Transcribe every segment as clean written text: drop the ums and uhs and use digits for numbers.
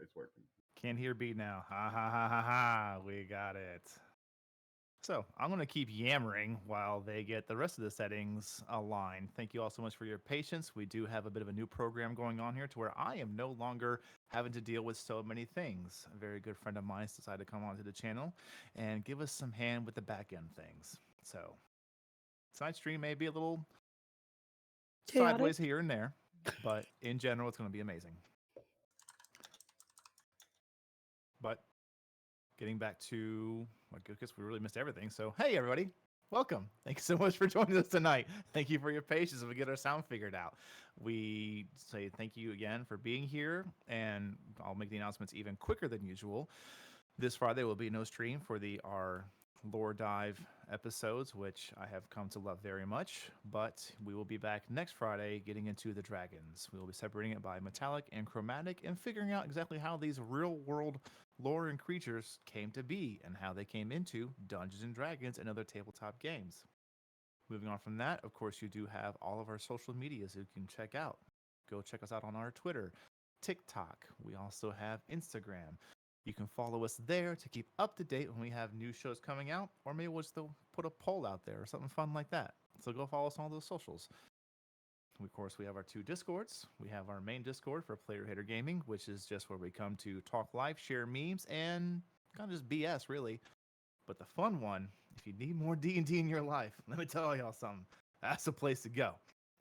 It's working. Can't hear beat now. Ha ha ha ha ha. We got it. So I'm going to keep yammering while they get the rest of the settings aligned. Thank you all so much for your patience. We do have a bit of a new program going on here to where I am no longer having to deal with so many things. A very good friend of mine has decided to come onto the channel and give us some hand with the back end things. So tonight's stream may be a little Chaotic. sideways here and there, but in general, it's going to be amazing. But getting back to, I guess we really missed everything. So, hey, everybody, welcome. Thank you so much for joining us tonight. Thank you for your patience as we get our sound figured out. We say thank you again for being here, and I'll make the announcements even quicker than usual. This Friday will be no stream for our lore dive episodes, which I have come to love very much. But we will be back next Friday getting into the dragons. We will be separating it by metallic and chromatic and figuring out exactly how these real world lore and creatures came to be and how they came into Dungeons and Dragons and other tabletop games. Moving on from that, of course, you do have all of our social medias you can check out. Go check us out on our Twitter, TikTok. We also have Instagram. You can follow us there to keep up to date when we have new shows coming out, or maybe we'll just put a poll out there or something fun like that. So go follow us on all those socials. Of course, we have our two Discords. We have our main Discord for Player Hater Gaming, which is just where we come to talk live, share memes, and kind of just BS, really. But the fun one, if you need more D&D in your life, let me tell y'all something. That's the place to go.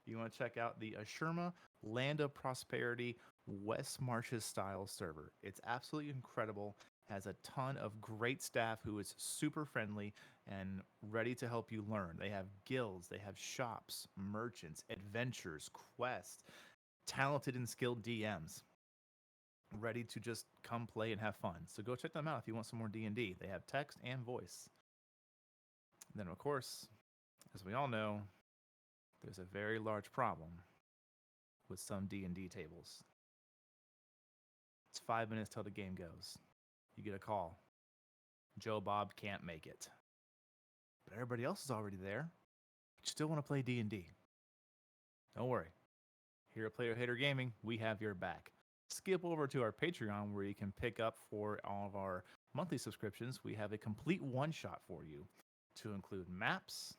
You want to check out the Ashurma Land of Prosperity West Marches style server. It's absolutely incredible. Has a ton of great staff who is super friendly and ready to help you learn. They have guilds, they have shops, merchants, adventures, quests, talented and skilled DMs ready to just come play and have fun. So go check them out if you want some more D&D. They have text and voice. And then of course, as we all know, there's a very large problem with some D&D tables. It's 5 minutes till the game goes. You get a call. Joe Bob can't make it. But everybody else is already there. But you still want to play D&D. Don't worry. Here at Player Hater Gaming, we have your back. Skip over to our Patreon where you can pick up for all of our monthly subscriptions. We have a complete one-shot for you to include maps,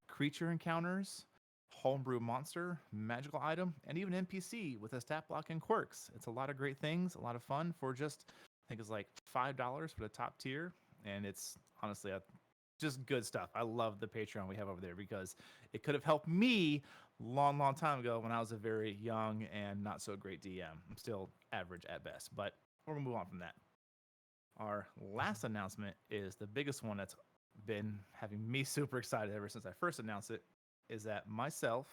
creature encounters, homebrew monster, magical item, and even NPC with a stat block and quirks. It's a lot of great things, a lot of fun for just, I think it's like $5 for the top tier. And it's honestly just good stuff. I love the Patreon we have over there because it could have helped me long time ago when I was a very young and not so great DM. I'm still average at best, but we're gonna move on from that. Our last announcement is the biggest one that's been having me super excited ever since I first announced it, is that myself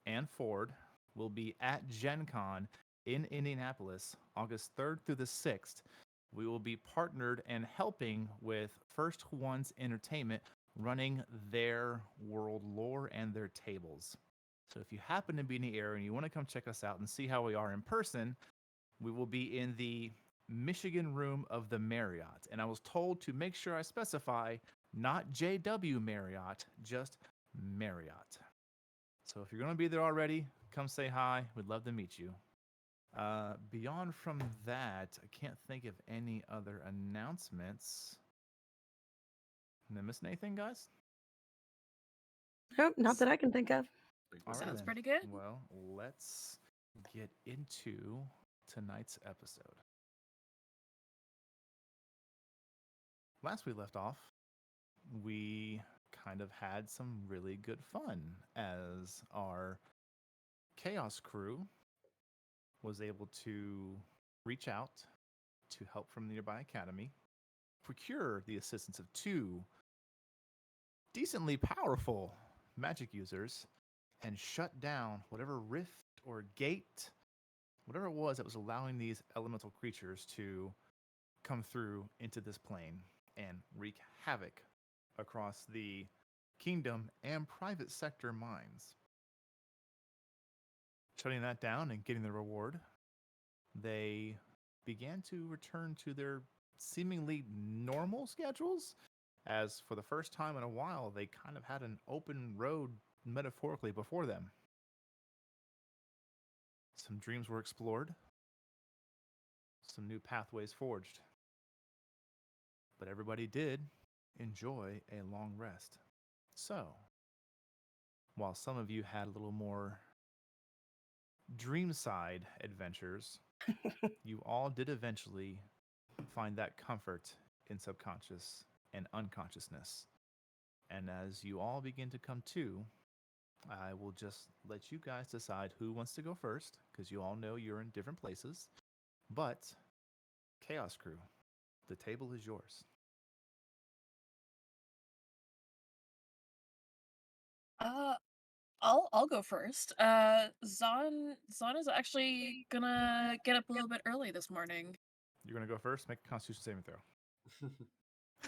and Ford will be at Gen Con in Indianapolis, August 3rd through the 6th. We will be partnered and helping with First One's Entertainment running their world lore and their tables. So if you happen to be in the area and you want to come check us out and see how we are in person, we will be in the Michigan room of the Marriott. And I was told to make sure I specify not JW Marriott, just Marriott. So if you're going to be there already, come say hi. We'd love to meet you. Beyond from that, I can't think of any other announcements. Am I missing anything, guys? Nope, not that I can think of. All right, Sounds then. pretty good. Well, let's get into tonight's episode. Last we left off, we kind of had some really good fun as our Chaos crew was able to reach out to help from the nearby academy, procure the assistance of two decently powerful magic users, and shut down whatever rift or gate, whatever it was that was allowing these elemental creatures to come through into this plane and wreak havoc across the kingdom and private sector mines. Shutting that down and getting the reward, they began to return to their seemingly normal schedules, as for the first time in a while, they kind of had an open road metaphorically before them. Some dreams were explored. some new pathways forged. But everybody did enjoy a long rest. So, while some of you had a little more dreamside adventures, you all did eventually find that comfort in subconscious and unconsciousness. And as you all begin to come to, I will just let you guys decide who wants to go first, because you all know you're in different places. But, Chaos Crew, the table is yours. I'll go first. Zon is actually gonna get up a little bit early this morning. You're going to go first? Make a Constitution saving throw.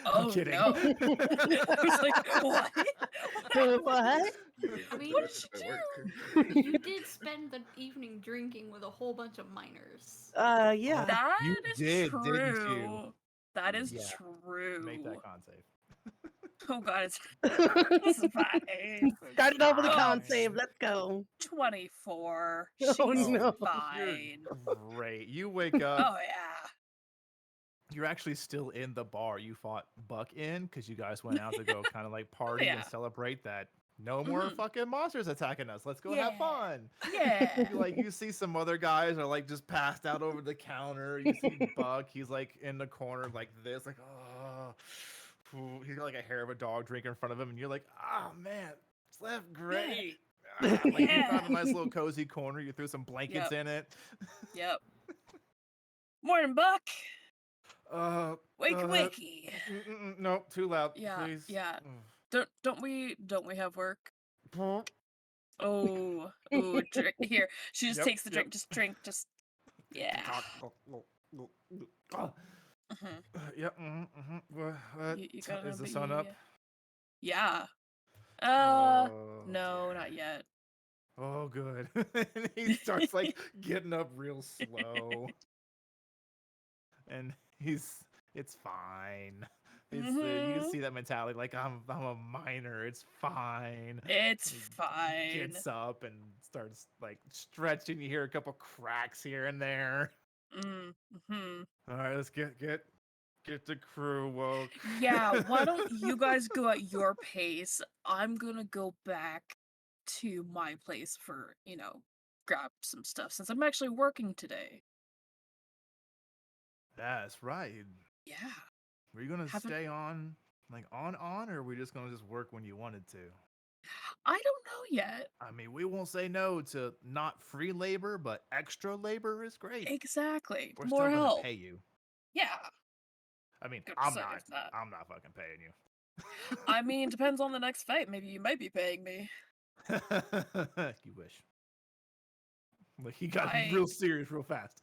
Oh I'm kidding. no! I was like, what? What? I mean, What did she do? You did spend the evening drinking with a whole bunch of miners. Yeah. That You is did, true. didn't you? That is Yeah. true. Make that con save. Oh god, it's fine. Started off with a con Oh, save. Let's go. 24. Oh, She's no. fine. You're great. You wake up. Oh yeah. You're actually still in the bar you fought Buck in, because you guys went out to go kind of like party and Yeah. celebrate that no more Mhm. fucking monsters attacking us. Let's go have Yeah. fun. Yeah. You see some other guys are like just passed out over the counter. You see Buck, he's like in the corner like this, like oh, he's got like a hair of a dog drink in front of him, and you're like, oh man, slept great. Like you found a nice little cozy corner. You threw some blankets in it. Yep. Morning, Buck. Wakey. Wakey. No, too loud. Yeah, Please. yeah. Don't we have work? Mm. Oh, ooh, drink here. She just Yep, takes the drink. yep. Just drink. Just yeah. Oh, Mhm. yep. What You gotta is the sun up? Yeah. Oh, No, dear. not yet. Oh, good. And he starts like getting up real slow, and it's fine. You can Mhm. see that mentality, like I'm a miner. It's fine. It's He fine. Gets up and starts like stretching. You hear a couple cracks here and there. Mm-hmm. All right, let's get the crew woke. Yeah, why don't you guys go at your pace? I'm gonna go back to my place for, grab some stuff since I'm actually working today. That's right. Yeah. Were you gonna Haven't- stay on, like on, or were you just gonna just work when you wanted to? I don't know yet. I mean, we won't say no to not free labor, but extra labor is great. Exactly. We're More still gonna help. pay you. Yeah. I mean, Good I'm save not. that. I'm not fucking paying you. I mean, depends on the next fight. Maybe you might be paying me. You wish. Like he got I- real serious real fast.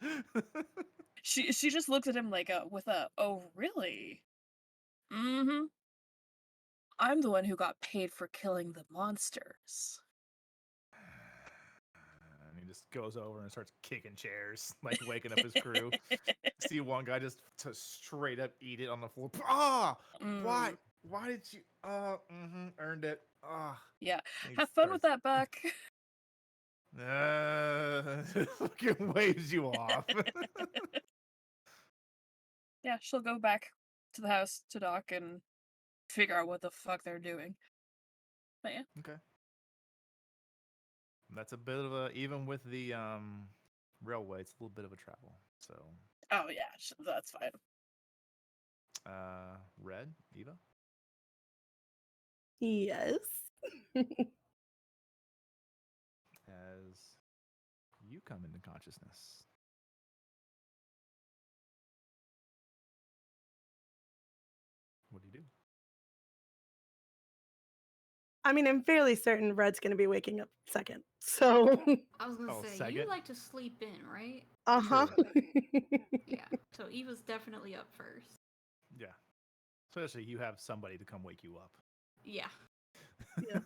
She just looks at him like with a, oh really? Mm-hmm. I'm the one who got paid for killing the monsters. And he just goes over and starts kicking chairs, like waking up his crew. See one guy just to straight up eat it on the floor. Ah, why? Mm. Why did you? Earned it. Ah. Yeah. He Have fun with starts- that, Buck. Fucking waves you off. Yeah, she'll go back to the house to Doc and figure out what the fuck they're doing. But yeah. Okay. That's a bit of a, even with the railway, it's a little bit of a travel. So Oh yeah, that's fine. Red, Eva? Yes. As you come into consciousness. What do you do? I mean, I'm fairly certain Red's going to be waking up second. So, I was gonna say, you second? like to sleep in, right? uh-huh. Yeah. So Eva's definitely up first. Yeah. Especially you have somebody to come wake you up. Yeah. Yeah.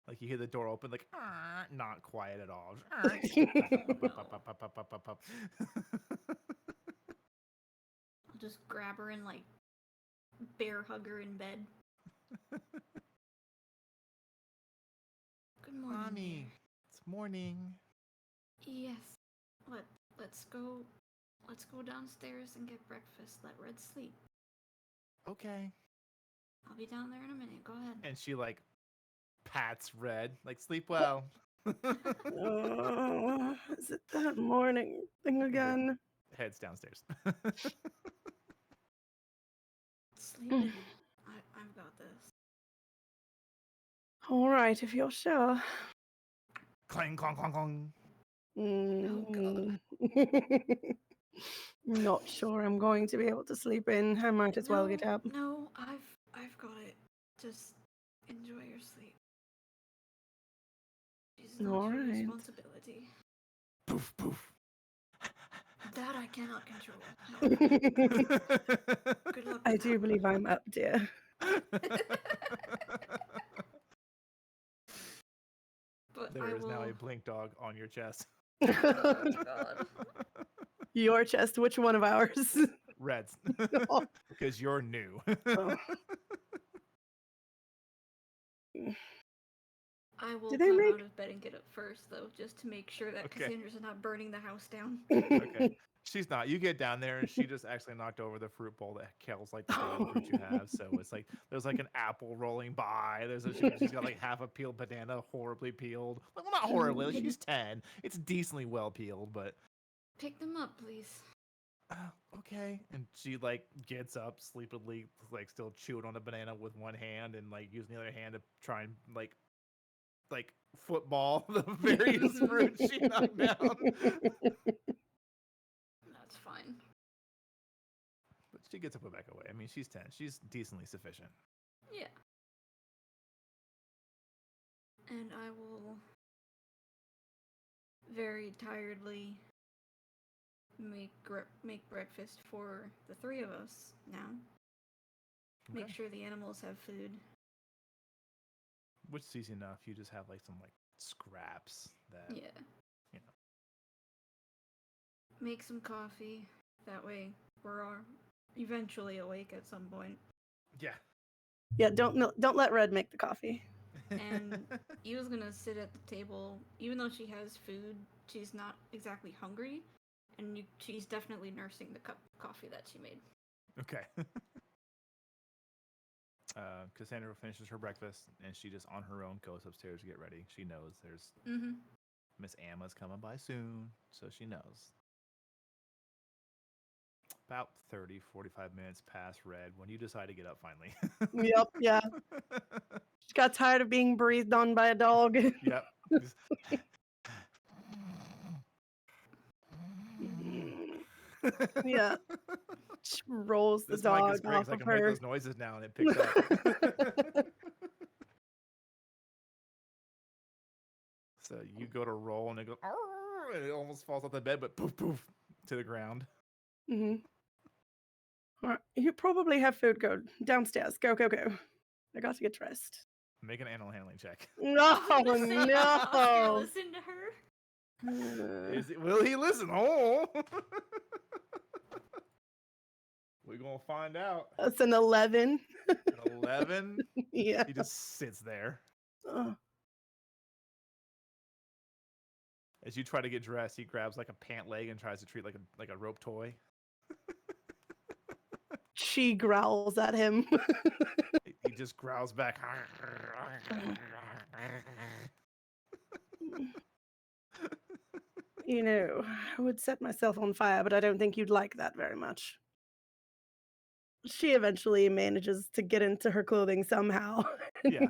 Like you hear the door open, like not quiet at all. I'll just grab her and like bear hug her in bed. Good morning. Mommy, it's morning. Yes. Let's go let's go downstairs and get breakfast. Let Red sleep. Okay. I'll be down there in a minute. Go ahead. And she like pats Red, like sleep well. Oh, is it that morning thing again? Heads downstairs. Sleep in. I've got this. All right, if you're sure. Clang, clong, clong, clong. Oh, God. Not sure I'm going to be able to sleep in. I might as well get up. No, I've got it. Just enjoy your sleep. It's not All your right. responsibility. Poof, poof. That I cannot control. Good luck. I with do that. believe I'm up, dear. But There I is will. now a blink dog on your chest. Oh, God. Your chest, which one of ours? Reds. Oh. Because you're new. Oh. I will Do they climb make- out of bed and get up first, though, just to make sure that Okay. Cassandra's not burning the house down. Okay. She's not. You get down there and she just actually knocked over the fruit bowl that kills like the favorite fruit you have. So it's like there's like an apple rolling by. She's got like half a peeled banana, horribly peeled. Well, not horribly. Like, she's 10. It's decently well peeled, but Pick them up, please. okay. And she like gets up sleepily, like still chewing on the banana with one hand and like using the other hand to try and like football the various fruit she knocked down. That's fine. But she gets to put back away. I mean, she's 10. She's decently sufficient. Yeah. And I will very tiredly make breakfast for the three of us now. Make Okay. sure the animals have food. Which is easy enough. You just have like some like scraps that Yeah. you know. Make some coffee. That way we're all eventually awake at some point. Yeah. Yeah, don't let Red make the coffee. And Eva's gonna sit at the table, even though she has food. She's not exactly hungry, and she's definitely nursing the cup of coffee that she made. Okay. Cassandra finishes her breakfast and she just on her own goes upstairs to get ready. She knows there's Mm-hmm. Miss Emma's coming by soon, so she knows. About 30, 45 minutes past Red when you decide to get up finally. Yep, yeah. She got tired of being breathed on by a dog. Yep. Just- Yeah. She rolls the This mic is dog great off 'cause I of can make her. those noises now and it picks up. So you go to roll and it goes, "Arr!" and it almost falls off the bed, but poof, poof, to the ground. Mm-hmm. All right, you probably have food. Go downstairs. Go, go, go. I got to get dressed. Make an animal handling check. No, Oscar, no. listen to her. Will he listen? Oh, we're gonna find out. That's an 11. 11. Yeah. He just sits there Oh. as you try to get dressed. He grabs like a pant leg and tries to treat like a rope toy. She growls at him. He just growls back. You know, I would set myself on fire, but I don't think you'd like that very much. She eventually manages to get into her clothing somehow. Yeah,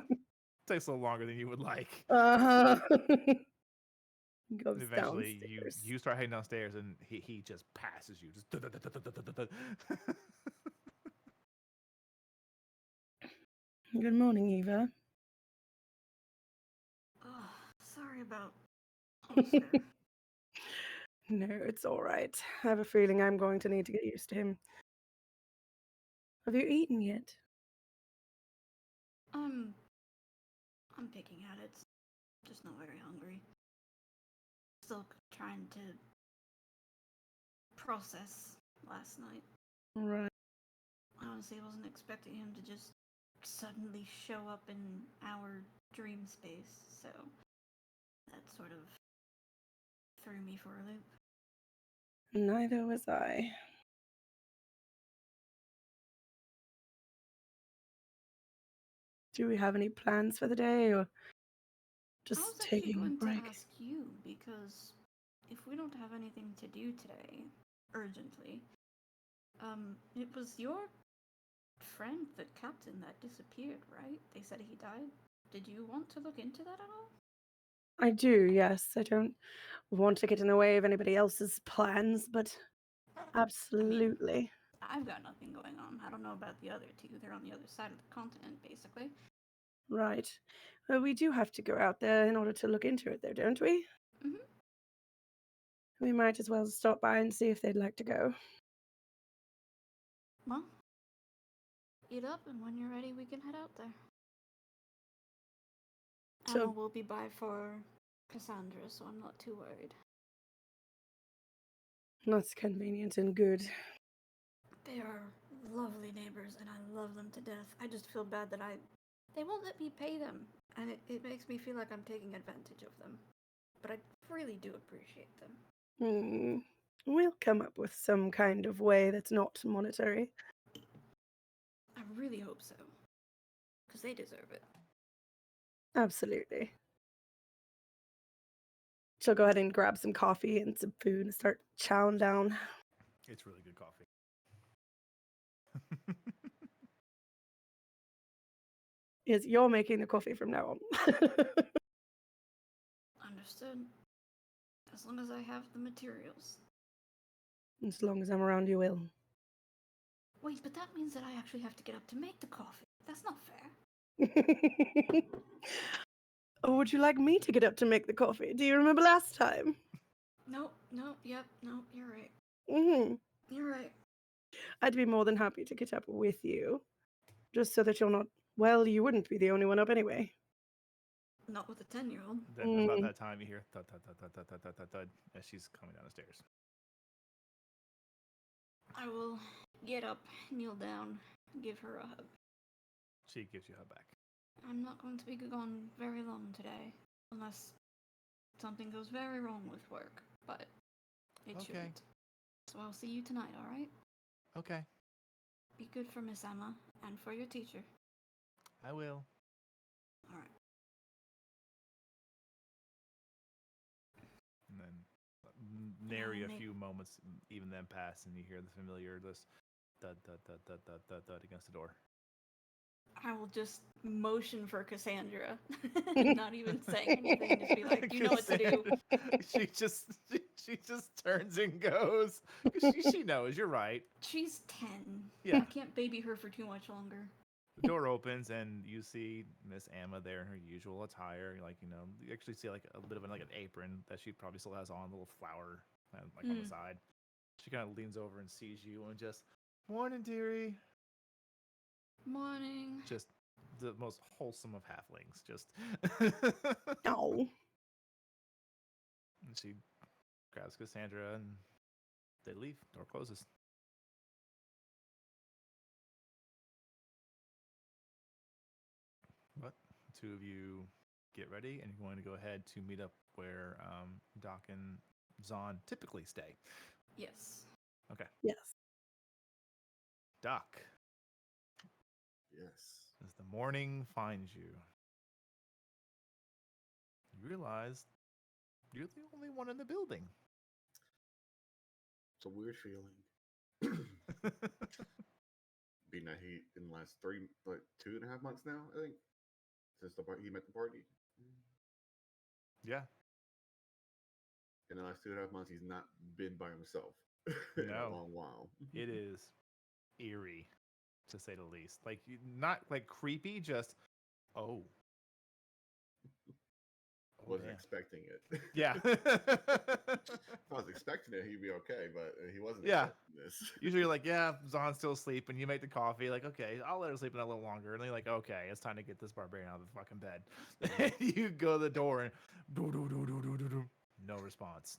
takes a little longer than you would like. Uh-huh. Goes And eventually, downstairs. you start heading downstairs, and he just passes you. Just Good morning, Eva. Oh, sorry about Oscar. No, it's all right. I have a feeling I'm going to need to get used to him. Have you eaten yet? I'm picking at it. Just not very hungry. Still trying to process last night. Right. Honestly, I wasn't expecting him to just suddenly show up in our dream space, so that sort of threw me for a loop. Neither was I. Do we have any plans for the day, or I just was actually taking a going break? to ask you because if we don't have anything to do today, urgently, it was your friend, the captain, that disappeared, right? They said he died. Did you want to look into that at all? I do, yes. I don't want to get in the way of anybody else's plans, but absolutely. I've got nothing going on. I don't know about the other two. They're on the other side of the continent, basically. Right. Well, we do have to go out there in order to look into it, though, don't we? Mhm. We might as well stop by and see if they'd like to go. Well, eat up, and when you're ready, we can head out there. So- Emma will be by for Cassandra, so I'm not too worried. That's convenient and good. They are lovely neighbors, and I love them to death. I just feel bad that they won't let me pay them, and it makes me feel like I'm taking advantage of them. But I really do appreciate them. We'll come up with some kind of way that's not monetary. I really hope so, because they deserve it. Absolutely. She'll go ahead and grab some coffee and some food and start chowing down. It's really good coffee. Is you're making the coffee from now on. Understood. As long as I have the materials. As long as I'm around, you will. Wait, but that means that I actually have to get up to make the coffee. That's not fair. Or would you like me to get up to make the coffee? Do you remember last time? No, yep, no, you're right. hmm You're right. I'd be more than happy to get up with you. Just so that you're not. Well, you wouldn't be the only one up anyway. Not with a 10-year-old. Then about that time you hear thud thud thud thud thud thud thud thud thud as she's coming down the stairs. I will get up, kneel down, give her a hug. She gives you a hug back. I'm not going to be gone very long today, unless something goes very wrong with work, but it Okay. shouldn't. So I'll see you tonight, alright? Okay, Be good for Miss Emma and for your teacher. I will. Alright. And then nary a make- few moments even then pass, and you hear the familiar this thud thud thud thud thud thud thud against the door. I will just motion for Cassandra. Not even saying anything, just be like, you know what to do. she just turns and goes. 'Cause she knows, you're right. She's 10. Yeah. I can't baby her for too much longer. The door opens and you see Miss Emma there in her usual attire. Like, you actually see like a bit of an apron that she probably still has on, a little flower on the side. She kind of leans over and sees you and just, morning, dearie. Morning. Just the most wholesome of halflings. Just. No. And she grabs Cassandra and they leave. Door closes. But two of you get ready and you're going to go ahead to meet up where Doc and Zahn typically stay. Yes. Okay. Yes. Doc, Yes. as the morning finds you, you realize you're the only one in the building. It's a weird feeling. Being that he in the last 2.5 months now, I think, since he met the party. Yeah. In the last 2.5 months, he's not been by himself in No. a long while. It is eerie, to say the least. Like, not like creepy, just, oh. Wasn't damn. expecting it. Yeah. If I was expecting it, he'd be okay, but he wasn't Yeah. expecting this. Usually you're like, yeah, Zahn's still asleep, and you make the coffee, like, okay, I'll let her sleep in a little longer. And then you're like, okay, it's time to get this barbarian out of the fucking bed. You go to the door and no response.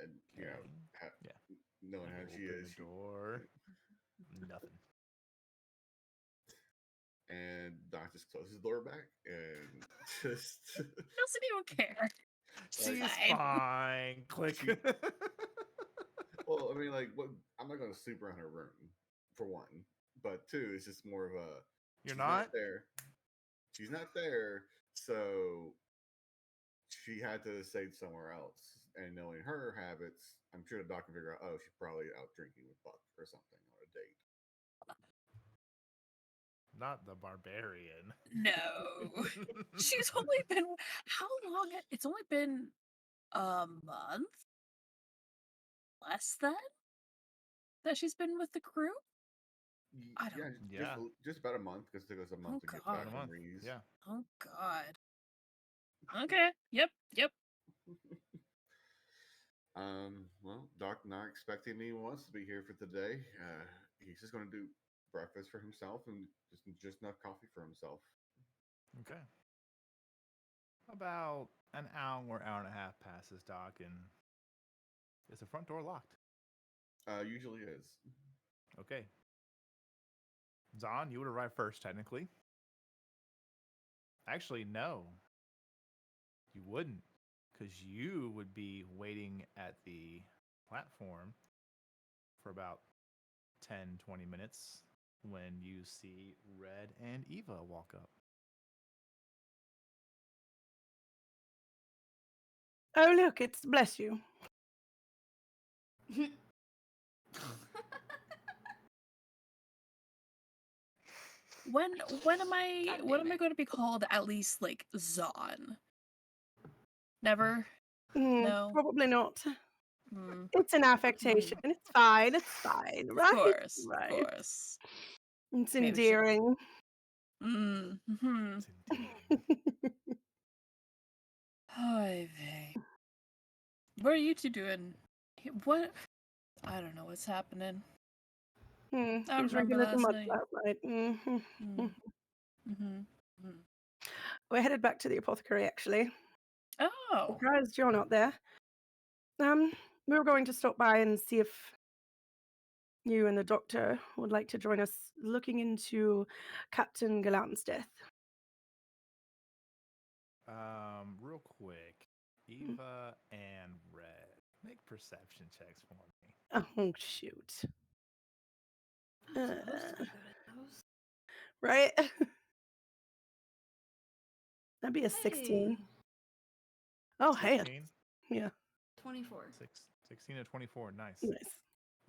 And, Okay. Yeah. knowing how she Open is. the door. Nothing. And Doc just closes the door back and just. Doesn't even care. She's Fine. fine. Click. mean, like, what? I'm not going to sleep around her room, for one. But two, it's just more of a. You're She's not? there. She's not there, so she had to stay somewhere else. And knowing her habits, I'm sure the doc can figure out. Oh, she's probably out drinking with Buck or something on a date. Not the barbarian. No. She's only been how long? It's only been a month? Less than? That she's been with the crew? I don't Yeah, Yeah. just about a month because it took us a month Oh, to get God. back About a from month. Reese. Yeah. Oh god. Okay. Yep. Well, Doc not expecting me wants to be here for today. He's just going to do breakfast for himself and just enough coffee for himself. Okay. About an hour, hour and a half passes, Doc, and is the front door locked? Usually is. Okay. Zahn, you would arrive first, technically. Actually, no. You wouldn't, because you would be waiting at the platform for about 10, 20 minutes when you see Red and Eva walk up. Oh, look, it's bless you. When am I God when damn am I it. going to be called at least like Zahn? Never? Mm, No. probably not. Hmm. It's an affectation. It's fine. It's fine. Of Right? course. Right. Of course. It's Maybe should- endearing. Mm-hmm. It's endearing. Oy vey. What are you two doing? What? I don't know what's happening. I Been don't drinking remember a little last much night. last night. Mm-hmm. We're headed back to the apothecary, actually. Oh. Surprised you're not there. We were going to stop by and see if you and the doctor would like to join us looking into Captain Galant's death. Real quick, Eva and Red, make perception checks for me. Oh, shoot. I'm supposed to be good at those. Right? That'd be a 16. Hey, Oh, hey. 16? Yeah, 24. 16 to 24, nice. nice.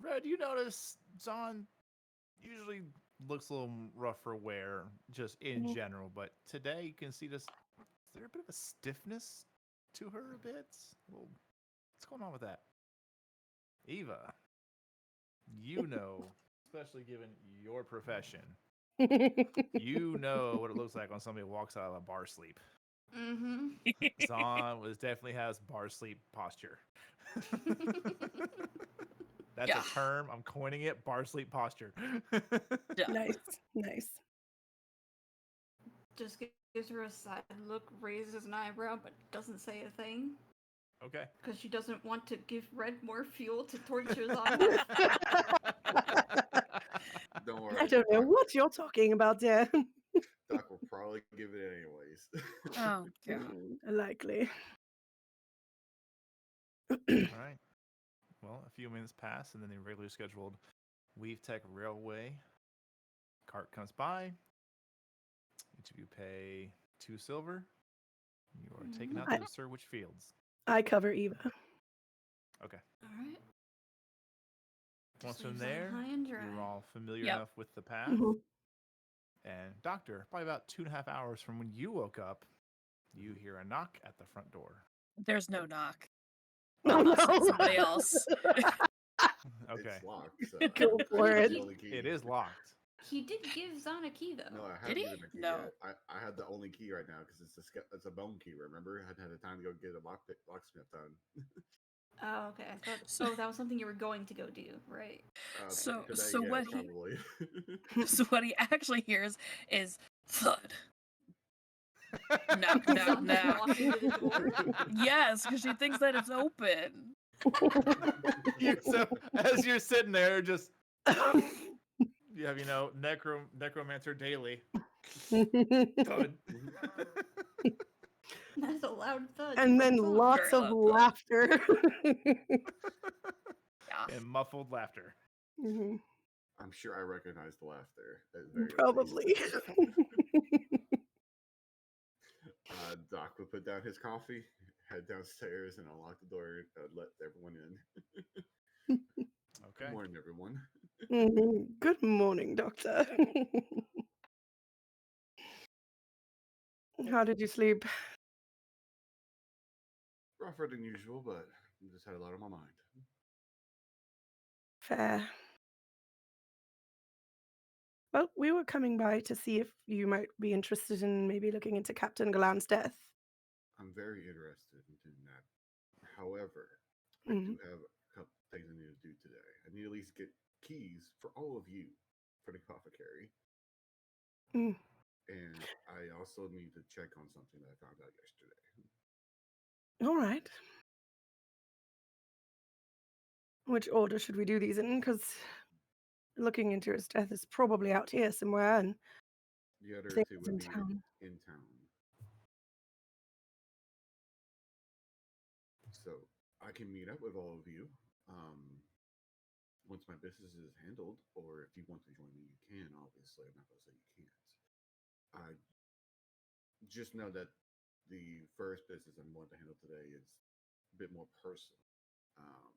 Red, you notice Zahn usually looks a little rougher wear, just in Mhm. general, but today you can see this. Is there a bit of a stiffness to her a bit? Well, what's going on with that? Eva, you know, especially given your profession, you know what it looks like when somebody walks out of a bar sleep. Mm-hmm. Zahn definitely has bar sleep posture. That's Yeah. a term. I'm coining it. Bar sleep posture. Yeah. Nice, nice. Just gives her a side look, raises an eyebrow, but doesn't say a thing. Okay. Because she doesn't want to give Red more fuel to torture Zahn with. Don't worry. I don't know Doc, what you're talking about there. Doc will probably give it anyways. Oh god. Likely. All right. Well, a few minutes pass, and then the regularly scheduled Weave Tech Railway cart comes by. Each of you pay 2 silver. You are taken out to the Sirwich Fields. I cover Eva. Okay. Alright. Once Just from leaves Zahn there, high and dry. you're all familiar Yep. enough with the path. Mhm. And Doctor, probably about 2.5 hours from when you woke up, you hear a knock at the front door. There's no knock. Oh, Unless no. it's somebody else. Okay. It's locked. So Go for I have it. the only key. It is locked. He did give Zahn a key, though. No, I Did haven't he? given a key No. yet. I have the only key right now because it's a bone key. Remember, I hadn't had the time to go get a locksmith done. Oh, okay. I thought. So- Oh, that was something you were going to go do, right? So- today, so yeah, what he- probably. So what he actually hears is thud. Knock, Zahn knock, just knock. walking to the door. Yes, because she thinks that it's open. So as you're sitting there, just you have necromancer daily. Thud. That's a loud thud. And then from Zahn. lots Very of loud thud. laughter. Yeah. And muffled laughter. Mhm. I'm sure I recognize the laughter. At the very Probably. least. Doc would put down his coffee, head downstairs, and unlock the door. Let everyone in. Good Okay. morning, everyone. Good morning, Doctor. How did you sleep? Rougher than usual, but I just had a lot on my mind. Fair. Well, we were coming by to see if you might be interested in maybe looking into Captain Galan's death. I'm very interested in doing that. However, I Mhm. do have a couple things I need to do today. I need to at least get keys for all of you for the apothecary. Mm. And I also need to check on something that I found out yesterday. All right. Which order should we do these in? Because looking into his death is probably out here somewhere, and The other things two in would be town. in town. So I can meet up with all of you once my business is handled, or if you want to join me, you can. Obviously, I'm not going to say you can't. I just know that the first business I'm going to handle today is a bit more personal. Um,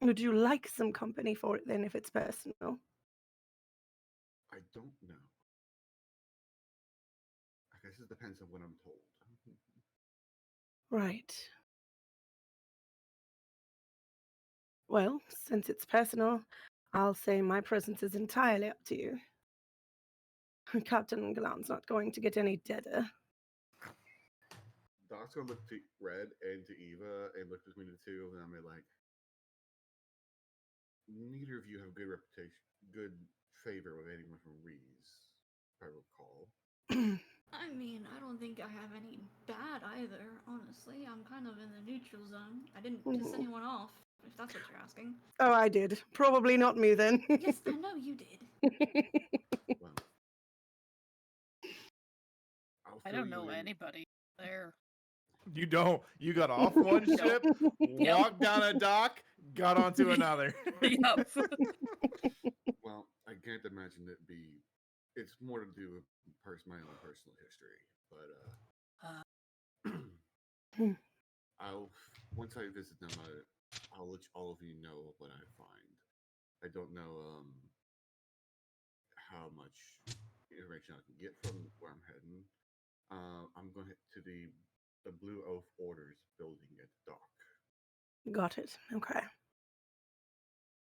Would you like some company for it then, if it's personal? I don't know. I guess it depends on what I'm told. Right. Well, since it's personal, I'll say my presence is entirely up to you. Captain Galan's not going to get any deader. Doc's gonna look to Red and to Eva and look between the two, and I'm like, neither of you have good reputation, good favor with anyone from Reese, if I recall. I mean, I don't think I have any bad either, honestly. I'm kind of in the neutral zone. I didn't piss Mhm. anyone off, if that's what you're asking. Oh, I did. Probably not me then. Yes, I know you did. Well, I'll I fill don't you know in. anybody there. You don't. You got off one Nope. ship, walked down a dock, got onto another. Yep. Well, I can't imagine it be. It's more to do with my own personal history, but Uh, I'll once I visit them, I'll let all of you know what I find. I don't know how much information I can get from where I'm heading. I'm going to the Blue Oath Orders building at the dock. Got it. Okay.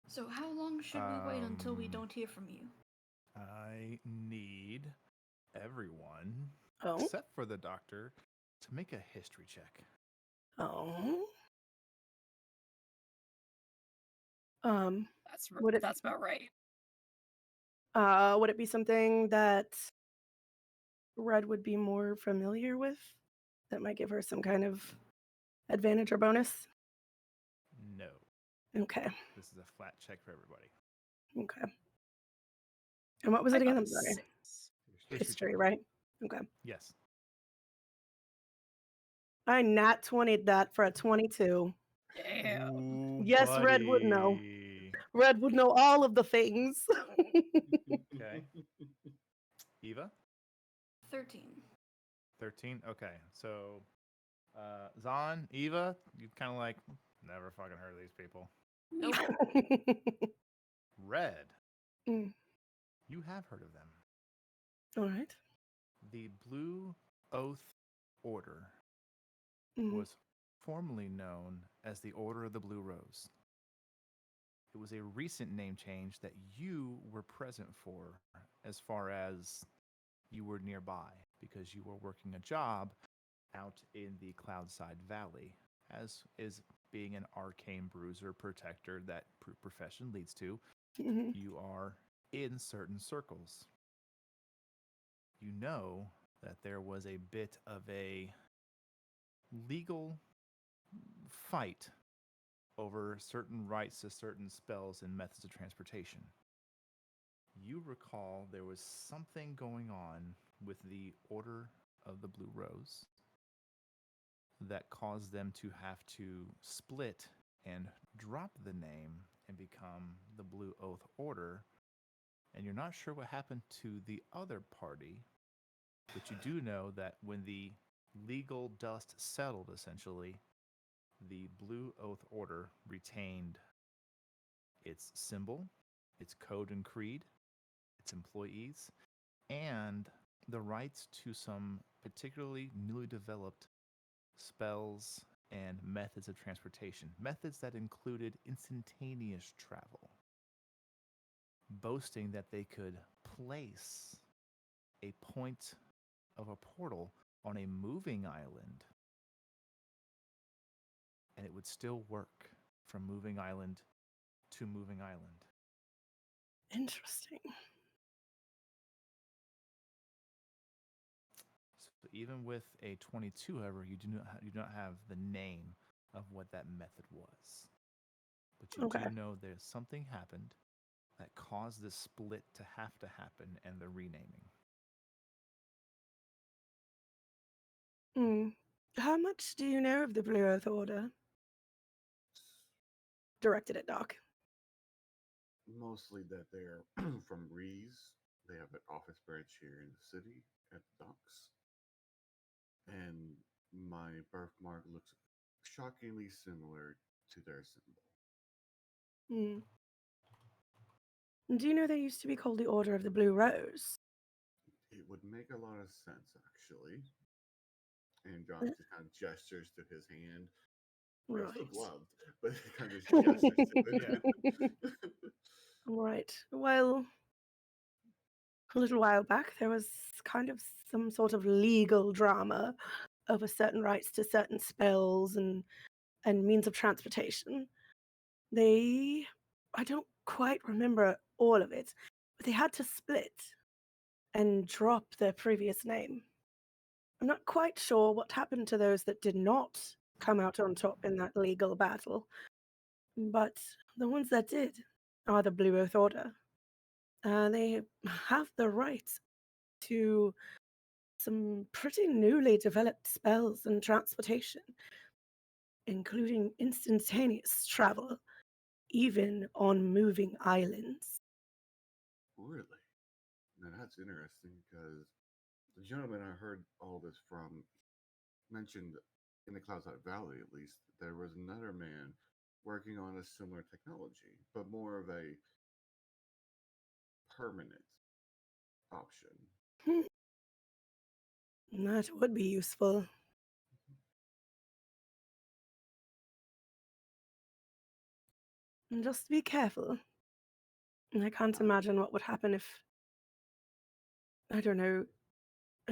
So, how long should we wait until we don't hear from you? I need everyone, Oh. except for the doctor, to make a history check. Oh. Would it that's about right. would it be something that Red would be more familiar with? That might give her some kind of advantage or bonus? No. Okay. This is a flat check for everybody. Okay. And what was I it again? got a I'm sorry. 6. History, right? Okay. Yes. I nat 20'd that for a 22. Damn. Ooh, Yes, Red would know. buddy. Red would know all of the things. Okay. Eva? 13. 13? Okay. So, Zahn, Eva, you kind of like, never fucking heard of these people. Nope. Red, Mm. you have heard of them. All right. The Blue Oath Order Mhm. was formerly known as the Order of the Blue Rose. It was a recent name change that you were present for, as far as you were nearby, because you were working a job out in the Cloudside Valley, as is being an arcane bruiser protector that profession leads to. Mhm. You are in certain circles. You know that there was a bit of a legal fight over certain rights to certain spells and methods of transportation. You recall there was something going on with the Order of the Blue Rose that caused them to have to split and drop the name and become the Blue Oath Order. And you're not sure what happened to the other party, but you do know that when the legal dust settled, essentially, the Blue Oath Order retained its symbol, its code and creed, its employees, and the rights to some particularly newly developed spells and methods of transportation, methods that included instantaneous travel, boasting that they could place a point of a portal on a moving island and it would still work from moving island to moving island. Interesting. So even with a 22, however, you do not have the name of what that method was. But you Okay. do know there's something happened that caused this split to happen and the renaming. Hmm. How much do you know of the Blue Earth Order? Directed at Doc. Mostly that they're from Rees. They have an office branch here in the city at the docks. And my birthmark looks shockingly similar to their symbol. Hmm. Do you know they used to be called the Order of the Blue Rose? It would make a lot of sense, actually. And John Uh, just kind of gestures to his hand. They're also Right. gloved, but he kind of just gestures to it. Right. Well, a little while back, there was kind of some sort of legal drama over certain rights to certain spells and means of transportation. They, I don't quite remember all of it, but they had to split and drop their previous name. I'm not quite sure what happened to those that did not come out on top in that legal battle, but the ones that did are the Blue Oath Order. They have the right to some pretty newly developed spells and transportation, including instantaneous travel, even on moving islands. Really? Now that's interesting because the gentleman I heard all this from mentioned in the Cloudside Valley, at least, there was another man working on a similar technology, but more of a permanent option. Hmm, that would be useful. And just be careful. I can't I, imagine what would happen if, I don't know,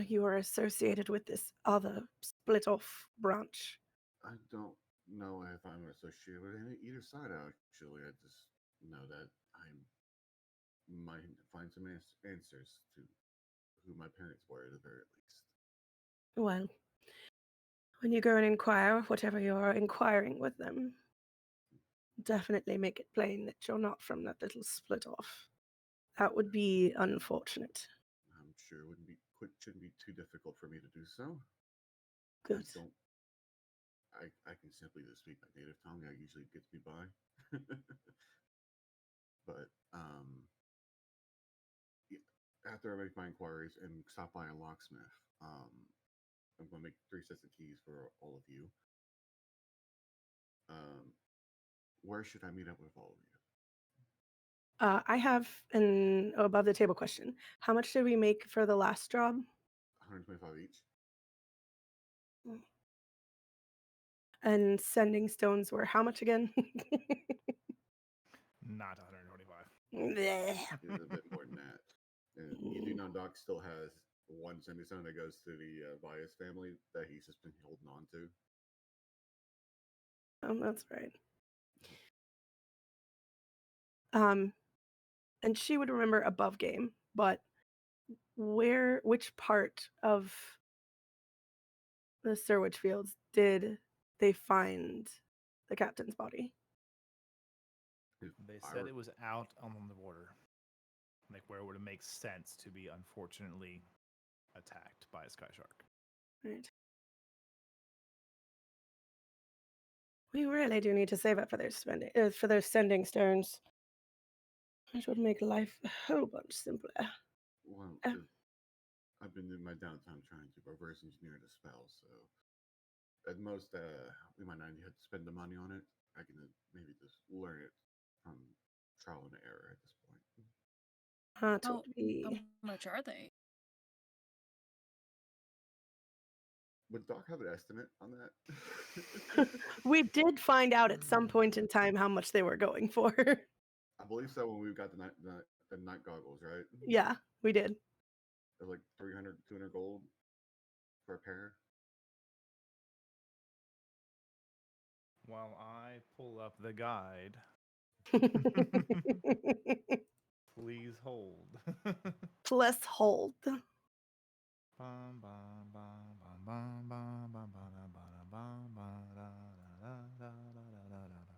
you were associated with this other split off branch. I don't know if I'm associated with either side, actually. I just know that I might find some answers to who my parents were, at the very least. Well, when you go and inquire, whatever you're inquiring with them, definitely make it plain that you're not from that little split off. That would be unfortunate. I'm sure it shouldn't be too difficult for me to do so. I Good. don't. I can simply just speak my native tongue. That usually gets me by. But yeah, after I make my inquiries and stop by a locksmith, I'm going to make 3 sets of keys for all of you. Um, where should I meet up with all of you? I have an above the table question. How much did we make for the last job? 125 each. And sending stones were how much again? Not 125. Bleh. Is a bit more than that. And you do know Doc still has one semi stone that goes to the Vias family that he's just been holding on to. That's right. And she would remember above game, but which part of the Sirwich Fields did they find the captain's body? If They I said were, it was out on the border, like where it would make sense to be unfortunately attacked by a sky shark. Right. We really do need to save up for those sending stones. It would make life a whole bunch simpler. Well, Uh, I've been in my downtime trying to reverse engineer the spell, so at most, we might not have to spend the money on it. I can maybe just learn it from trial and error at this point. That How, would be. much are they? Would Doc have an estimate on that? We did find out at some point in time how much they were going for. I believe so when we got the night goggles, right? Yeah, we did. They're like 300, 200 gold for a pair. While I pull up the guide, please hold. Plus hold. Bum, bum, bum, bum, bum, bum, bum, ba-da, ba-da, bum, ba-da, da, da, da, da, da, da, da, da.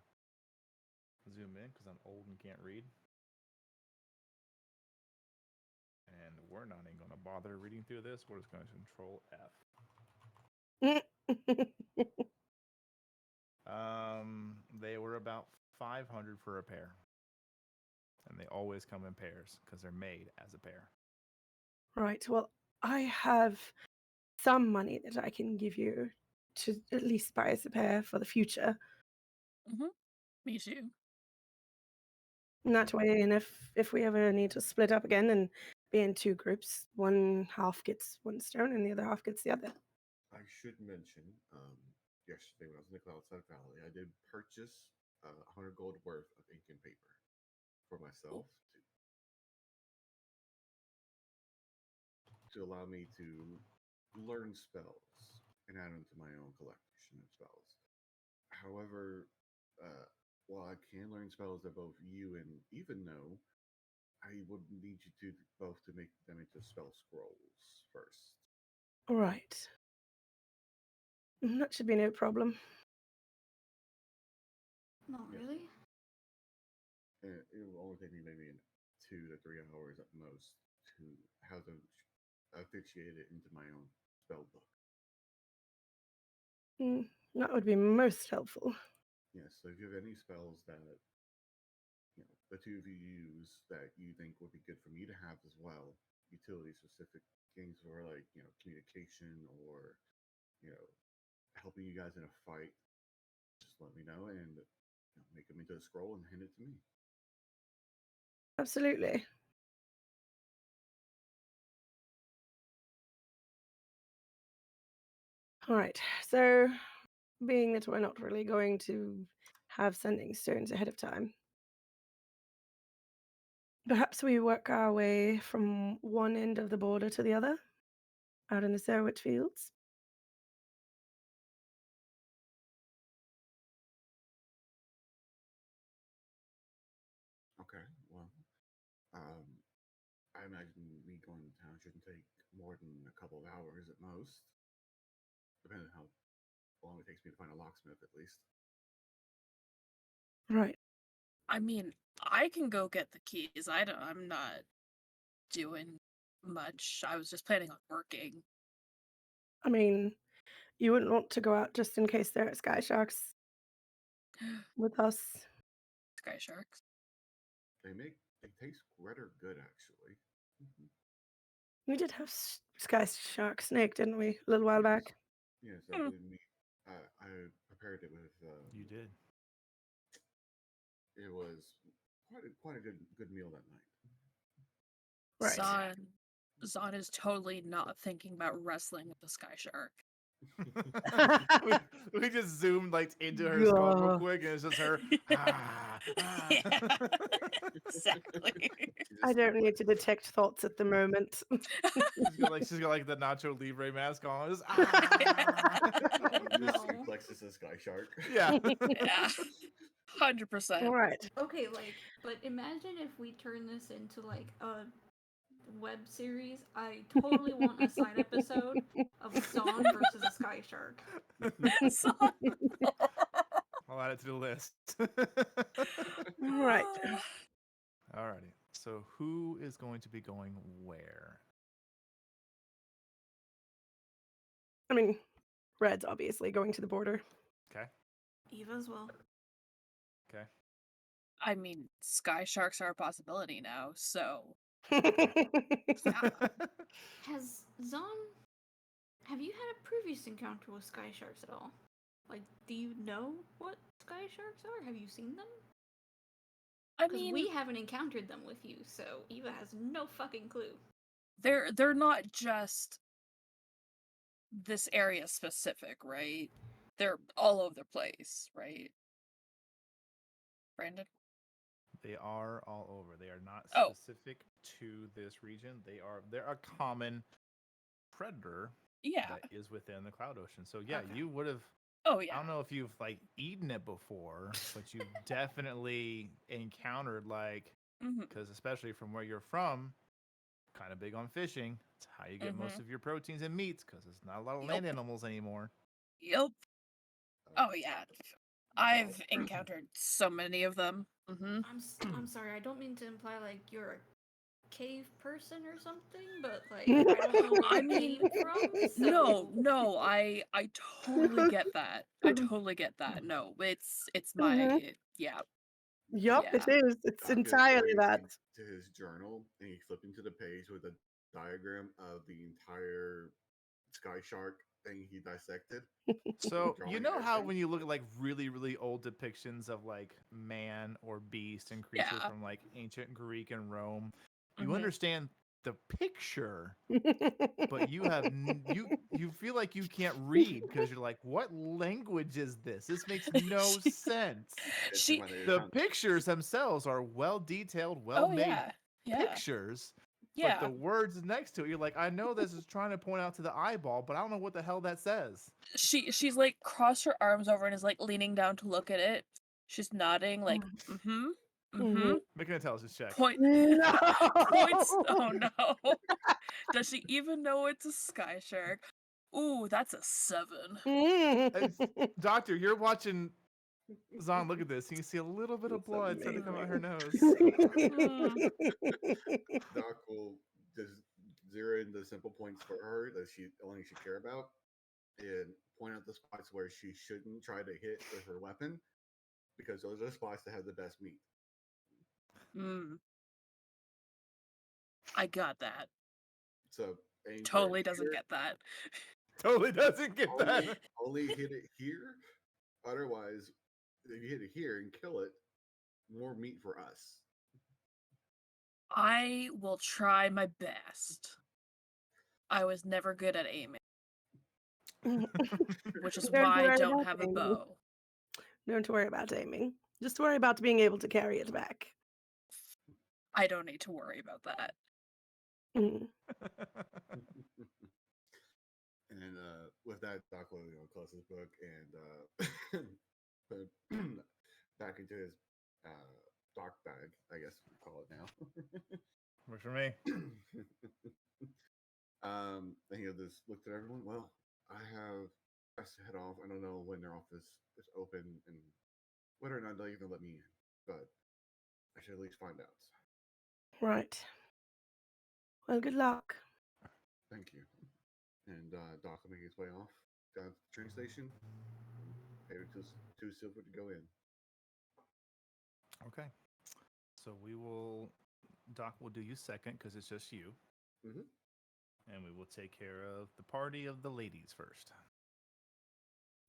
Zoom in because I'm old and can't read. And we're not even going to bother reading through this. We're just going to Control F. They were about 500 for a pair. And they always come in pairs because they're made as a pair. Right. Well, I have some money that I can give you to at least buy us a pair for the future. Mm-hmm. Me too. And that way, and if we ever need to split up again and be in two groups, one half gets one stone and the other half gets the other. I should mention, yesterday when I was in the Cloudside Valley, I did purchase 100 gold worth of ink and paper for myself to allow me to learn spells and add them to my own collection of spells. However, while I can learn spells that both you and even know, I would need you to both to make them into spell scrolls first. Right. That should be no problem. Not Yes. really. And it will only take me maybe 2 to 3 hours at most to have them officiate it into my own spell book. That would be most helpful. Yes, so if you have any spells that the two of you use that you think would be good for me to have as well, utility specific things for like communication or helping you guys in a fight, just let me know and make them into a scroll and hand it to me. Absolutely. All right. So, being that we're not really going to have sending stones ahead of time, perhaps we work our way from one end of the border to the other, out in the Serwich fields. Okay, well, um, I imagine me going to town shouldn't take more than a couple of hours at most, depending on how long it takes me to find a locksmith, at least. Right. I mean, I can go get the keys. I'm not doing much. I was just planning on working. I mean, you wouldn't want to go out just in case there are sky sharks with us. Sky sharks. They taste rather good, actually. Mhm. We did have sky shark snake, didn't we, a little while back? Yes, I Hmm. believe me. I prepared it with. You did. It was quite a good meal that night. Right. Zon is totally not thinking about wrestling with the sky shark. we just zoomed like into her skull real Gah. quick, and it's just her. Ah, ah. Yeah, exactly. She I just don't need to detect thoughts at the moment. she's got like the Nacho Libre mask on. Just, ah. you just No. suplexes a sky shark. Yeah. Yeah, 100%. All right. Okay, but imagine if we turn this into like a web series. I totally want a side episode of Zon versus a sky shark. Zon. I'll add it to the list. Right. Alrighty. So who is going to be going where? I mean, Red's obviously going to the border. Okay. Eva as well. Okay. I mean, sky sharks are a possibility now, so Has Zon... Have you had a previous encounter with sky sharks at all? Like, do you know what sky sharks are? Have you seen them? I Because mean, we haven't encountered them with you, so Eva has no fucking clue. they're not just this area specific, right? They're all over the place, right? Brandon? They are all over. They are not Oh. specific to this region. They're a common predator Yeah. that is within the Cloud Ocean. So yeah, Okay. you would have. Oh I yeah. don't know if you've like eaten it before, but you've definitely encountered like, Mm-hmm. because especially from where you're from, kind of big on fishing. It's how you get most of your proteins and meats because there's not a lot of land animals anymore. Yep. Oh yeah. I've encountered so many of them. Mm-hmm. I'm sorry, I don't mean to imply like you're a cave person or something, but like I don't know where I you mean, came from. So... No, I totally get that. I totally get that. No, it's my yeah. Yup, it Yeah. is. It's Doc goes entirely that. to his journal and he flipping to the page with a diagram of the entire sky shark thing he dissected. So you Drawing know how everything. when you look at like really, really old depictions of like man or beast and creature Yeah. from like ancient Greek and Rome, you Mhm. understand the picture, but you have you feel like you can't read because you're like, what language is this? This makes no sense. She The pictures themselves are well detailed, well Oh made yeah. Yeah. pictures. Yeah. But the words next to it, you're like, I know this is trying to point out to the eyeball, but I don't know what the hell that says. She's like crossed her arms over and is like leaning down to look at it. She's nodding like mm-hmm. Mm-hmm. Make an intelligence check. Points. No. Oh no. Does she even know it's a sky shark? Ooh, that's a 7. Doctor, you're watching Zon look at this, and you see a little bit of blood starting to come out her nose. Doc will just zero in the simple points for her that she only should care about and point out the spots where she shouldn't try to hit with her weapon because those are the spots that have the best meat. I got that. So aim for Totally doesn't here, get that. Totally doesn't get that. only hit it here. Otherwise, if you hit it here and kill it, more meat for us. I will try my best. I was never good at aiming, which is Don't why I worry don't about have a aiming. bow. Don't worry about aiming. Just worry about being able to carry it back. I don't need to worry about that. Mm. And with that, Doc will close his book and put it back into his doc bag, I guess we call it now. Works for me. And he'll just look at everyone. Well, I to head off. I don't know when their office is open and whether or not they'll even let me in, but I should at least find out. Right. Well, good luck. Thank you. And Doc will make his way off down to the train station. Headed to Silver to go in. Okay. So Doc will do you second because it's just you. Mhm. And we will take care of the party of the ladies first.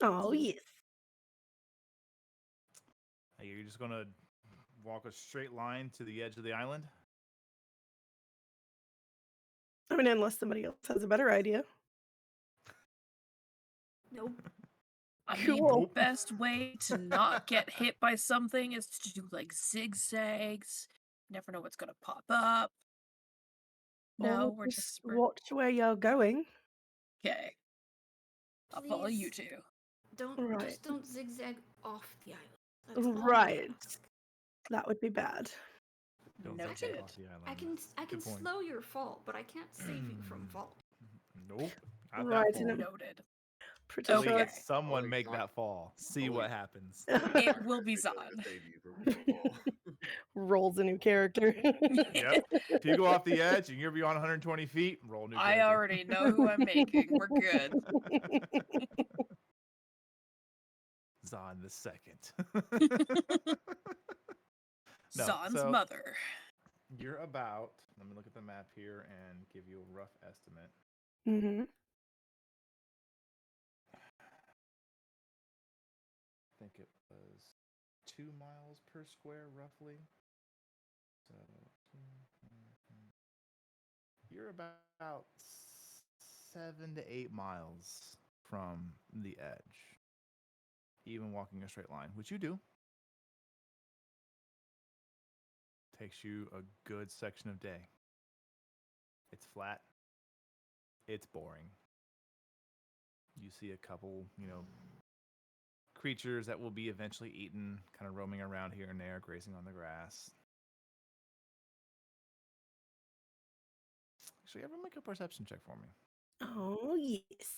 Oh, yes. Hey, you're just going to walk a straight line to the edge of the island? I mean, unless somebody else has a better idea. Nope. I mean, Cool. the best way to not get hit by something is to do like zigzags. You never know what's gonna pop up. No, Or we're just watch where you're going. okay. I'll follow you Please. two. Right. Just don't zigzag off the island. That's all I Right. ask. That would be bad. Don't Noted. zigzag off the island. I can Good point. slow your fall, but I can't save you from fall. Nope. Not Right, that and fall. it- Noted. Pretty Please, sure Okay. someone Only make Doc- that fall. See only- what happens. It will be Because Zon. to save you from fall. rolls a new character. Yep. If you go off the edge and you're beyond 120 feet, roll new I character. already know who I'm making. We're good. Zahn the second. No, Zahn's so mother. you're about. Let me look at the map here and give you a rough estimate. Mm-hmm. I think it was 2 miles per square, roughly. So you're about 7 to 8 miles from the edge, even walking a straight line, which you do. Takes you a good section of day. It's flat. It's boring. You see a couple, creatures that will be eventually eaten, kind of roaming around here and there, grazing on the grass. Actually, everyone make a perception check for me. Oh, yes.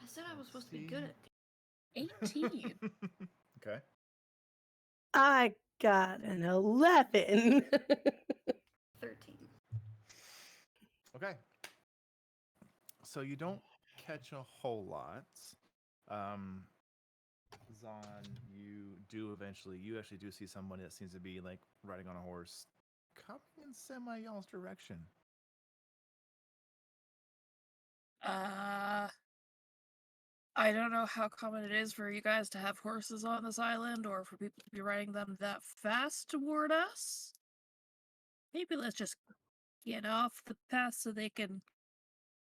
I said I was supposed to be See. good at 18. Okay. I got an 11. 13. Okay. So you don't catch a whole lot. Zahn, you actually do see somebody that seems to be like riding on a horse coming in y'all's direction. I don't know how common it is for you guys to have horses on this island or for people to be riding them that fast toward us. Maybe let's just get off the path so they can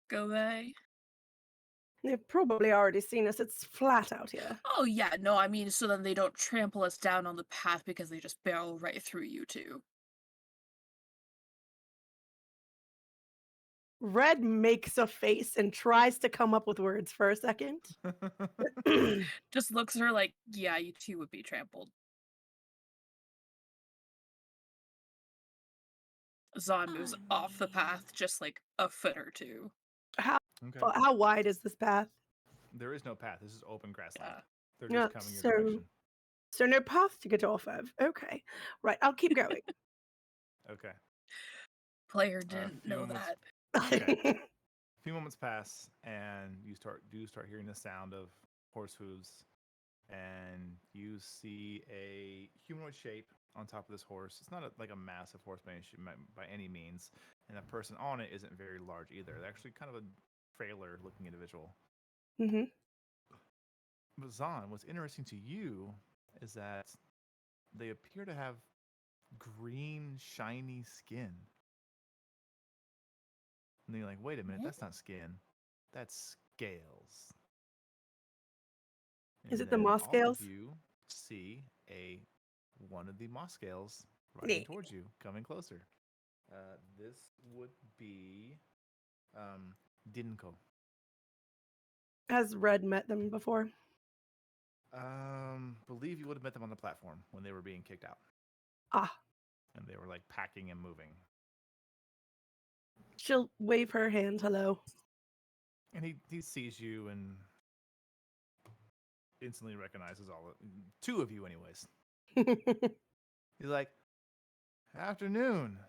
go by. They've probably already seen us. It's flat out here. Oh, yeah, no, I mean, so then they don't trample us down on the path because they just barrel right through you two. Red makes a face and tries to come up with words for a second. Just looks at her like, yeah, you two would be trampled. Zahn moves off the path just like a foot or two. How Okay. how wide is this path? There is no path. This is open grassland. Yeah. They're Yeah, just coming your so direction. so no path to get off of. Okay. Right, I'll keep going. Okay. Player didn't few know moments- that. Okay. A few moments pass, and you start hearing the sound of horse hooves, and you see a humanoid shape on top of this horse. It's not like a massive horse by any means, and the person on it isn't very large either. They're actually kind of a frailer-looking individual. hmm But Zahn, what's interesting to you is that they appear to have green, shiny skin. And you're like, wait a minute, that's not skin. That's scales. Is And it the then moss all scales? of you see one of the moss scales Yeah. riding towards you, coming closer. This would be Dinko. Has Red met them before? Believe you would have met them on the platform when they were being kicked out. Ah, And they were like packing and moving. she'll wave her hand hello. And he sees you and instantly recognizes two of you anyways. He's like, afternoon.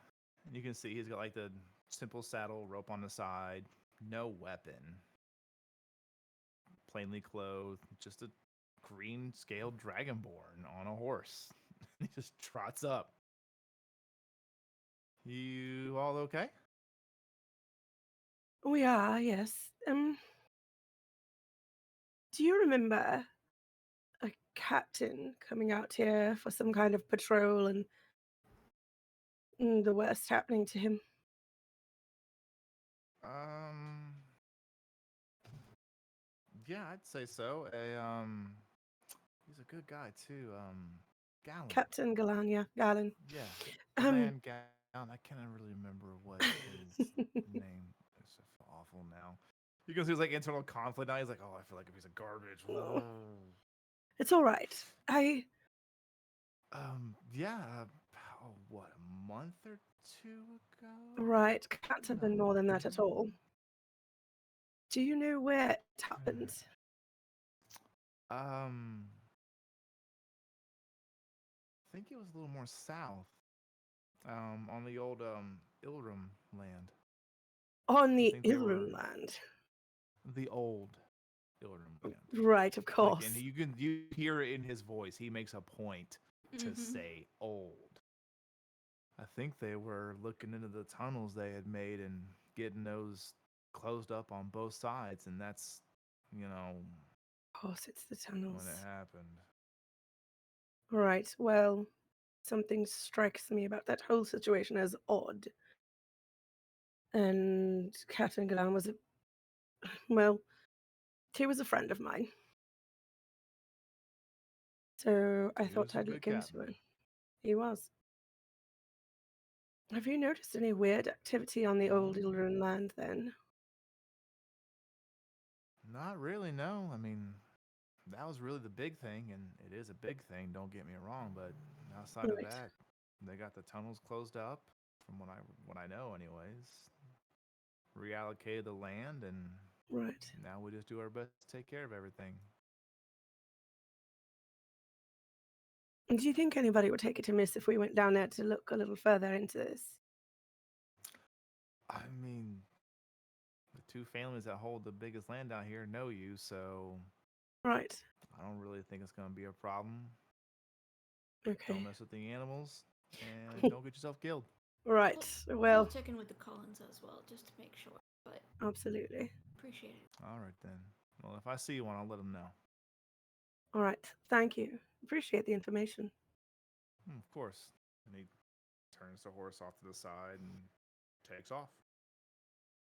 And you can see he's got like the simple saddle, rope on the side, no weapon. Plainly clothed, just a green scaled dragonborn on a horse. He just trots up. You all okay? We are, yes. Do you remember a captain coming out here for some kind of patrol and the worst happening to him? Yeah, I'd say so. He's a good guy too. Gallon. Captain Galania, Galen. Yeah, Um, man, Gallon. I can't really remember what his name. It's awful now. You can see his like internal conflict now. He's like, oh, I feel like a piece of garbage. It's all right. Yeah. What, a month or two ago? Right, can't have been more than that at No. all. Do you know where it happened? I think it was a little more south. On the old Ilrum land. On I the think they were Ilrum land. the old Illidan land. Right, of Like, course. and you hear it in his voice. He makes a point to say old. I think they were looking into the tunnels they had made and getting those closed up on both sides, and that's, Of course, it's the when tunnels. it happened. Right, well, something strikes me about that whole situation as odd. And Captain Galan was well, he was a friend of mine. So I He thought was a I'd good look into captain. it. He was. Have you noticed any weird activity on the old Ilrun land then? Not really, no. I mean, that was really the big thing, and it is a big thing, don't get me wrong, but outside of Right, that, they got the tunnels closed up, from what I know anyways. Reallocated the land, and right. now we just do our best to take care of everything. And do you think anybody would take it amiss if we went down there to look a little further into this? I mean, the two families that hold the biggest land out here know you, so Right, I don't really think it's going to be a problem. Don't okay. mess with the animals, and don't get yourself killed. Right, We'll well, check in with the Collins as well, just to make sure. But absolutely. appreciate it. All right, then. Well, if I see one, I'll let them know. All right, thank you. Appreciate the information. Of course. And he turns the horse off to the side and takes off.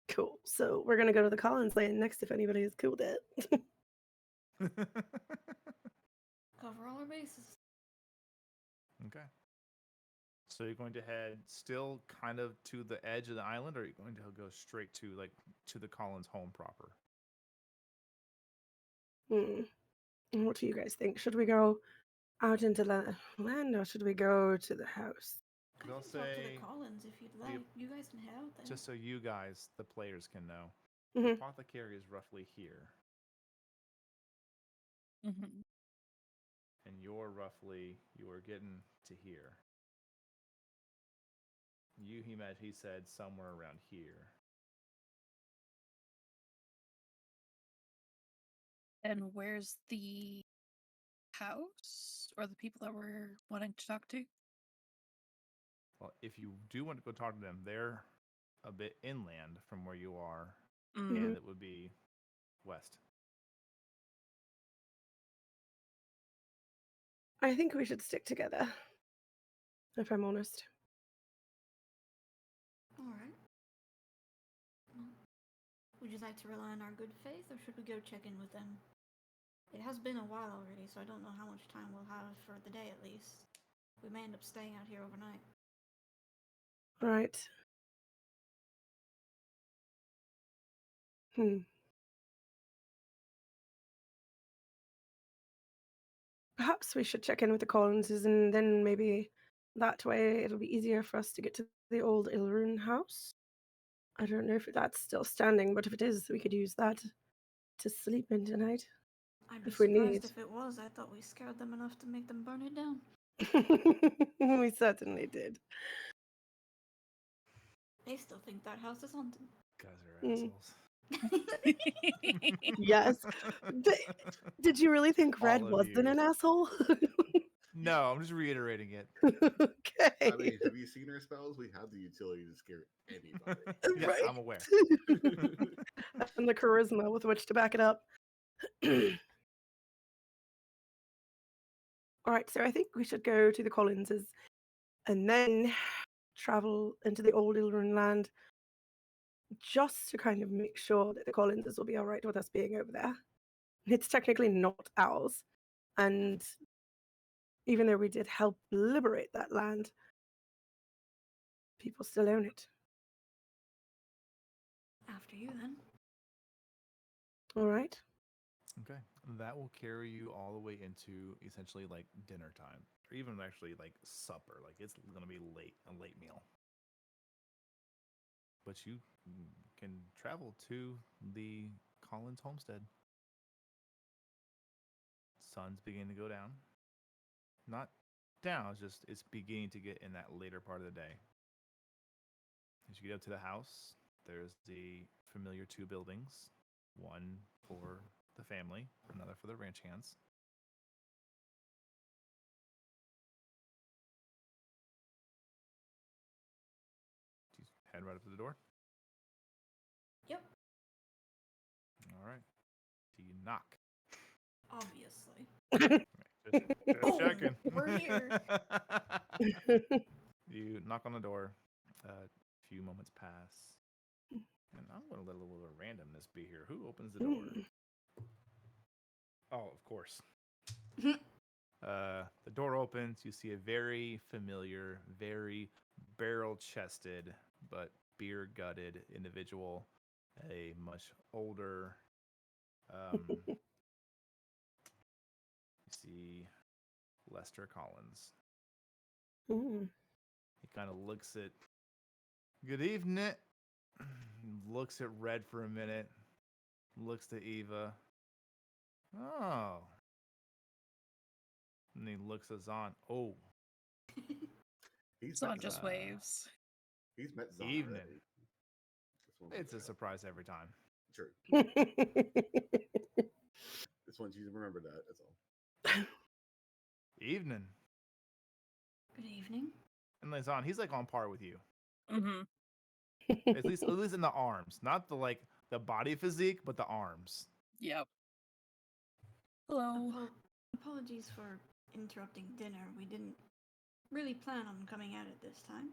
Cool. So we're gonna go to the Collins Lane next if anybody is cool with it. Cover all our bases. Okay. So you're going to head still kind of to the edge of the island, or are you going to go straight to the Collins home proper? What do you guys think? Should we go out into the land or should we go to the house? I Because I'll can talk to the say, Collins if you'd like. You guys can head out there. just so you guys, the players, can know, the hmm apothecary is roughly here, Mm-hmm. and you are getting to here. He said somewhere around here. And where's the house or the people that we're wanting to talk to? Well, if you do want to go talk to them, they're a bit inland from where you are, Mm. and it would be west. I think we should stick together, if I'm honest. All right. Well, would you like to rely on our good faith, or should we go check in with them? It has been a while already, so I don't know how much time we'll have for the day at least. We may end up staying out here overnight. All right. Perhaps we should check in with the Collinses and then maybe that way it'll be easier for us to get to the old Ilrun house. I don't know if that's still standing, but if it is, we could use that to sleep in tonight I'd be if we surprised need. if it was. I thought we scared them enough to make them burn it down. We certainly did. They still think that house is haunted. Guys are Mm. assholes. Yes. Did you really think Red All of wasn't you. an asshole? No, I'm just reiterating it. Okay. I mean, have you seen our spells? We have the utility to scare anybody. Yes, Right. I'm aware. And the charisma with which to back it up. All right, so I think we should go to the Collinses and then travel into the old Ilrun land just to kind of make sure that the Collinses will be all right with us being over there. It's technically not ours. And even though we did help liberate that land, people still own it. After you, then. All right. Okay. That will carry you all the way into essentially like dinner time, or even actually like supper. Like it's going to be a late meal. But you can travel to the Collins homestead. Sun's beginning to go down. Not down, it's beginning to get in that later part of the day. As you get up to the house, there's the familiar two buildings. One for the family, another for the ranch hands. Do you head right up to the door? Yep, All right. Do you knock? obviously. Just Boom, checking. we're here. You knock on the door. A few moments pass. And I'm going to let a little bit of randomness be here. Who opens the door? Oh, of course. The door opens. You see a very familiar, very barrel-chested, but beer-gutted individual. A much older. You see Lester Collins. Mm. He kind of looks at. Good evening. Looks at Red for a minute. Looks to Eva. Oh. And he looks at Zon. Oh. He's Zon met just Zon. waves. He's met Zon Evening. already. Just wanna It's a point that out. surprise every time. True. Just want you to remember that. That's all. Evening. Good evening. And like Zon, he's like on par with you. Mm-hmm. At least in the arms. Not the body physique, but the arms. Yep. Hello. Apologies for interrupting dinner. We didn't really plan on coming at it this time.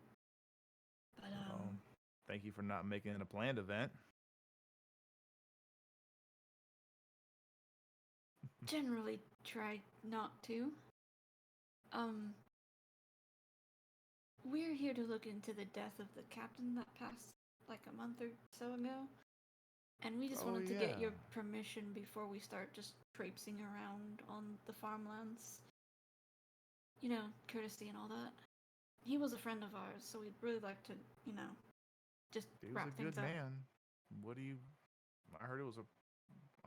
But Thank you for not making it a planned event. generally try not to. We're here to look into the death of the captain that passed like a month or so ago. And we just Oh, wanted to get your yeah. permission before we start just traipsing around on the farmlands. You know, courtesy and all that. He was a friend of ours, so we'd really like to, just He was wrap a things good up. man. I heard it was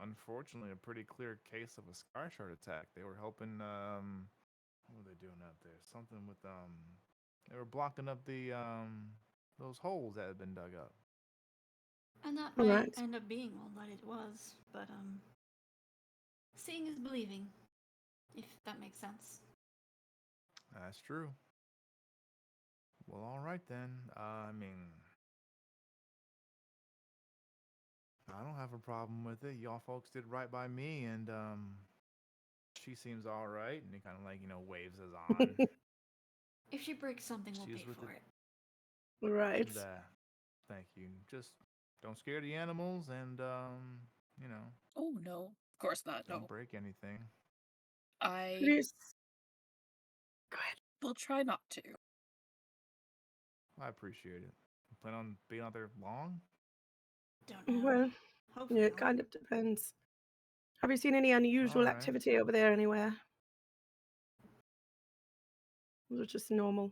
unfortunately a pretty clear case of a Skytorn attack. They were helping what were they doing out there? Something with they were blocking up the those holes that had been dug up. And that All might right. end up being all that it was, but seeing is believing, if that makes sense. That's true. Well, all right then. I mean, I don't have a problem with it. Y'all folks did right by me, and she seems all right. And he kind of like waves us on. If she breaks something, we'll She's pay with for it. it. Right. Thank you. Just don't scare the animals, and Oh no. Of course not. don't No. break anything. I Please. Go ahead. will try not to. I appreciate it. Plan on being out there long? Don't know. Well, Hopefully yeah, it not. kind of depends. Have you seen any unusual Alright. activity over there anywhere? Was it just normal?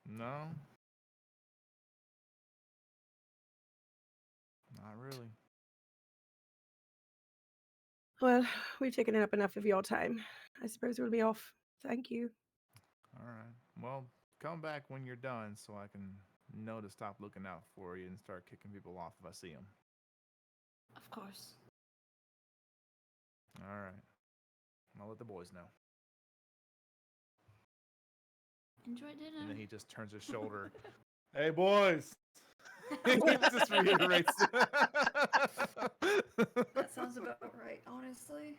No. Not really. Well, we've taken up enough of your time. I suppose we'll be off. Thank you. All right. Well, come back when you're done so I can know to stop looking out for you and start kicking people off if I see them. Of course. All right. I'll let the boys know. Enjoy dinner. And then he just turns his shoulder. Hey, boys! He just reiterates. That sounds about right, honestly.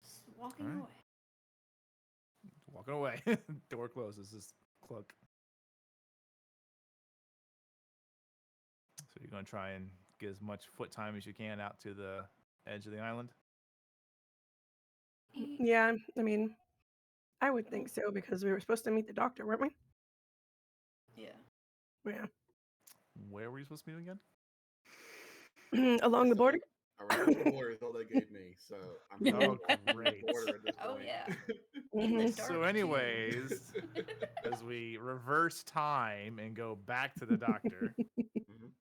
Just walking Alright. away. Walking away. Door closes. Just cluck. So you're going to try and get as much foot time as you can out to the edge of the island? Yeah, I mean, I would think so because we were supposed to meet the doctor, weren't we? Yeah. Yeah. Where were you supposed to meet again? Along the border. Around the border is all they gave me, so I'm Oh, going on the great. border at this Oh, point. yeah. In the Mhm. dark, So too. anyways, as we reverse time and go back to the doctor, Mhm.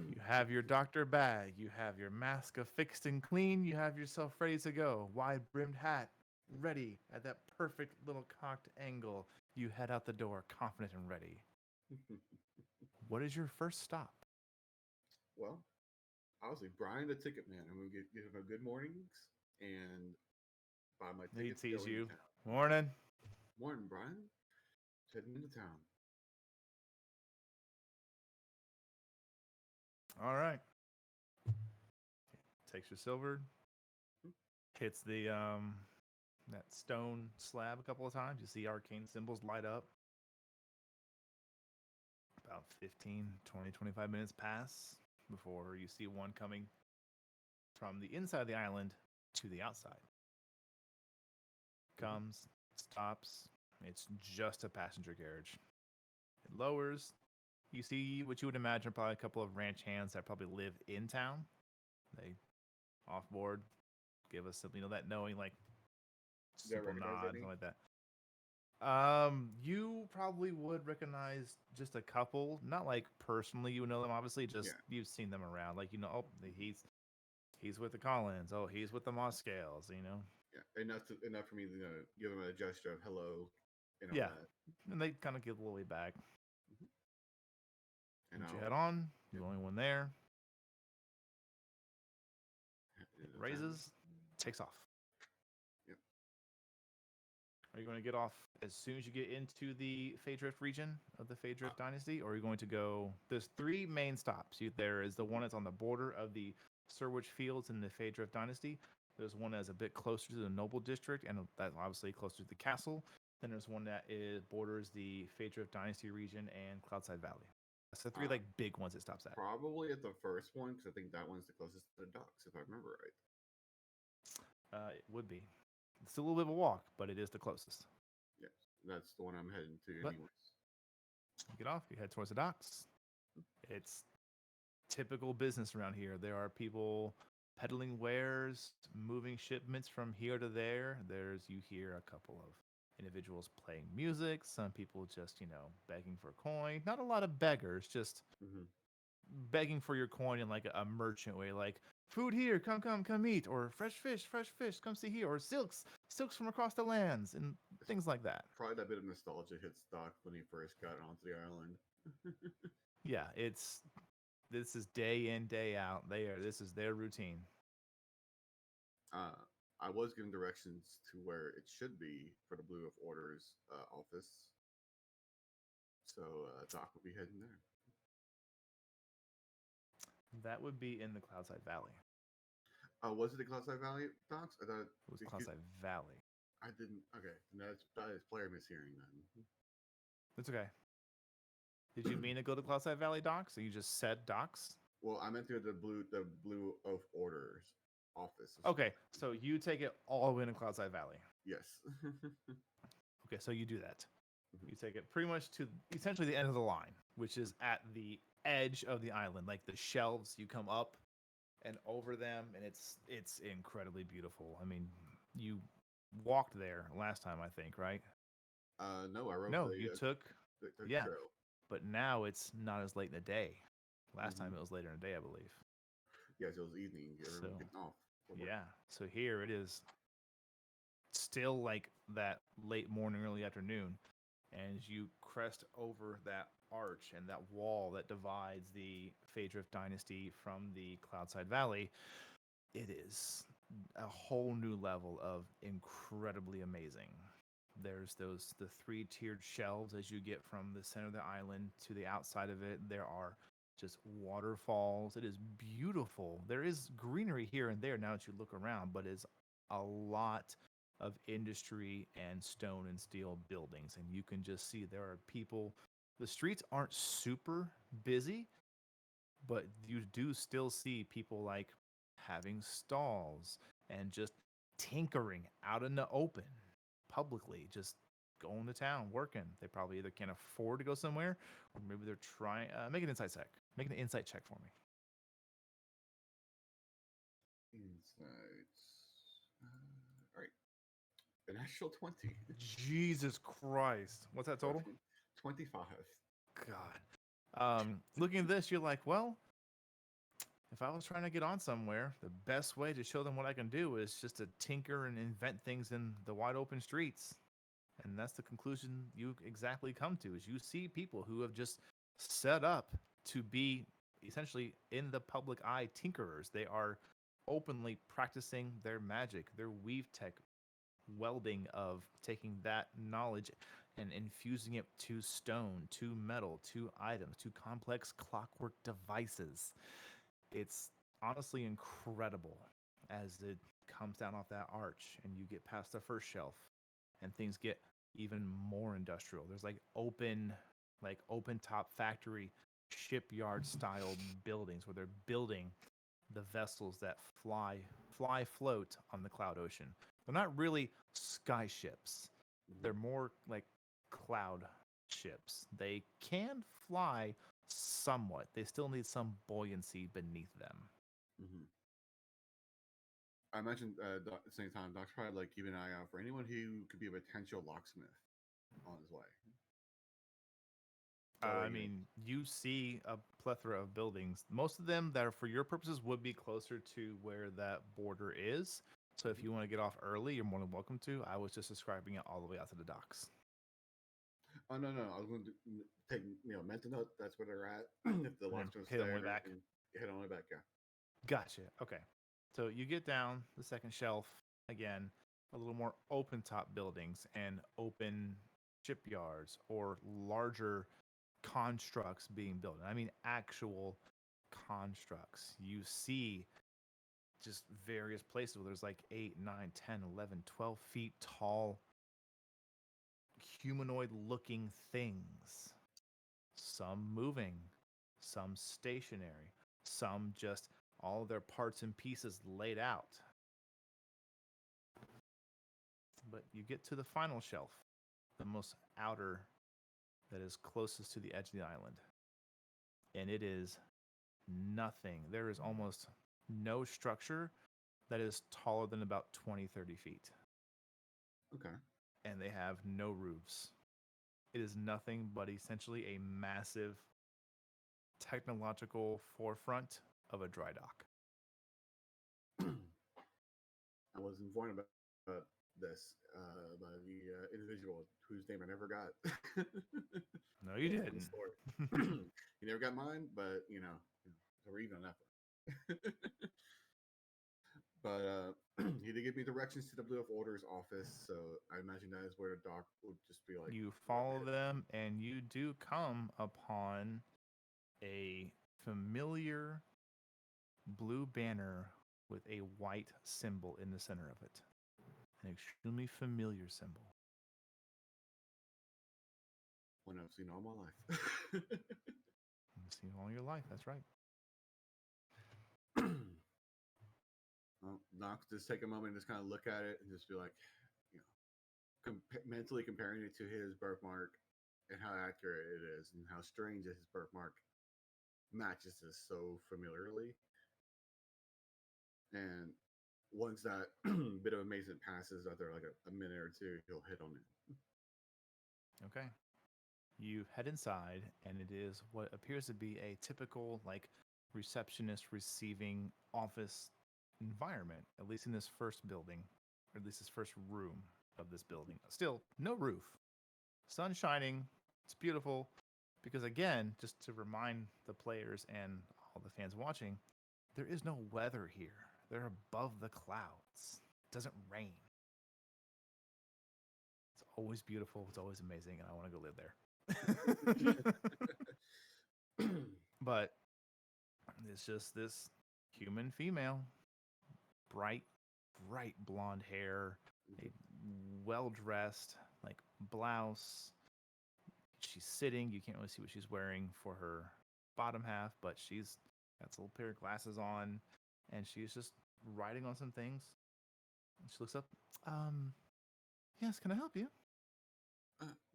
you have your doctor bag, you have your mask affixed and clean, you have yourself ready to go. Wide brimmed hat, ready at that perfect little cocked angle. You head out the door, confident and ready. What is your first stop? Well, obviously, Brian, the ticket man. I'm gonna give him a good mornings and buy my He tickets to sees go into you. town. Morning. Morning, Brian. Heading into town. All right. Takes your silver. Hmm. Hits the that stone slab a couple of times. You see arcane symbols light up. About 15, 20, 25 minutes pass before you see one coming from the inside of the island to the outside. Comes, stops. It's just a passenger carriage. It lowers. You see what you would imagine probably a couple of ranch hands that probably live in town. They off board, give us some, that knowing, like, Do I simple recognize nod, any? something like that. You probably would recognize just a couple, not like personally you know them, obviously, just Yeah. you've seen them around, like, oh, he's with the Collins, oh, he's with the Moss Scales, Yeah, enough for me to give him a gesture of hello and all yeah, that. and they kind of give a little way back. And Once you I'll head on, you're the only one there. head into town. Raises, takes off. Yep. Are you going to get off as soon as you get into the Phaedrift region of the Phaedrift Dynasty, or are you going to go? There's three main stops. There is the one that's on the border of the Surwich Fields in the Phaedrift Dynasty. There's one that's a bit closer to the Noble District, and that's obviously closer to the castle. Then there's one that borders the Phaedrift Dynasty region and Cloudside Valley. That's the three like big ones it stops at. Probably at the first one, because I think that one's the closest to the docks, if I remember right. It would be. It's a little bit of a walk, but it is the closest. Yes, that's the one I'm heading to, But- anyways. You get off, you head towards the docks. It's typical business around here. There are people peddling wares, moving shipments from here to there. You hear a couple of individuals playing music, some people just, begging for coin. Not a lot of beggars, just Mhm. begging for your coin in like a merchant way, like food here, come eat, or fresh fish, come see here, or silks from across the lands, and things like that. Probably that bit of nostalgia hits Doc when he first got onto the island. Yeah, this is day in, day out. This is their routine. I was given directions to where it should be for the Blue of Orders office. So Doc will be heading there. That would be in the Cloudside Valley. Was it the Cloudside Valley Docs? I thought It was Cloudside Valley. I didn't. Okay, that is player mishearing then. It's okay. Did you mean to go to Cloudside Valley docks, or you just said docks? Well, I meant to the Blue of Orders office. Okay, so you take it all the way to Cloudside Valley. Yes. Okay, so you do that. Mhm. You take it pretty much to essentially the end of the line, which is at the edge of the island, like the shelves. You come up and over them, and it's incredibly beautiful. I mean, you walked there last time, I think, right? No, I wrote. No, the, you took. the yeah. trail. But now it's not as late in the day. Last time Mhm. it was later in the day, I believe. Yes, it was evening. Everyone So, getting off. for work. Yeah. So here it is, still like that late morning, early afternoon, and as you crest over that arch and that wall that divides the Phaedrift Dynasty from the Cloudside Valley, it is a whole new level of incredibly amazing. There's the three-tiered shelves as you get from the center of the island to the outside of it. There are just waterfalls. It is beautiful. There is greenery here and there now that you look around, but it's a lot of industry and stone and steel buildings. And you can just see there are people. The streets aren't super busy, but you do still see people like having stalls and just tinkering out in the open publicly, just going to town working. They probably either can't afford to go somewhere, or maybe they're trying. Make an insight check. Make an insight check for me. Insights. All right. An actual 20. Jesus Christ, what's that total? 25. God. Looking at this, you're like, well, if I was trying to get on somewhere, the best way to show them what I can do is just to tinker and invent things in the wide open streets. And that's the conclusion you exactly come to is you see people who have just set up to be essentially in the public eye tinkerers. They are openly practicing their magic, their weave tech welding of taking that knowledge and infusing it to stone, to metal, to items, to complex clockwork devices. It's honestly incredible as it comes down off that arch and you get past the first shelf and things get even more industrial. There's open top factory shipyard style buildings where they're building the vessels that float on the cloud ocean. They're not really sky ships. They're more like cloud ships. They can fly somewhat. They still need some buoyancy beneath them. Mm-hmm. I mentioned at the same time, Doc's probably like keeping an eye out for anyone who could be a potential locksmith on his way. So, I mean, you see a plethora of buildings. Most of them that are for your purposes would be closer to where that border is. So if you want to get off early, you're more than welcome to. I was just describing it all the way out to the docks. Oh no, I was going to take mental note. That's where they're at. If the And then locksmith's hit on the there, way back. and hit on the way back. Yeah. Gotcha. Okay. So you get down the second shelf again, a little more open top buildings and open shipyards or larger constructs being built. I mean, actual constructs. You see just various places where there's like 8, 9, 10, 11, 12 feet tall humanoid looking things. Some moving, some stationary, some just all their parts and pieces laid out. But you get to the final shelf, the most outer that is closest to the edge of the island. And it is nothing. There is almost no structure that is taller than about 20, 30 feet. Okay. And they have no roofs. It is nothing but essentially a massive technological forefront of a dry dock. I was informed about this by the individual whose name I never got. No, you In the didn't. story. You never got mine, but so we're even on that one. But he did give me directions to the Blue Off Orders office, so I imagine that is where the doc would just be like. You follow them, and you do come upon a familiar blue banner with a white symbol in the center of it. An extremely familiar symbol. One I've seen all my life. You've seen all your life, that's right. Well, Knox just take a moment and just kind of look at it and just be like, mentally comparing it to his birthmark and how accurate it is and how strange that his birthmark matches this so familiarly. And once that bit of amazement passes, after like a minute or two, he'll hit on it. Okay. You head inside, and it is what appears to be a typical, like, receptionist receiving office environment, at least in this first building, or at least this first room of this building. Still, no roof. Sun shining. It's beautiful. Because, again, just to remind the players and all the fans watching, there is no weather here. They're above the clouds. It doesn't rain. It's always beautiful. It's always amazing, and I want to go live there. But it's just this human female, bright blonde hair, a well dressed like blouse. She's sitting. You can't really see what she's wearing for her bottom half, but she's got a little pair of glasses on, and she's just writing on some things. And she looks up. Yes, can I help you?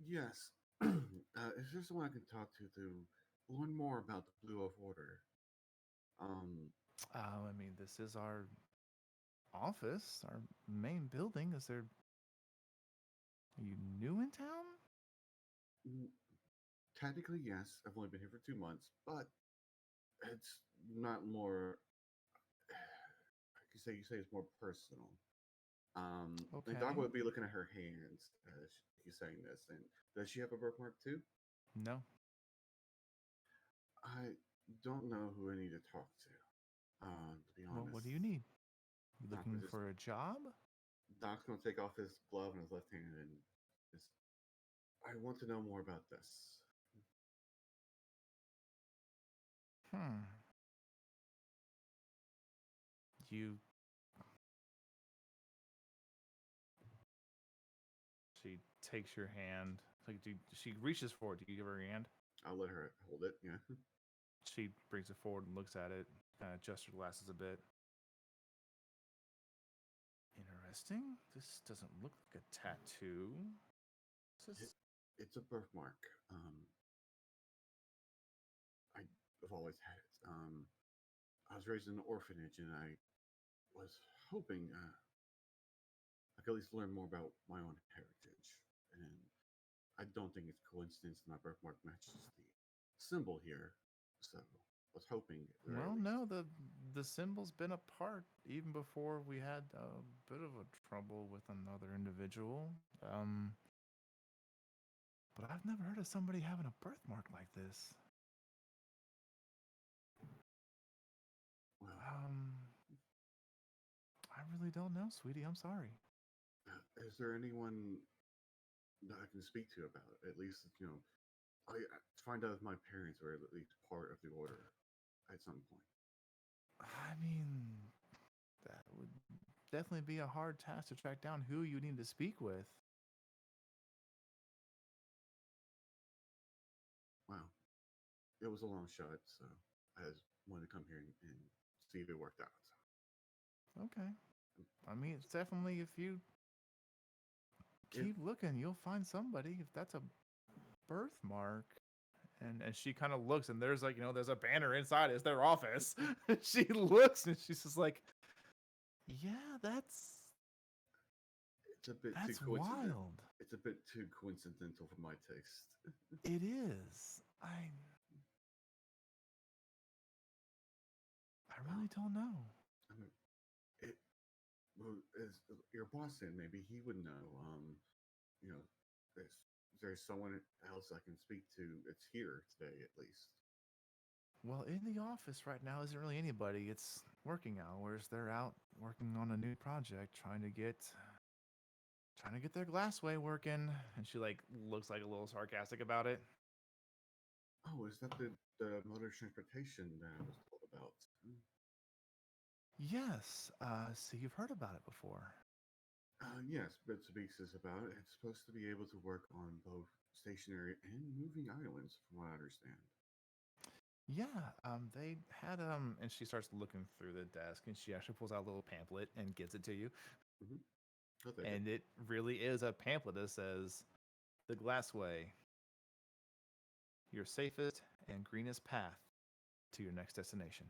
Yes. Is there someone I can talk to learn more about the Blue Off Order? I mean, this is our office, our main building. Are you new in town? Technically, yes. I've only been here for 2 months, but it's not more. You say it's more personal. And Doc Okay. would be looking at her hands as he's saying this. And does she have a birthmark too? No. I don't know who I need to talk to. To be Well, honest. what do you need? You Doc looking was just- for a job? Doc's gonna take off his glove in his left hand and just. I want to know more about this. Hmm. You. She takes your hand. Like, she reaches forward. Do you give her your hand? I'll let her hold it. Yeah. She brings it forward and looks at it. Kind of adjusts her glasses a bit. Interesting. This doesn't look like a tattoo. This is... It's a birthmark. I've always had it. I was raised in an orphanage, and I was hoping I could at least learn more about my own heritage. And I don't think it's coincidence that my birthmark matches the symbol here. So I was hoping. At the very Well, least. no, the symbol's been apart even before we had a bit of a trouble with another individual. But I've never heard of somebody having a birthmark like this. Well, I really don't know, sweetie. I'm sorry. is there anyone that I can speak to about it? At least, I find out if my parents were at least part of the order at some point. I mean, that would definitely be a hard task to track down who you need to speak with. Wow, it was a long shot, so I just wanted to come here and see if it worked out. Okay. I mean, it's definitely, if you If- keep looking, you'll find somebody. If that's a birthmark. And she kind of looks, and there's like, there's a banner inside. It's their office. She looks, and she's just like, yeah, that's It's a bit that's too coincidental. wild. It's a bit too coincidental for my taste. It is. I really don't know. I mean, well, as your boss said, maybe he would know. You know, there's someone else I can speak to. It's here today, at least. Well, in the office right now isn't really anybody. It's working hours. They're out working on a new project, trying to get their glassway working. And she like looks like a little sarcastic about it. Oh, is that the motor transportation that I was told about? Yes. So you've heard about it before. Yes, bits and pieces about it. It's supposed to be able to work on both stationary and moving islands, from what I understand. Yeah, they had and she starts looking through the desk, and she actually pulls out a little pamphlet and gives it to you. I'll take it. And it really is a pamphlet that says, "The Glassway, your safest and greenest path to your next destination."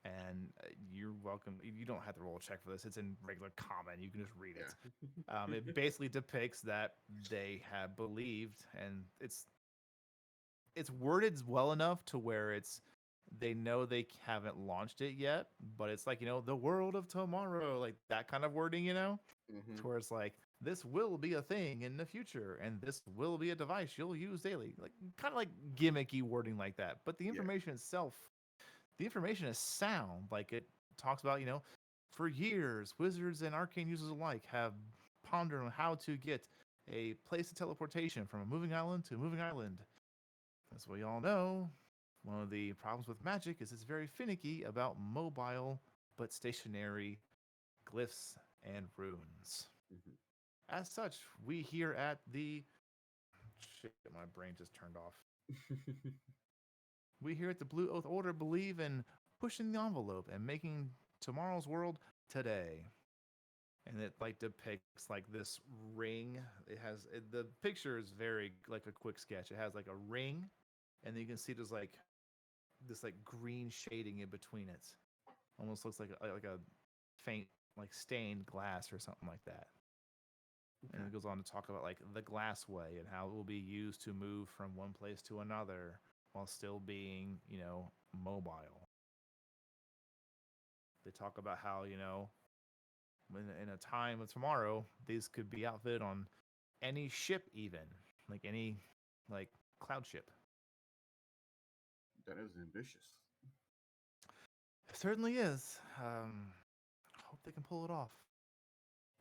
And you're welcome. You don't have to roll a check for this. It's in regular common. You can just read it. Yeah. It basically depicts that they have believed, and it's worded well enough to where they know they haven't launched it yet, but it's like, the world of tomorrow, like that kind of wording, Mhm. to where it's like, this will be a thing in the future, and this will be a device you'll use daily, like kind of like gimmicky wording like that. But the information itself, the information is sound. Like it talks about, for years, wizards and arcane users alike have pondered on how to get a place of teleportation from a moving island to a moving island. As we all know, one of the problems with magic is it's very finicky about mobile but stationary glyphs and runes. Mhm. As such, we here at the... Shit, my brain just turned off. We here at the Blue Oath Order believe in pushing the envelope and making tomorrow's world today. And it like depicts like this ring. The picture is very like a quick sketch. It has like a ring, and then you can see there's like this like green shading in between it. Almost looks like a faint like stained glass or something like that. And it goes on to talk about like the glassway and how it will be used to move from one place to another while still being, mobile. They talk about how, in a time of tomorrow, these could be outfitted on any ship, even like any like cloud ship. That is ambitious. It certainly is. Hope they can pull it off.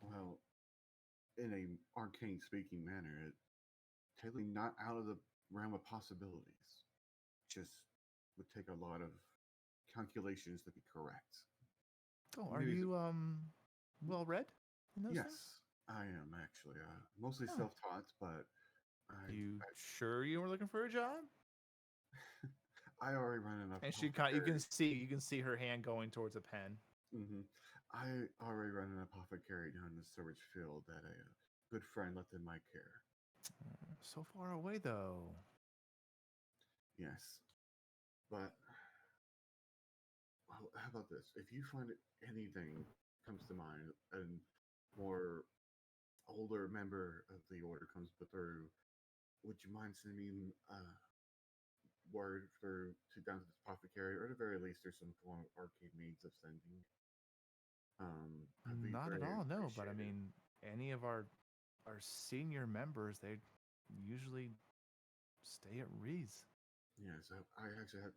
Well, in a arcane speaking manner, it totally not out of the realm of possibilities. Just would take a lot of calculations to be correct. Oh, are Maybe you well read in those things? Yes, I am actually. Mostly Oh. self-taught, but You sure you were looking for a job? I already run enough. And you can see her hand going towards a pen. I already run an apothecary down in the storage field that a good friend left in my care. So far away, though. Yes, but well, how about this? If you find anything comes to mind, and more older member of the order comes through, would you mind sending me word through to down to the apothecary, or at the very least, there's some form of arcade means of sending. I'd be Not at very all, no. But I appreciative. mean, any of our senior members, they usually stay at Reese. Yes, I actually had.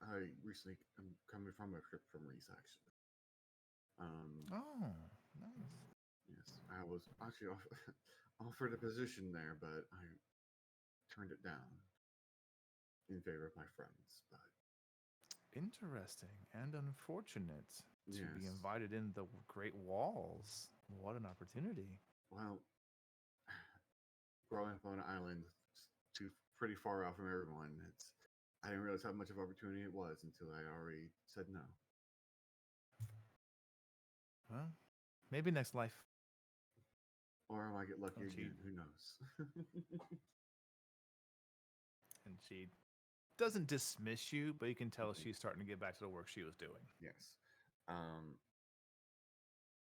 I recently am coming from a trip from Reese, actually. Oh, nice. Yes, I was actually offered a position there, but I turned it down in favor of my friends. But Interesting and unfortunate to be yes, invited in the Great Walls. What an opportunity. well, growing up on an island too pretty far out from everyone, I didn't realize how much of an opportunity it was until I already said no. Well, maybe next life. Or I might get lucky Oh, gee. again. Who knows? And she doesn't dismiss you, but you can tell she's starting to get back to the work she was doing. Yes.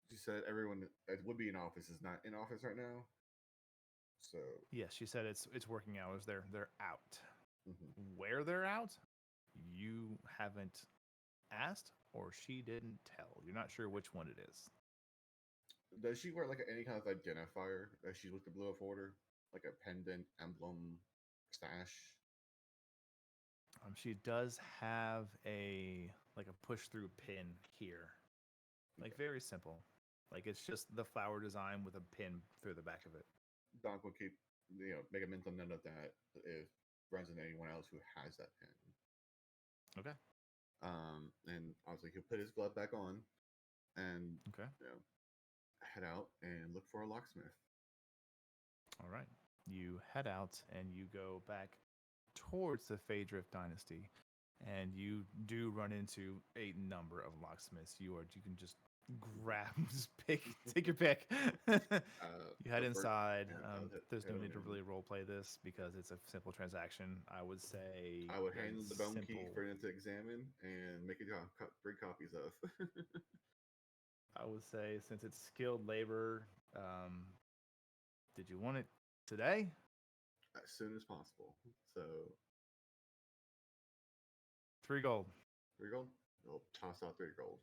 She said everyone that would be in office is not in office right now. So Yes, she said it's working hours. They're out. mhm. Where they're out, you haven't asked, or she didn't tell. You're not sure which one it is. Does she wear like any kind of identifier that she's with the Blue Oak Order? Like a pendant, emblem, stash? She does have a push through pin here, like very simple. Like it's just the flower design with a pin through the back of it. Doc will keep, make a mental note of that if runs into anyone else who has that pin. Okay. And obviously he'll put his glove back on and Okay. head out and look for a locksmith. All right. You head out and you go back towards the Phaedrift Dynasty, and you do run into a number of locksmiths. You can just grab, just take your pick. You head inside. There's no need to really role play this because it's a simple transaction. I would say I would hand the bone key simple. for him to examine and make 3 copies of. I would say since it's skilled labor, did you want it today? As soon as possible. So 3 gold. 3 gold? I'll toss out 3 gold.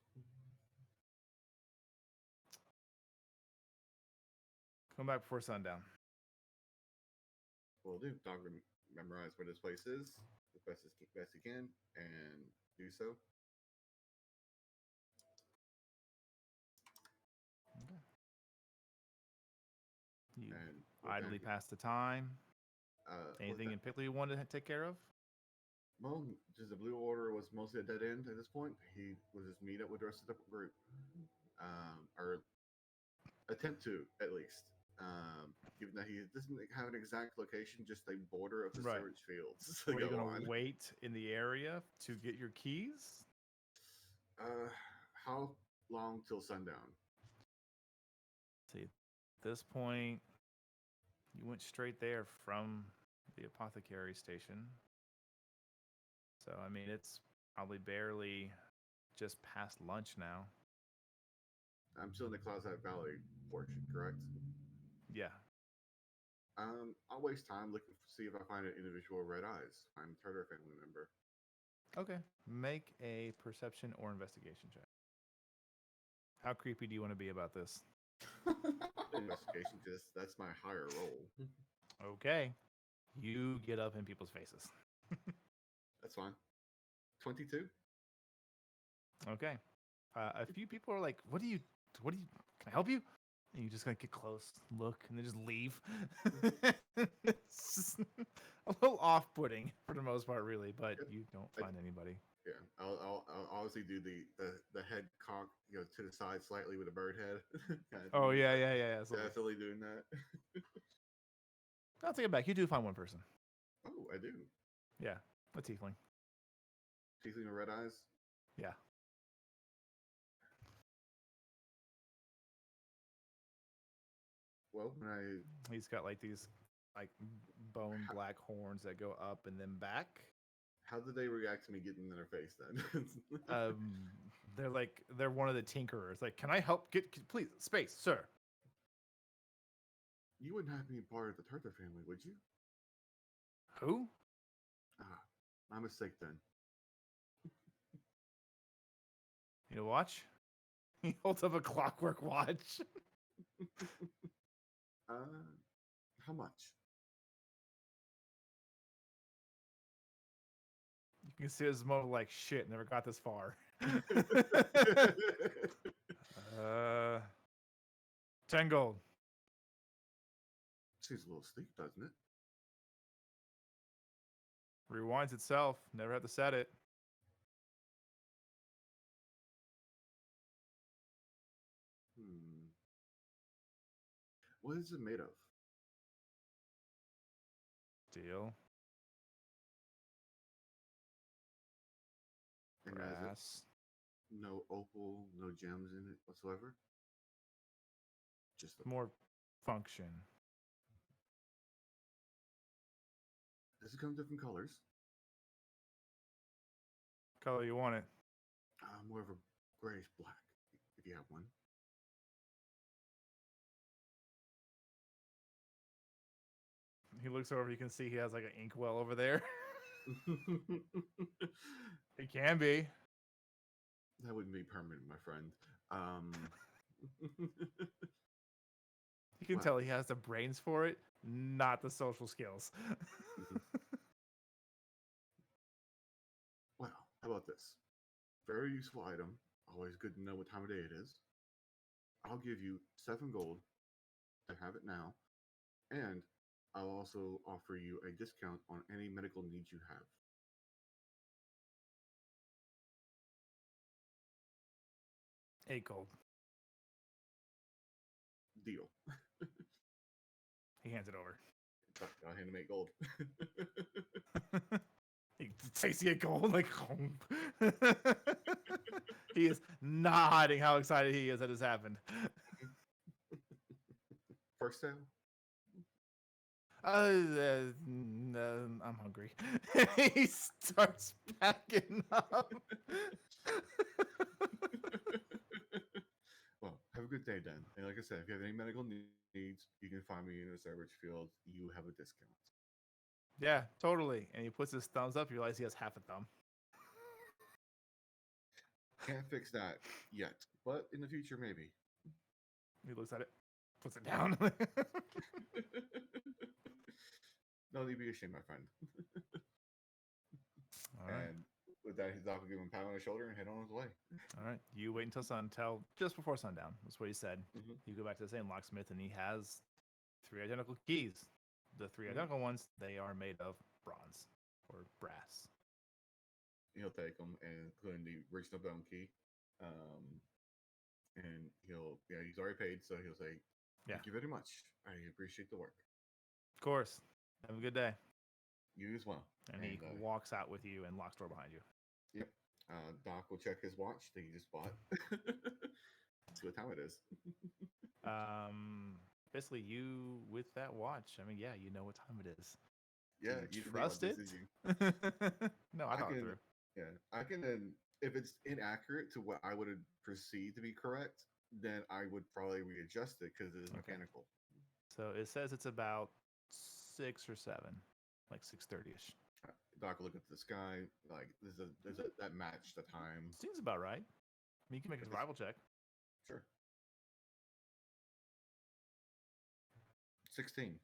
Come back before sundown. Will do. Dog memorize where this place is as best he can and do so. Okay. You And idly pass the time. Anything in particular you wanted to take care of? Well, just the Blue Order was mostly a dead end at this point. He would just meet up with the rest of the group, or attempt to at least. Given that he doesn't have an exact location, just a border of the Right. storage fields. Are you going to wait in the area to get your keys? How long till sundown? See, at this point, you went straight there from the apothecary station. So, I mean, it's probably barely just past lunch now. I'm still in the Cloudsight Valley portion, correct? Yeah. I'll waste time looking to see if I find an individual Red Eyes. I'm a Tartar family member. Okay. Make a perception or investigation check. How creepy do you want to be about this? Investigation, just that's my higher roll. Okay. You get up in people's faces. That's fine. 22. Okay. A few people are like, what do you, can I help you? And you just gonna get close, look, and then just leave. It's just a little off-putting for the most part, really, but Yep. you don't I- find anybody. Yeah, I'll obviously do the head cock, to the side slightly with a bird head. Kind of Oh thing. yeah, yeah, yeah, yeah. absolutely. Definitely doing that. I'll take it back. You do find one person. Oh, I do. Yeah, a tiefling. Tiefling with red eyes. Yeah. Well, when I He's got like these like bone black horns that go up and then back. how did they react to me getting in their face then? They're one of the tinkerers. Like, can I help? Please, space, sir. You wouldn't have me part of the Turtle family, would you? Who? Ah, my mistake then. You know, watch. He holds up a clockwork watch. How much? You can see his motor like shit. Never got this far. 10 gold. Seems a little steep, doesn't it? Rewinds itself. Never have to set it. What is it made of? Deal. And has it Brass. no opal, no gems in it whatsoever? Just the More function. Does it come in different colors? Color you want it. More of a grayish black, if you have one. He looks over. You can see he has like an inkwell over there. It can be. That wouldn't be permanent, my friend. You can Wow. tell he has the brains for it, not the social skills. Well, how about this? Very useful item. Always good to know what time of day it is. I'll give you 7 gold to have it now, and I'll also offer you a discount on any medical needs you have. Eight gold. Deal. He hands it over. I'll hand him 8 gold. He takes the 8 gold like he is not hiding how excited he is that this happened. First sale? I'm hungry. He starts packing up. Well, have a good day, Dan. And like I said, if you have any medical needs, you can find me in the Savage Field. You have a discount. Yeah, totally. And he puts his thumbs up. You realize he has half a thumb. Can't fix that yet, but in the future, maybe. He looks at it, puts it down. No need to be ashamed, my friend. All right. And with that, Doc will give him a pat on the shoulder and head on his way. All right. You wait until just before sundown. That's what he said. Mhm. You go back to the same locksmith, and he has 3 identical keys. The 3 identical ones, they are made of bronze or brass. He'll take them and including the original bone key. And he's already paid, so he'll say, Yeah. "Thank you very much. I appreciate the work. Of course. Have a good day. You as well." And he walks out with you and locks the door behind you. Yep. Doc will check his watch that he just bought. See what time it is. Basically, you with that watch. I mean, yeah, you know what time it is. Yeah, Do you didn't trust think it? about this, did you? No, I thought it can- through. Yeah, I can. If it's inaccurate to what I would perceive to be correct, then I would probably readjust it because it is Okay. mechanical. So it says it's about 6 or 7, like 6:30ish. Doc will look at the sky, like there's a that match the time. Seems about right. I mean, you can make a survival check. Sure. 16.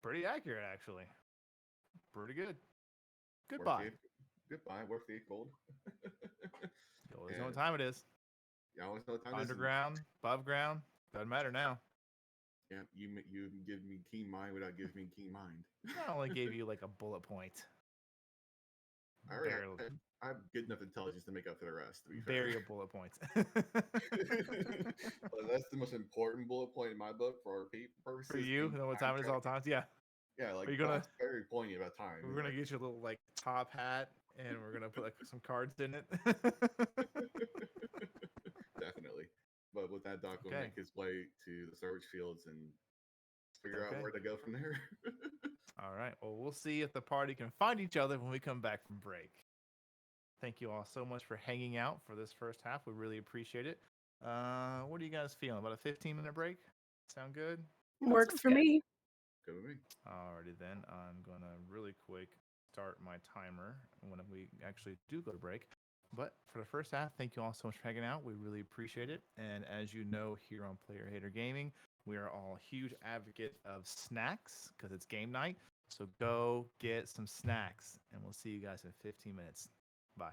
Pretty accurate, actually. Pretty good. Worth Goodbye. Goodbye. Worth the gold. You always know what And time it is. you always know what time it is. Underground, above ground, doesn't matter now. Yeah, you give me keen mind without giving me keen mind. I only gave you like a bullet point. I already Barely, I have good enough intelligence to make up for the rest. To be barely fair. a bullet points. But that's the most important bullet point in my book for our purposes. For you, know what time it is all times? Yeah. Yeah, like Are you gonna? Doc's very poignant about time. We're gonna Like, get you a little like top hat, and we're gonna put like some cards in it. definitely. But with that, Doc will Okay. make his way to the storage fields and figure Okay. out where to go from there. All right. Well, we'll see if the party can find each other when we come back from break. Thank you all so much for hanging out for this first half. We really appreciate it. What are you guys feeling? About a 15-minute break? Sound good? Works sounds for good. me. Go with me. Alrighty then. I'm gonna really quick start my timer when we actually do go to break. But for the first half, thank you all so much for hanging out. We really appreciate it. And as you know, here on Player Hater Gaming, we are all huge advocates of snacks because it's game night. So go get some snacks, and we'll see you guys in 15 minutes. Bye.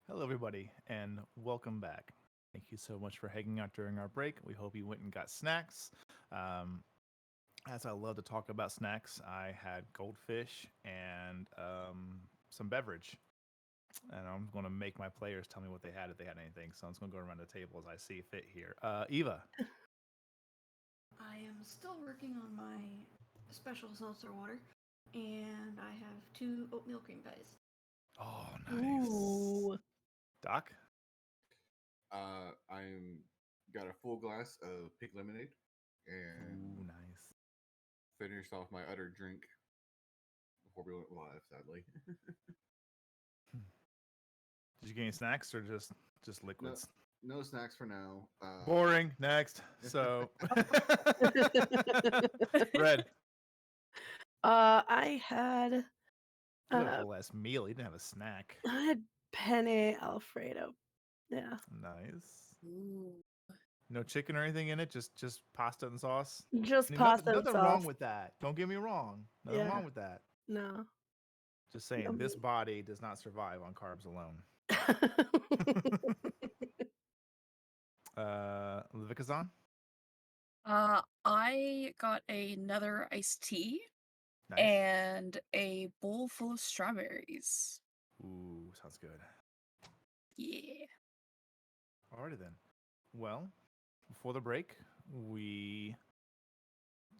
Hello, everybody, and welcome back. Thank you so much for hanging out during our break. We hope you went and got snacks. As I love to talk about snacks, I had goldfish and some beverage. And I'm going to make my players tell me what they had if they had anything. So I'm just going to go around the table as I see fit here. Eva. I am still working on my special seltzer water, and I have 2 oatmeal cream pies. Oh, nice. Ooh. Doc. I'm got a full glass of pink lemonade and Ooh, nice. finished off my other drink before we went live. Sadly, Did you get any snacks or just liquids? no snacks for now. Boring. Next. So, Red. I had You had a full ass meal. You didn't have a snack. I had penne Alfredo. Yeah. Nice. Ooh. No chicken or anything in it. Just pasta and sauce. Just I mean, pasta and nothing sauce. wrong with that. Don't get me wrong. Nothing Yeah. wrong with that. No. Just saying, Yummy. this body does not survive on carbs alone. Levikazan? I got another iced tea Nice. and a bowl full of strawberries. Ooh, sounds good. Yeah. Alrighty then. Well, before the break, we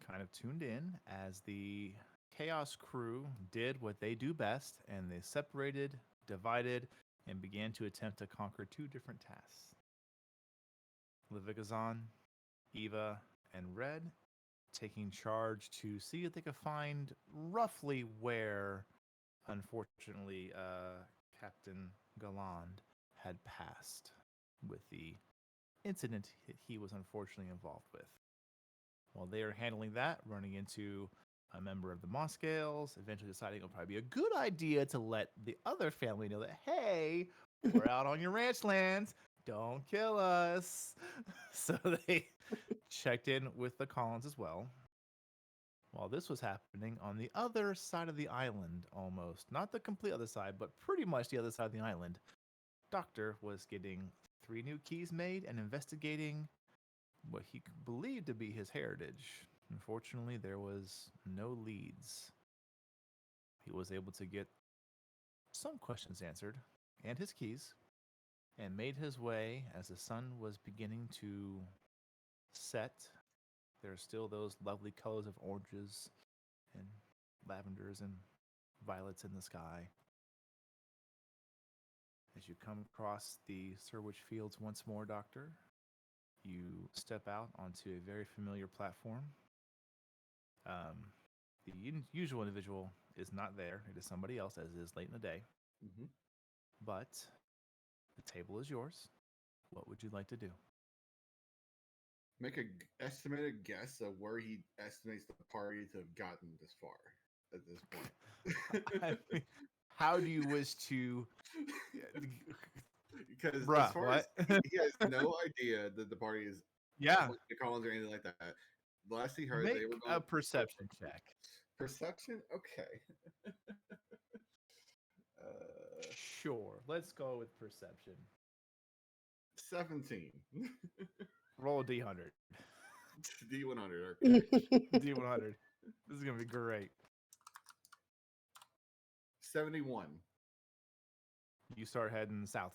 kind of tuned in as the Chaos crew did what they do best, and they separated, divided, and began to attempt to conquer 2 different tasks. Levikazan, Eva, and Red taking charge to see if they could find roughly where, unfortunately, Captain Galland had passed with the incident he was unfortunately involved with. While they are handling that, running into a member of the Mossgales, eventually deciding it'll probably be a good idea to let the other family know that, hey, we're out on your ranch lands. Don't kill us. So they checked in with the Collins as well. While this was happening on the other side of the island, almost. Not the complete other side, but pretty much the other side of the island. Doctor was getting 3 new keys made and investigating what he believed to be his heritage. Unfortunately, there was no leads. He was able to get some questions answered and his keys, and made his way as the sun was beginning to set. There are still those lovely colors of oranges and lavenders and violets in the sky. As you come across the Sirwich Fields once more, Doctor, you step out onto a very familiar platform. The usual individual is not there. It is somebody else, as it is late in the day. Mm-hmm. But the table is yours. What would you like to do? Make a estimated guess of where he estimates the party to have gotten this far. at this point. I mean, how do you wish to? Because as Bruh, far what? as he has no idea that the party is Yeah, the Collins or anything like that. The last he heard, make they were a going perception check. perception. Okay. Sure, let's go with perception. 17. Roll a d100. D100. Okay. D100. This is gonna be great. 71. You start heading south,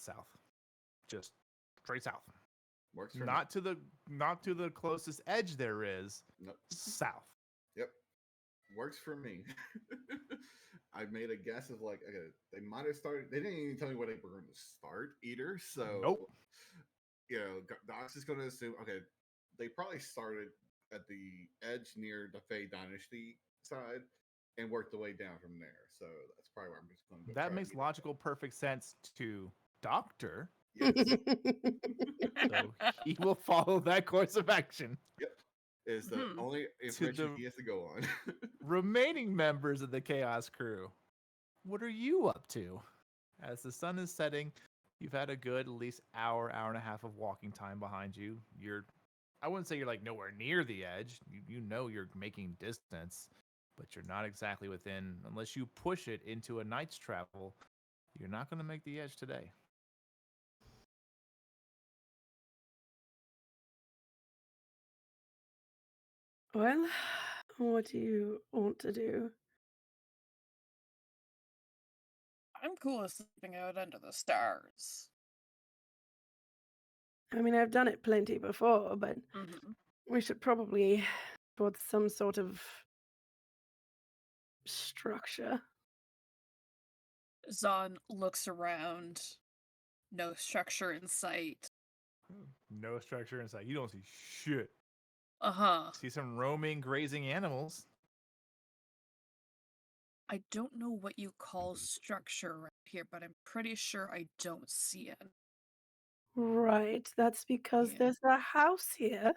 just straight south. Works for Not to the closest edge there is. me. Nope. South. Yep. Works for me. I made a guess of like, okay, they might have started. They didn't even tell me where they were going to start either. So, Nope. You know, Doc's just going to assume, okay, they probably started at the edge near the Fey Dynasty side and worked the way down from there. So that's probably where I'm just going to go. That makes logical, perfect sense to Doctor. Yes. So he will follow that course of action. Yep. Is the Mhm. only information the- he has to go on. Remaining members of the Chaos Crew, what are you up to? As the sun is setting, you've had a good at least hour and a half of walking time behind you. I wouldn't say you're like nowhere near the edge. You know you're making distance, but you're not exactly within. Unless you push it into a night's travel, you're not going to make the edge today. Well, what do you want to do? I'm cool with sleeping out under the stars. I mean, I've done it plenty before, but Mm-hmm. we should probably towards some sort of structure. Zahn looks around. No structure in sight. No structure inside. You don't see shit. Uh-huh. See some roaming, grazing animals. I don't know what you call structure right here, but I'm pretty sure I don't see it. Right, that's because Yeah. there's a house here,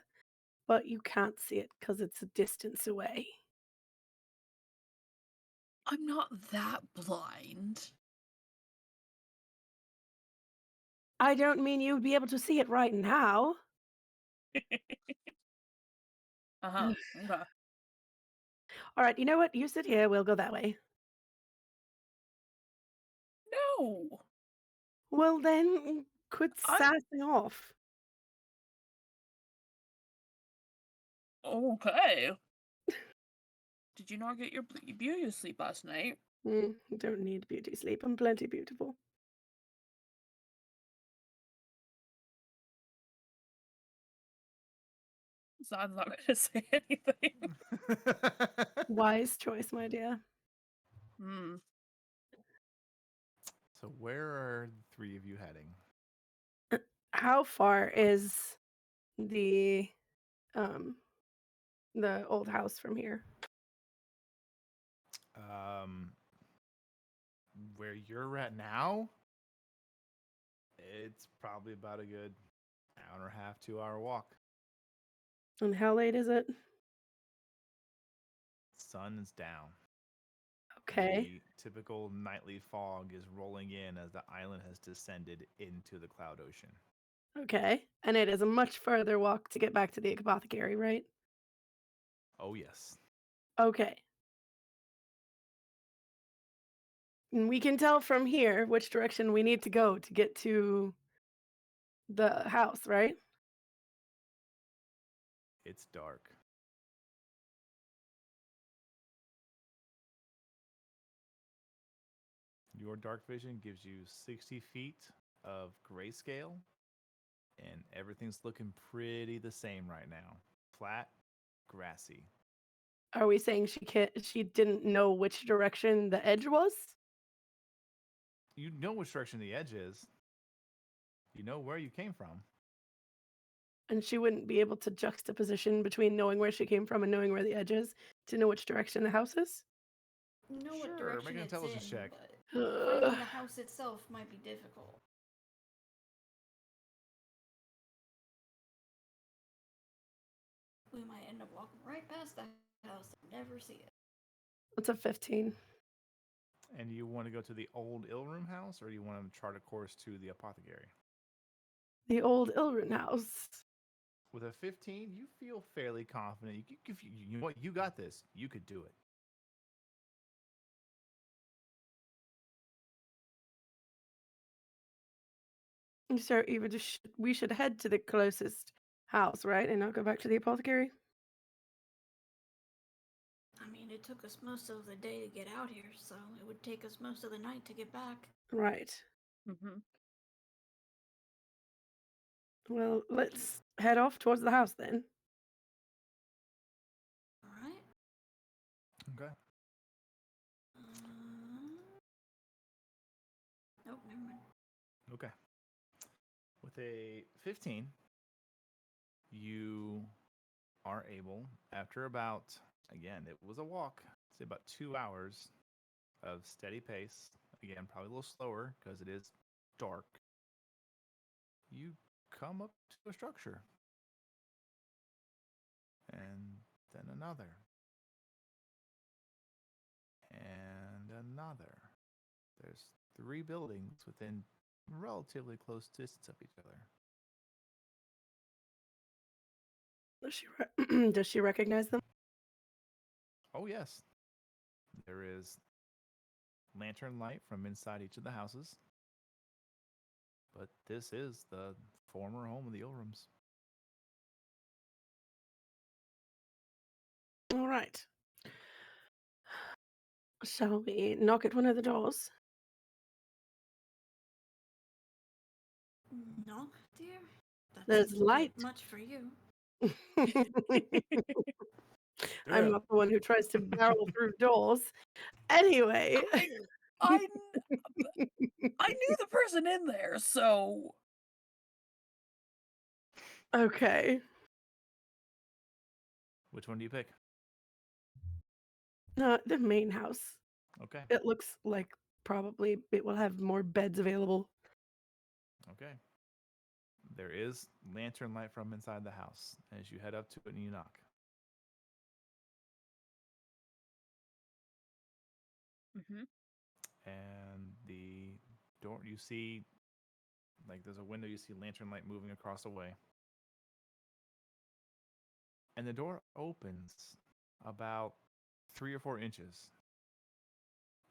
but you can't see it because it's a distance away. I'm not that blind. I don't mean you'd be able to see it right now. Uh-huh. Okay. All right, you know what? You sit here, we'll go that way. No. Well, then quit I'm- sassing off. Okay. Did you not get your beauty sleep last night? Don't need beauty sleep. I'm plenty beautiful. Zahn's not gonna say anything. Wise choice, my dear. Hmm. So where are the three of you heading? How far is the old house from here? Where you're at now, it's probably about a good hour and a half, 2 hour walk. And how late is it? Sun is down. Okay. The typical nightly fog is rolling in as the island has descended into the cloud ocean. Okay. And it is a much further walk to get back to the apothecary, right? Oh, yes. Okay. And we can tell from here which direction we need to go to get to the house, right? It's dark. Your dark vision gives you 60 feet of grayscale, and everything's looking pretty the same right now. Flat, grassy. Are we saying she didn't know which direction the edge was? You know which direction the edge is. You know where you came from. And she wouldn't be able to juxtaposition between knowing where she came from and knowing where the edge is to know which direction the house is? Know what Sure, direction make an it's intelligence in, check. but Ugh. finding the house itself might be difficult. We might end up walking right past the house and never see it. It's a 15. And you want to go to the old Ilroom house, or you want to chart a course to the apothecary? The old Ilrin house. With a 15, you feel fairly confident. You know what? You got this. You could do it. So we should head to the closest house, right? And not go back to the apothecary? I mean, it took us most of the day to get out here, so it would take us most of the night to get back. Right. Mm-hmm. Well, let's head off towards the house then. Alright? Okay. Nope, never mind. Okay. With a 15, you are able, after about, again, it was a walk, say about 2 hours of steady pace. Again, probably a little slower because it is dark. You come up to a structure. And then another. And another. There's 3 buildings within relatively close distance of each other. Does she recognize them? Oh, yes. There is lantern light from inside each of the houses. But this is the former home of the Ilrums. All right. Shall we knock at one of the doors? Knock, dear? That There's seems a light. bit much for you. I'm not the one who tries to barrel through doors. Anyway. I knew the person in there, so Okay. Which one do you pick? The main house. Okay. It looks like probably it will have more beds available. Okay. There is lantern light from inside the house as you head up to it and you knock. mm-hmm. And the door, you see, like there's a window, you see lantern light moving across the way. And the door opens about 3 or 4 inches.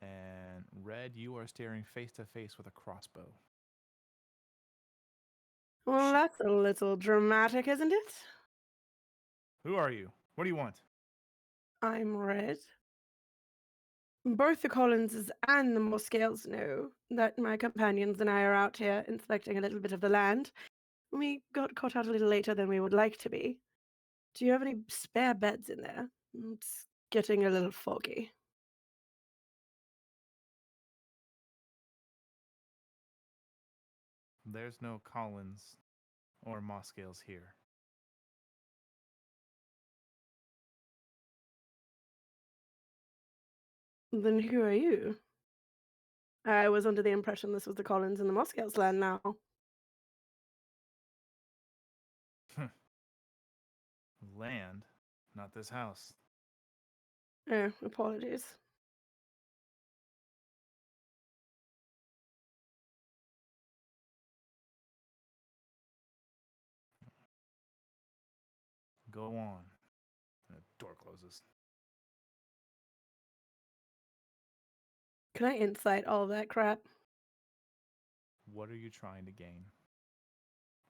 And Red, you are staring face to face with a crossbow. Well, that's a little dramatic, isn't it? Who are you? What do you want? I'm Red. Both the Collinses and the Moscales know that my companions and I are out here inspecting a little bit of the land. We got caught out a little later than we would like to be. Do you have any spare beds in there? It's getting a little foggy. There's no Collins or Moscales here. Then who are you? I was under the impression this was the Collins and the Moscales land now. Land, not this house. Oh, apologies. Go on. And the door closes. Can I insight all of that crap? What are you trying to gain?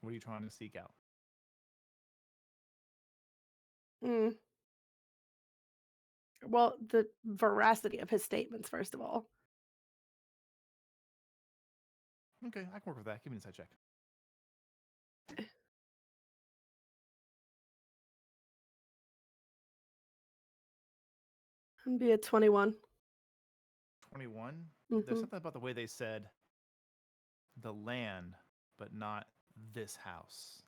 What are you trying to seek out? Hmm. Well, the veracity of his statements, first of all. Okay, I can work with that. Give me an inside check. Be a 21. 21. Mhm. There's something about the way they said the land, but not this house.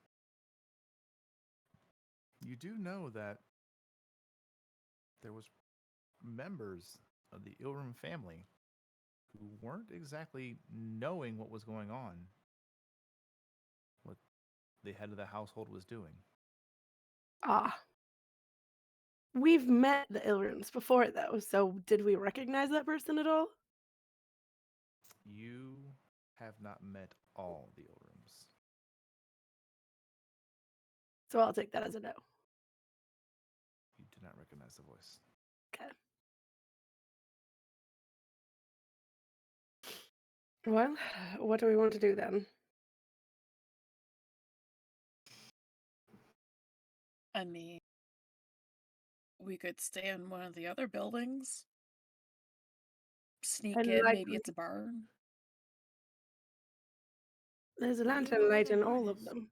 You do know that there was members of the Ilrum family who weren't exactly knowing what was going on, what the head of the household was doing. Ah. We've met the Ilrooms before, though, so did we recognize that person at all? You have not met all the Ilrooms. So I'll take that as a no. You do not recognize the voice. Okay. Well, what do we want to do then? I mean, we could stay in one of the other buildings. Sneak And in, maybe likely- it's a barn. There's a Maybe lantern we'll light get in a all of harness.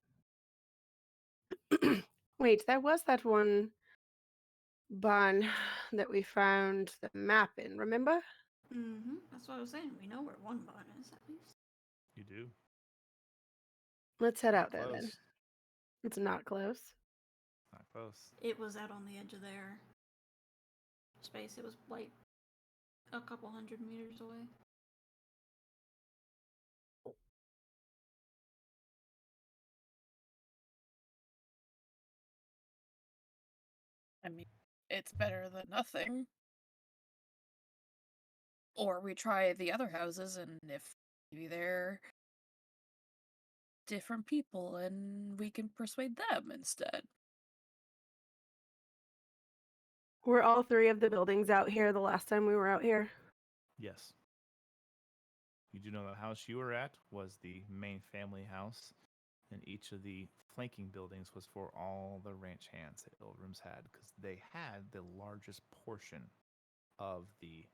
them. Wait, there was that one barn that we found the map in, remember? Mm-hmm. That's what I was saying. We know where one barn is, at least. You do. Let's head Not out there then. close. It's not close. Not close. It was out on the edge of their space. It was like a couple 100 meters away. I mean, it's better than nothing. Or we try the other houses, and if maybe they're different people, and we can persuade them instead. Were all three of the buildings out here the last time we were out here? Yes. You do know the house you were at was the main family house, and each of the flanking buildings was for all the ranch hands that Ilrooms had, because they had the largest portion of the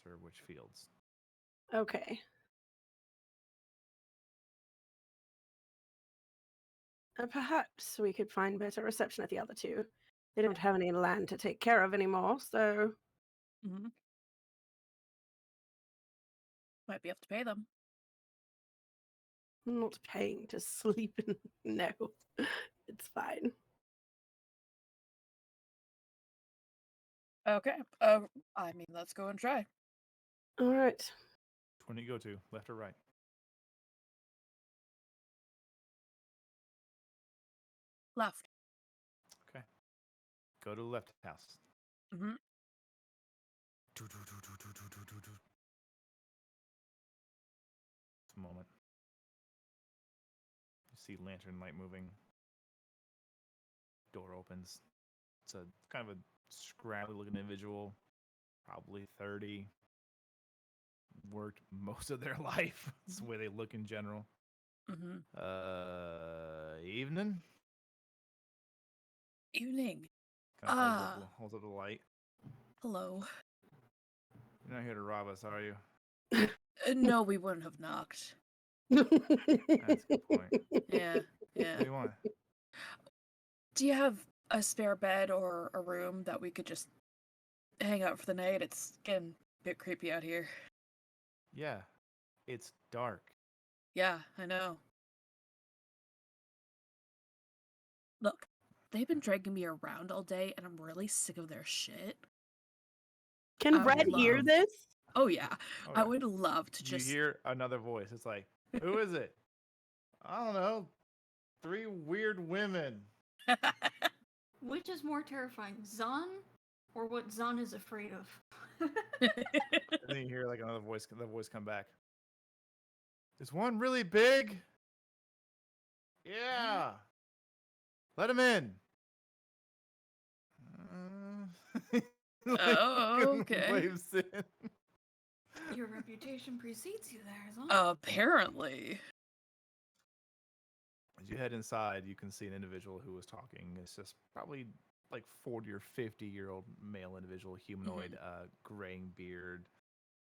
Sirwich Fields. Okay. Perhaps we could find better reception at the other two. They don't have any land to take care of anymore, so Mm-hmm. Might be able to pay them. I'm not paying to sleep in. No, it's fine. Okay. I mean, let's go and try. All right. Which one do you go to, left or right? Left. Okay. Go to the left house. Mm-hmm. Just a moment. You see lantern light moving. Door opens. It's a kind of a scrabbly looking individual, probably 30. Worked most of their life. That's the way they look in general. Mm-hmm. Evening. Evening. Kind of holds up the light. Hello. You're not here to rob us, are you? No, we wouldn't have knocked. That's a good point. Yeah. What do you want? Do you have a spare bed or a room that we could just hang out for the night? It's getting a bit creepy out here. Yeah, it's dark. Yeah, I know. Look, they've been dragging me around all day, and I'm really sick of their shit. Can I Red would hear love- this? Oh yeah, Oh, I yeah. would love to You just. hear another voice. It's like, who is it? I don't know. 3 weird women. Which is more terrifying, Zahn or what Zahn is afraid of? And then you hear like another voice. The voice come back. Is one really big? Yeah. Let him in. Like, Oh, okay. waves in. Your reputation precedes you there, Zahn. Apparently. As you head inside, you can see an individual who was talking. It's just probably like 40 or 50-year-old male individual, humanoid, graying beard,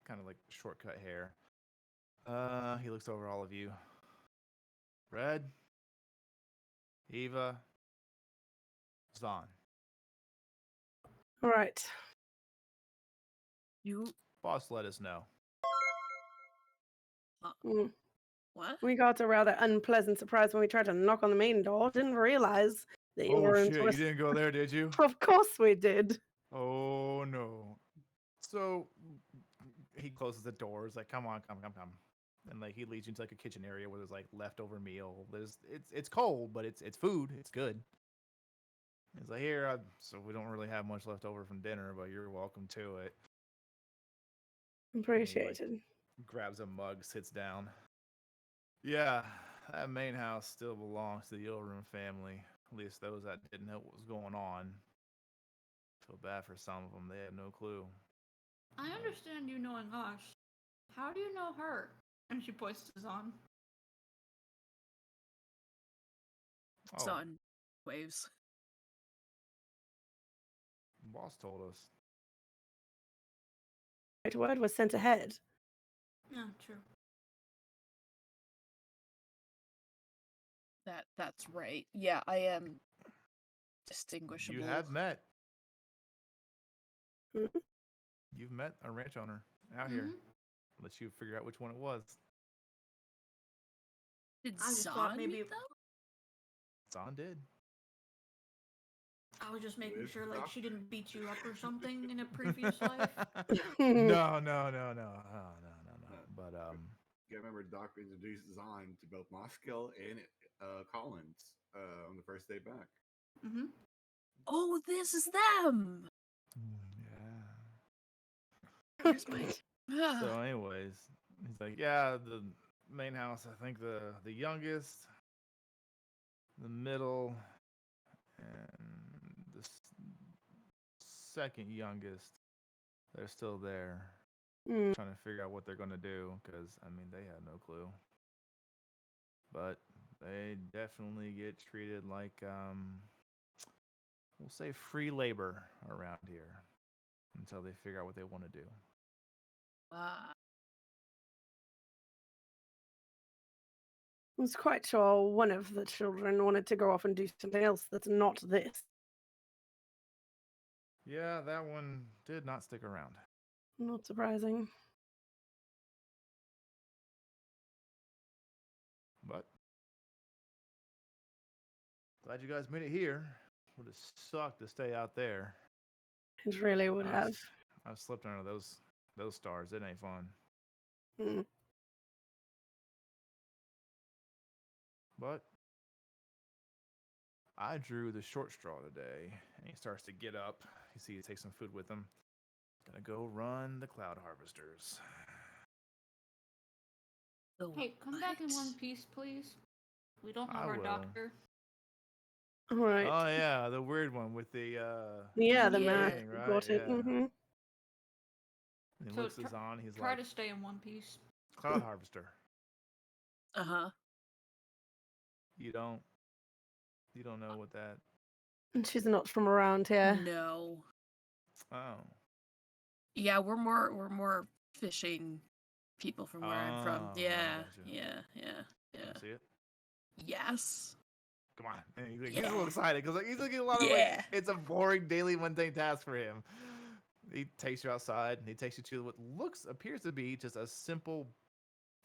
kind of like shortcut hair. He looks over all of you. Red, Eva, Zahn. All right. You Boss let us know. Mm. what? We got a rather unpleasant surprise when we tried to knock on the main door. Didn't realize the Oh Ilrooms shit, were. you didn't go there, did you? Of course we did. Oh no. So he closes the doors, like, come on, come. And like he leads you into like a kitchen area where there's like leftover meal. It's cold, but it's food. It's good. He's like, here, so we don't really have much left over from dinner, but you're welcome to it. Appreciated. Grabs a mug, sits down. Yeah, that main house still belongs to the Ilroom family. At least those that didn't know what was going on. Feel bad for some of them. They had no clue. I understand you knowing us. How do you know her? And she points to Zahn. Oh, Sun waves. boss told us. Right word was sent ahead. Yeah, true. That's right. Yeah, I am distinguishable. You have met. Mhm. You've met a ranch owner out here. Let you figure out which one it was. Did I just thought Zahn maybe- meet them? Zahn did. I was just making With sure, like, Doc? she didn't beat you up or something in a previous life. No. But You remember Doc introduced Zahn to both Moskill and Collins on the first day back. Mm-hmm. Oh, this is them. yeah. Where's my? So, anyways, he's like, yeah, the main house. I think the youngest, the middle, and the second youngest. They're still there, Mm. trying to figure out what they're gonna do. Because I mean, they had no clue. But they definitely get treated like we'll say free labor around here until they figure out what they want to do. I was quite sure one of the children wanted to go off and do something else that's not this. Yeah, that one did not stick around. Not surprising. But glad you guys made it here. Would have sucked to stay out there. It really would I've, have. s- I've slipped under those stars. It ain't fun. Mm. But I drew the short straw today, and he starts to get up. You see, he takes some food with him. Gonna go run the cloud harvesters. The Hey, come back in what? one piece, please. We don't have I our will. doctor. All right. Oh yeah, the weird one with the Yeah, the Yeah. map. thing, right? Got it. Yeah. Mm-hmm. He So looks us on. He's Try like, to stay in one piece. cloud harvester. Uh-huh. You don't know what that. And she's not from around here. No. Oh. Yeah, we're more fishing people from where I'm from. Oh, I Yeah. gotcha. Yeah. Wanna see it? Yes. Come on. And he's a Yeah. little excited because he's looking at a lot of Yeah. it's a boring daily mundane task for him. He takes you outside and he takes you to what appears to be just a simple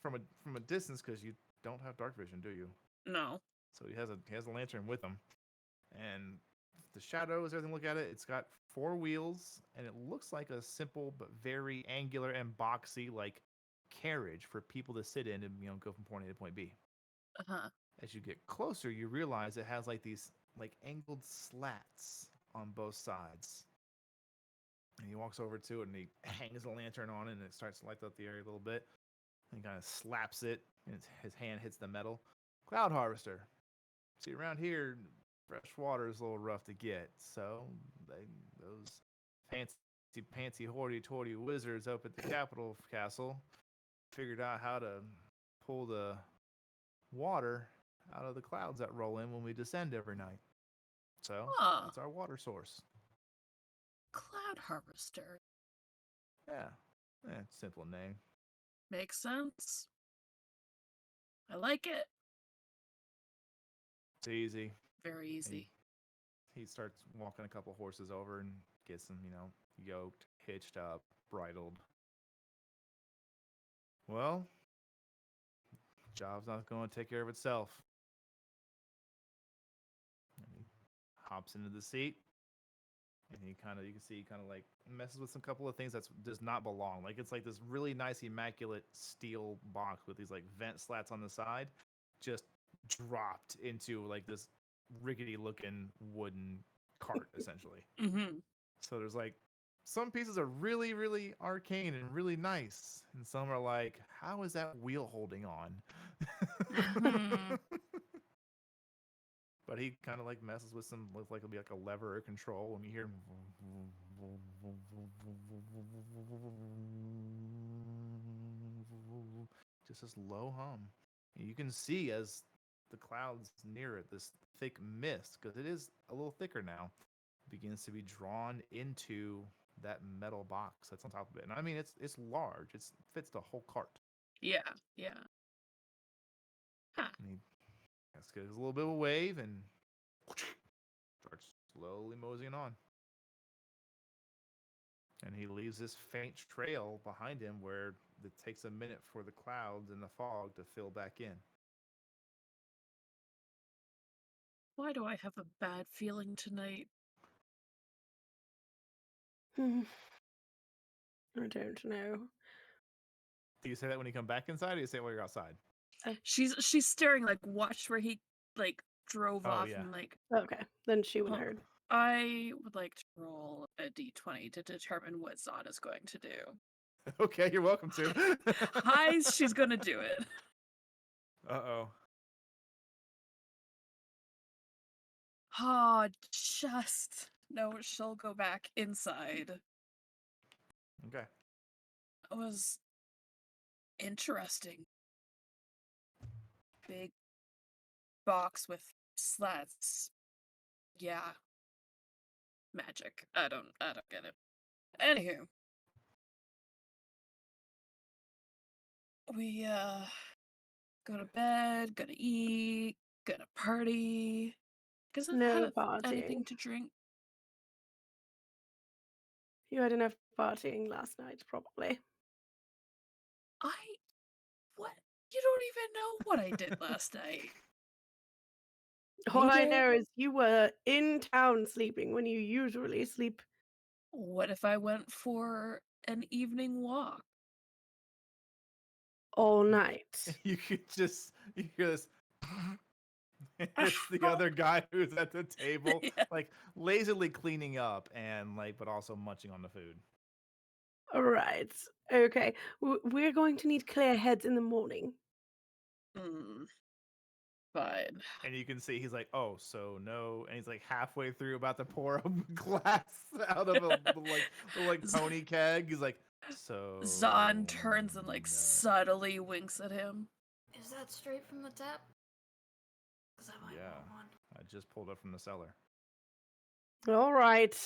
from a distance because you don't have dark vision, do you? No. So he has a lantern with him, and the shadows, everything. Look at it. It's got 4 wheels, and it looks like a simple but very angular and boxy like carriage for people to sit in and go from point A to point B. Uh-huh. As you get closer, you realize it has like these like angled slats on both sides. And he walks over to it and he hangs the lantern on it and it starts to light up the area a little bit. And he kind of slaps it and his hand hits the metal. Cloud harvester. See, around here, fresh water is a little rough to get. So those fancy hoity-toity wizards up at the capital castle figured out how to pull the water out of the clouds that roll in when we descend every night. So that's our water source. Cloud harvester. Yeah. Simple name. Makes sense. I like it. It's easy. Very easy. He starts walking a couple horses over and gets them, yoked, hitched up, bridled. Well, job's not going to take care of itself. And he hops into the seat, and you can see like messes with some couple of things that does not belong. Like it's like this really nice, immaculate steel box with these like vent slats on the side, just dropped into like this rickety looking wooden essentially. Mm-hmm. So there's like some pieces are really, really arcane and really nice, and some are like, how is that wheel holding on? Mhm. But he kind of like messes with some, looks like it'll be like a lever or control when you hear just this low hum. And you can see as the clouds near it, this thick mist, because it is a little thicker now, begins to be drawn into that metal box that's on top of it. And I mean, it's large. It fits the whole cart. Yeah, yeah. Huh. And he gives a little bit of a wave and starts slowly moseying on. And he leaves this faint trail behind him where it takes a minute for the clouds and the fog to fill back in. Why do I have a bad feeling tonight? I don't know. Do you say that when you come back inside, or do you say it while you're outside? She's staring like watched where he like drove Oh, off yeah. and like Okay, then she would have Huh. heard. I would like to roll a d20 to determine what Zod is going to do. Okay, you're welcome to. Hi, she's gonna do it. Uh-oh. Oh, just no, she'll go back inside. Okay. It was interesting. Big box with slats. Yeah. Magic. I don't get it. Anywho. We go to bed, gonna eat, gonna party. Does it No have anything partying. to drink? You had enough partying last night, probably. What? You don't even know what I did last night. All I AJ? know is you were in town sleeping when you usually sleep. What if I went for an evening walk? All night. You hear this. It's the other guy who's at the table, Yeah. like lazily cleaning up and like, but also munching on the food. All right. Okay. We're going to need clear heads in the morning. Fine. And you can see he's like, oh, so no, and he's like halfway through about to pour a glass out of a like pony keg. He's like, so Zahn turns and like no. subtly winks at him. Is that straight from the tap? Because I might Yeah. want one. I just pulled up from the cellar. All right.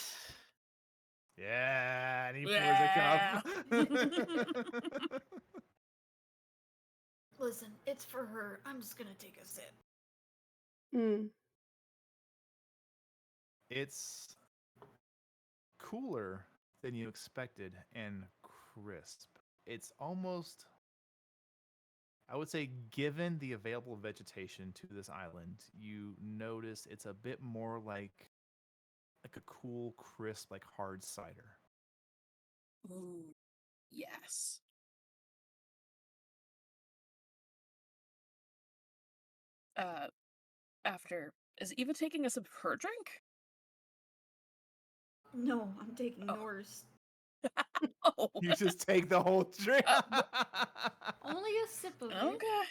Yeah, and he Yeah. pours a cup. Listen, it's for her. I'm just gonna take a sip. It's cooler than you expected and crisp. It's almost, I would say, given the available vegetation to this island, you notice it's a bit more like a cool, crisp, like hard cider. Ooh, yes. After is Eva taking a sip of her drink? No, I'm taking Oh. yours. Oh. You just take the whole drink. Only a sip of it. Okay.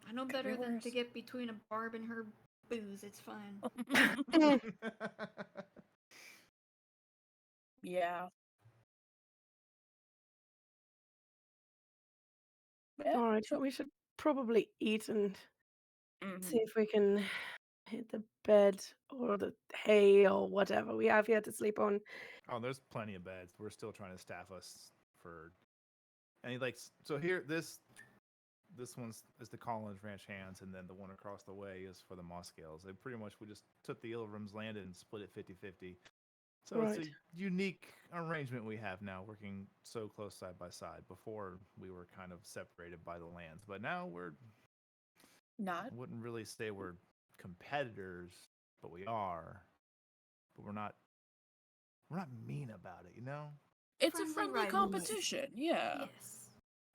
I know Could better be than to worse. get between a barb and her booze. It's fine. Yeah. Yeah, All right. sure. We should probably eat and see Mhm. if we can hit the bed or the hay or whatever we have here to sleep on. Oh, there's plenty of beds. We're still trying to staff us for. And he likes, so here this one's is the Collins Ranch hands, and then the one across the way is for the Mossgales. They pretty much, we just took the Ilrum's land and split it 50-50. So it's Right. a unique arrangement we have now, working so close side by side. Before we were kind of separated by the lands, but now we're, Not. I wouldn't really say we're competitors, but we are. But we're not mean about it, you know? It's a Friendly friendly rivals. competition. Yeah. Yes.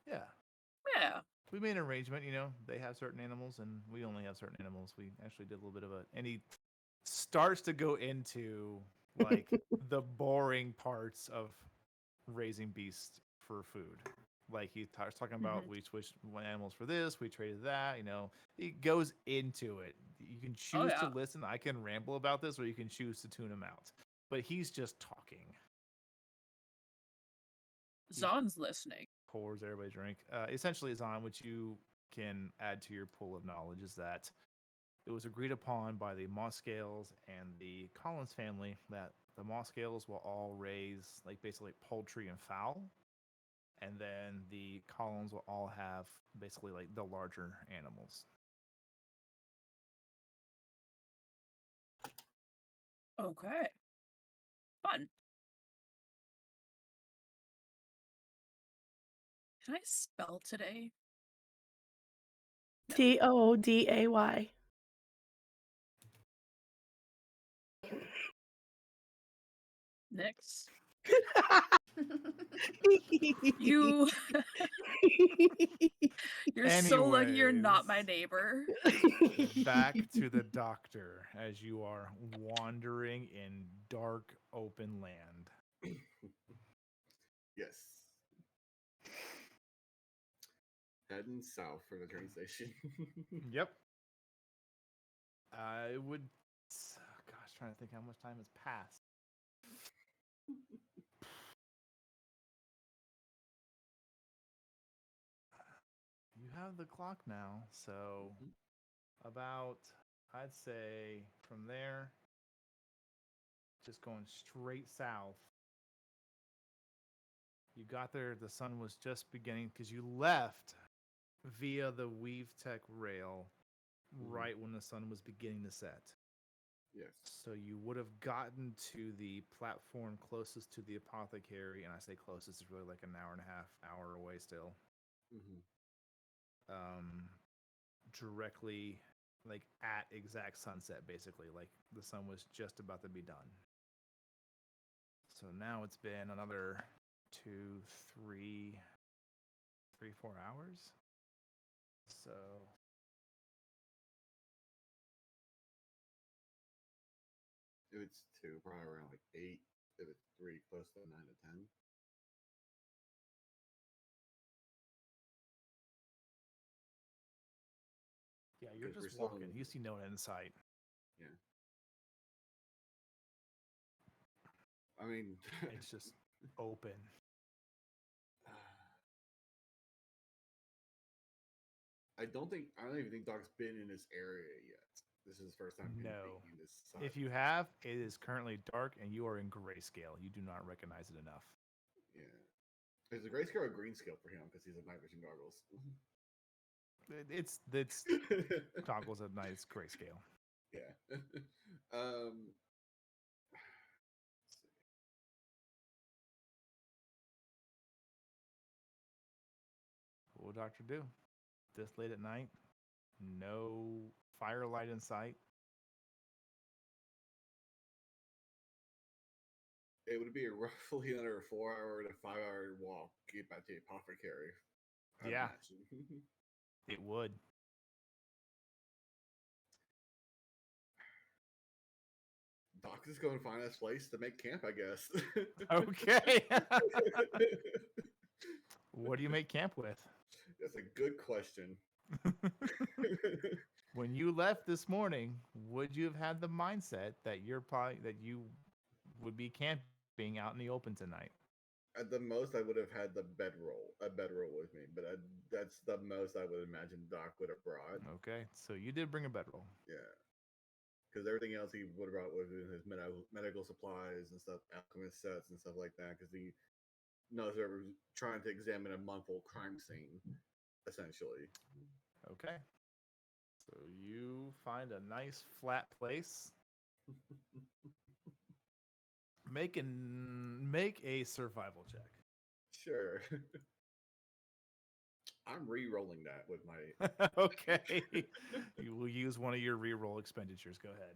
Yeah. Yeah. We made an arrangement, you know. They have certain animals, and we only have certain animals. We actually did a little bit of a, and he starts to go into like the boring parts of raising beasts for food. Like he starts talking about we switched animals for this, we traded that. He goes into it. You can choose to yeah. listen. I can ramble about this, or you can choose to tune him out. But he's just talking. Zahn's listening. Pours everybody drink. Essentially, Zahn, what you can add to your pool of knowledge is that it was agreed upon by the Mosscales and the Collins family that the Mosscales will all raise like basically poultry and fowl, and then the Collins will all have basically like the larger animals. Okay. Fun. Can I spell today? Tooday. Nix. You you're so lucky you're not my Anyways. neighbor. Back to the doctor as you are wandering in dark open land. Yes. Heading south for the train station. Yep. I would. Gosh, trying to think how much time has passed. You have the clock now, so about, I'd say, from there, just going straight south. You got there, the sun was just beginning, because you left via the Weave Tech rail right when the sun was beginning to set. Yes. So you would have gotten to the platform closest to the apothecary, and I say closest, it's really like an hour and a half, hour away still. Directly, like at exact sunset, basically. Like the sun was just about to be done. So now it's been another 4 hours. So If it's 2, probably around like 8. If it's 3, close to 9 to 10. yeah, you're Because we're just still walking. in- You see no end in sight. Yeah. I mean, It's just open. I don't even think Doc's been in this area yet. This is his first time No. being in this side. If you have, it is currently dark and you are in grayscale. You do not recognize it enough. Yeah. Is the grayscale or green scale for him because he's a night vision goggles? It's goggles at night. It's grayscale. Yeah. What will Doctor do? This late at night, no firelight in sight. It would be a roughly under a 4-hour to 5-hour walk to get back to the apothecary. I'd Yeah. imagine. It would. Doc is going to find us a place to make camp, I guess. Okay. What do you make camp with? That's a good question. When you left this morning, would you have had the mindset that you would be camping out in the open tonight? At the most, I would have had a bedroll with me, but that's the most I would imagine Doc would have brought. Okay, so you did bring a bedroll. Yeah, because everything else he would have brought with him, his medical supplies and stuff, alchemist sets and stuff like that, because he knows they're trying to examine a month-old crime scene, essentially. Okay, so you find a nice flat place. Make a survival check. Sure. I'm re-rolling that with my. Okay, you will use one of your reroll expenditures. Go ahead.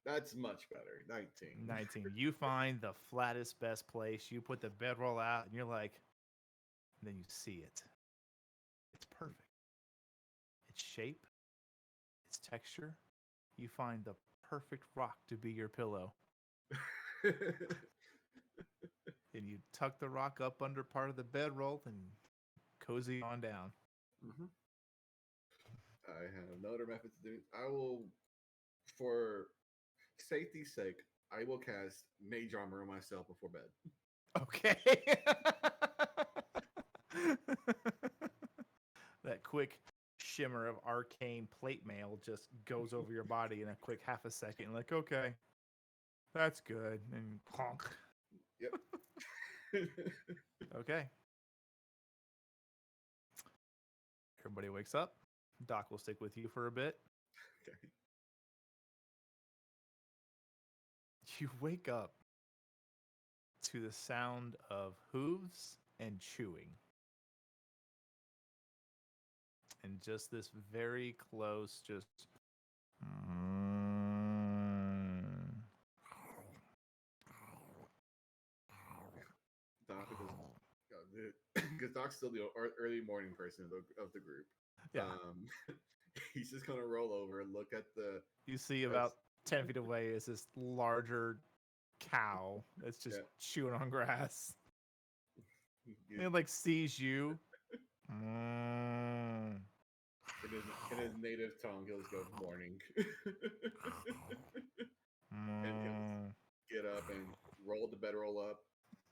That's much better. 19. 19. You find the flattest, best place. You put the bedroll out, and you're like, and then you see it. It's perfect. Its shape, its texture. You find the perfect rock to be your pillow. And you tuck the rock up under part of the bedroll and cozy on down. Mhm. I have another method to do. I will, for safety's sake, I will cast Mage Armor on myself before bed. Okay. That quick shimmer of arcane plate mail just goes over your body in a quick half a second. Like, okay, that's good. And clonk. Yep. Okay. Everybody wakes up. Doc will stick with you for a bit. Okay. You wake up to the sound of hooves and chewing. And just this very close, just. Doc because Doc's still the early morning person of the group. Yeah. He's just gonna roll over, look at the. You see about 10 feet away is this larger cow that's just chewing on grass. It like sees you. In his native tongue, he'll just go morning. And he'll get up and roll the bedroll up,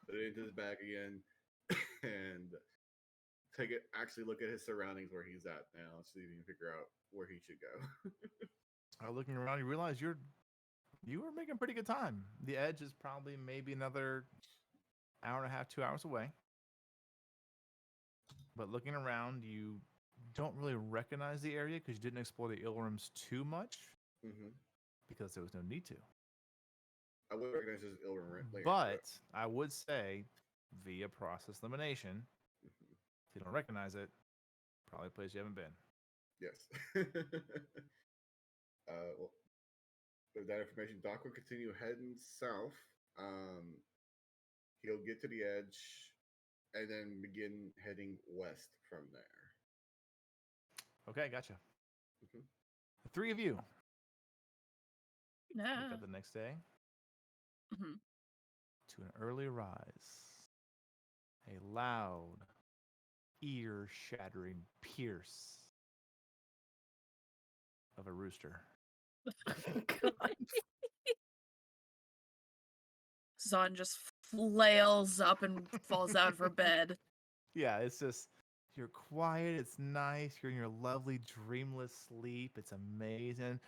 put it into his bag again, and actually look at his surroundings where he's at now, so you can figure out where he should go. Looking around, you realize you were making pretty good time. The edge is probably maybe another hour and a half, 2 hours away. But looking around, you don't really recognize the area because you didn't explore the ill rooms too much because there was no need to. I would recognize his ill room later. But I would say, via process elimination, if you don't recognize it, probably a place you haven't been. Yes. Well, with that information, Doc will continue heading south. He'll get to the edge and then begin heading west from there. Okay, gotcha. The three of you wake Yeah. up the next day Mhm. to an early rise. A loud, ear-shattering pierce of a rooster. God. Zon just flails up and falls out of her bed. Yeah, it's just, you're quiet, it's nice, you're in your lovely dreamless sleep, it's amazing.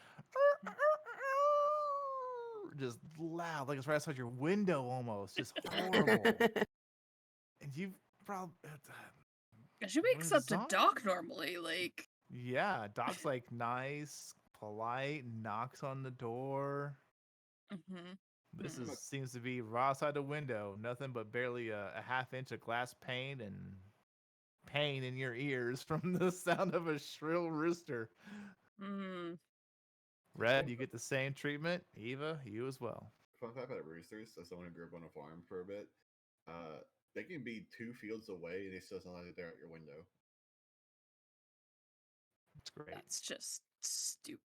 Just loud, like it's right outside your window almost, just horrible. And you've probably... She wakes up to Zon? Doc normally, like... Yeah, Doc's like nice, polite, knocks on the door. This seems to be raw outside the window. Nothing but barely a half inch of glass pane and pain in your ears from the sound of a shrill rooster. Red, you get the same treatment. Eva, you as well. Fun fact about roosters, as someone who grew up on a farm for a bit, they can be 2 fields away and they still sound like they're at your window. It's great. That's just stupid.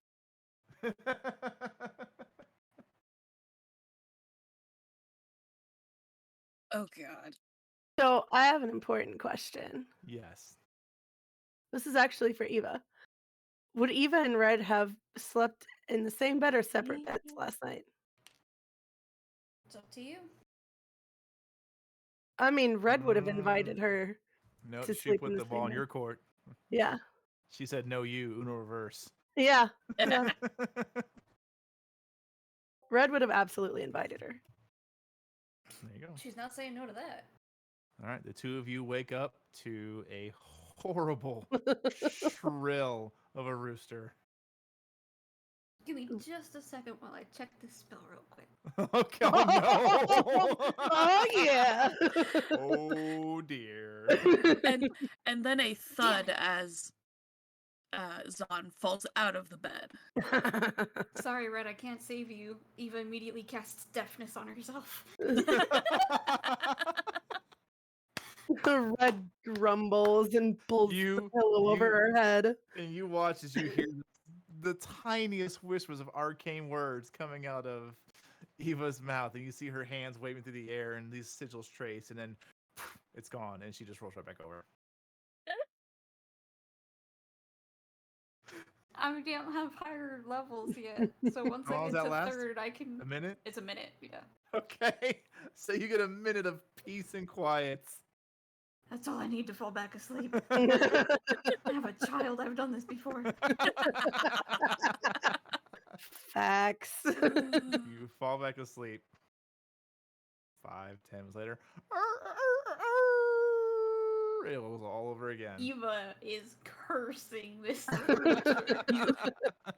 Oh, God. So I have an important question. Yes. This is actually for Eva. Would Eva and Red have slept in the same bed or separate beds last night? It's up to you. I mean, Red would have invited her No, to she sleep put in the the ball same in bed. your court. Yeah. She said, no, you, Uno reverse. Yeah. Yeah. Red would have absolutely invited her. There you go. She's not saying no to that. All right, the two of you wake up to a horrible shrill of a rooster. Give me just a second while I check this spell real quick. Okay, oh no! Oh yeah. Oh dear. And then a thud as Zon falls out of the bed. Sorry, Red, I can't save you. Eva immediately casts deafness on herself. Red grumbles and pulls the pillow over her head. And you watch as you hear the tiniest whispers of arcane words coming out of Eva's mouth, and you see her hands waving through the air, and these sigils trace, and then it's gone, and she just rolls right back over. I don't have higher levels yet, so once How long I does get that to last? third, I can. A minute? It's a minute, yeah. Okay, so you get a minute of peace and quiet. That's all I need to fall back asleep. I have a child. I've done this before. Facts. You fall back asleep. 5, 10 minutes later, it was all over again. Eva is cursing this.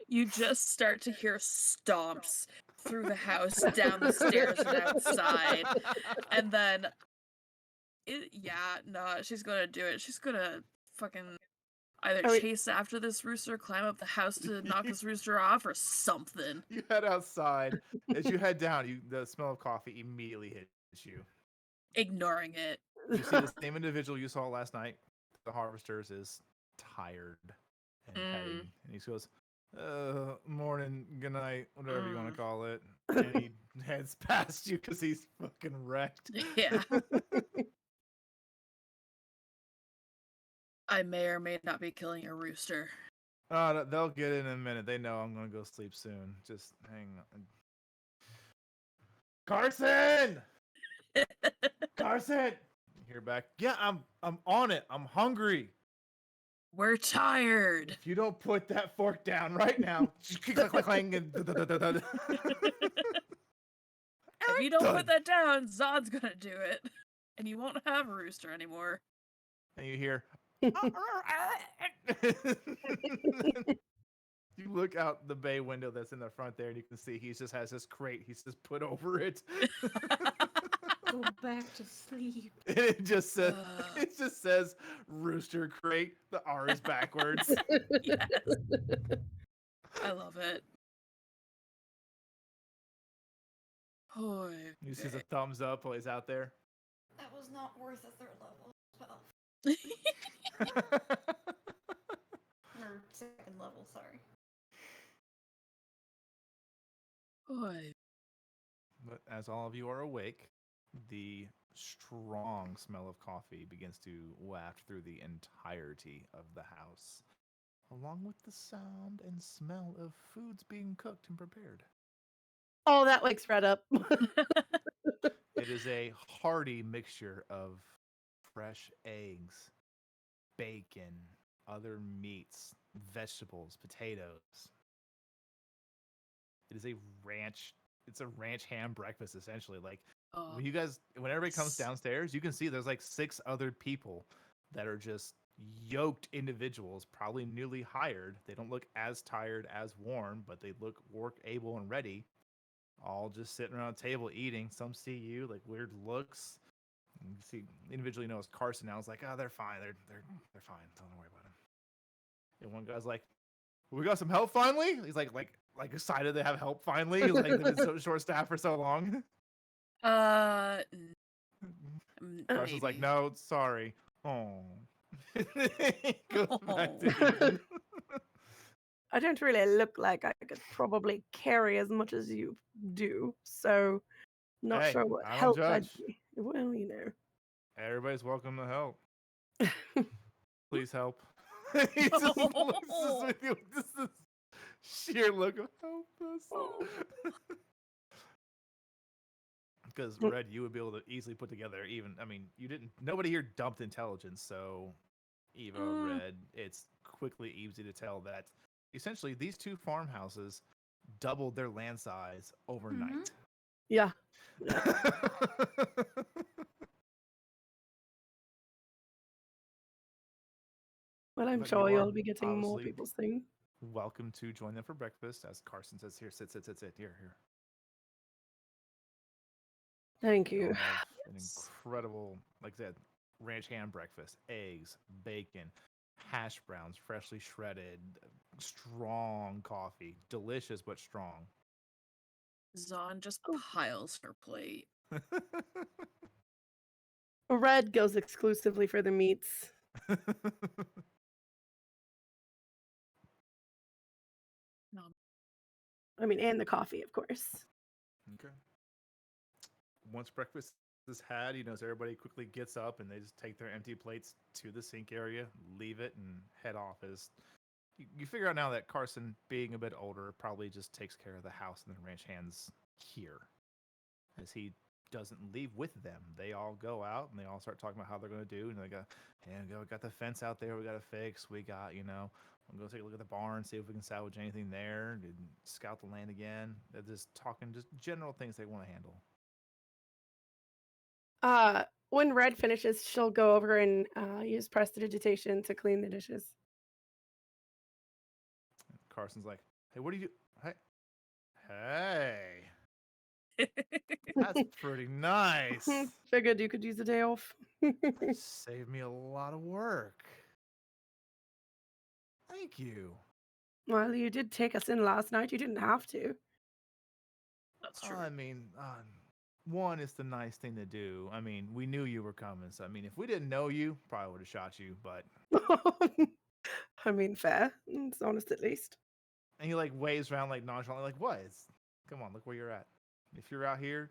You just start to hear stomps through the house, down the stairs, and outside. And then, she's gonna do it. She's gonna fucking either Are we- chase after this rooster, climb up the house to knock this rooster off, or something. You head outside. As you head down, the smell of coffee immediately hits you. Ignoring it. You see the same individual you saw last night. The harvesters is tired and heading, and he goes, morning, good night, whatever you want to call it. And he heads past you because he's fucking wrecked. Yeah. I may or may not be killing a rooster. Oh, they'll get it in a minute. They know I'm gonna go sleep soon. Just hang on. Carson! Carson! You hear back? Yeah, I'm on it. I'm hungry. We're tired. If you don't put that fork down right now, If you don't put that down, Zod's gonna do it. And you won't have a rooster anymore. And you hear. You look out the bay window that's in the front there, and you can see he just has this crate. He's just put over it. Go back to sleep. And it just says rooster crate. The R is backwards. Yes. I love it. Oh, You see the thumbs up while he's out there. That was not worth a third level spell. Or second level, sorry. Boy. But as all of you are awake, the strong smell of coffee begins to waft through the entirety of the house, along with the sound and smell of foods being cooked and prepared. Oh, that wakes Fred up. It is a hearty mixture of fresh eggs, bacon, other meats, vegetables, potatoes. It is a ranch. It's a ranch ham breakfast, essentially. Like Oh, when everybody comes downstairs, you can see there's like 6 other people that are just yoked individuals, probably newly hired. They don't look as tired, as warm, but they look work able and ready. All just sitting around a table eating. Some see you like weird looks. You see individually knows Carson now is like, oh, they're fine. They're fine. Don't worry about them. And one guy's like, we got some help finally. He's like excited to have help finally. He's like they've been so short staffed for so long. Carson's like, maybe. no, sorry. Oh. Goes back to Oh. eating. I don't really look like I could probably carry as much as you do, so not Hey, sure what I don't help I'd judge. be. Well, you know. Everybody's welcome to help. Please help. He just looks with you with this sheer look of help us. Because Red, you would be able to easily put together nobody here dumped intelligence, so Eva, Red, it's quickly easy to tell that essentially these 2 farmhouses doubled their land size overnight. Yeah. Well, I'm But sure you are you'll be getting more obviously people soon. welcome to join them for breakfast, as Carson says, here, sit. Here. Thank You'll you. have an incredible, like I said, ranch ham breakfast, eggs, bacon, hash browns, freshly shredded, strong coffee, delicious but strong. Zon just piles her plate. Red goes exclusively for the meats. I mean, and the coffee, of course. Okay. Once breakfast is had, as everybody quickly gets up and they just take their empty plates to the sink area, leave it, and head off. As you figure out now that Carson, being a bit older, probably just takes care of the house and the ranch hands here, as he doesn't leave with them. They all go out and they all start talking about how they're going to do. And they go, "Hey, we got the fence out there. We got to fix. We got, I'm going to take a look at the barn, see if we can salvage anything there, and scout the land again." They're just talking, just general things they want to handle. When Red finishes, she'll go over and use prestidigitation to clean the dishes. And Carson's like, "Hey, what do you do? Hey, that's pretty nice. Figured you could use a day off. Saved me a lot of work. Thank you." Well, you did take us in last night. You didn't have to. That's true. I mean, one, it's the nice thing to do. I mean, we knew you were coming, so I mean, if we didn't know you, probably would have shot you. But I mean, fair. It's honest at least. and he like waves around like nonchalantly, like, "What? Come on, look where you're at. If you're out here,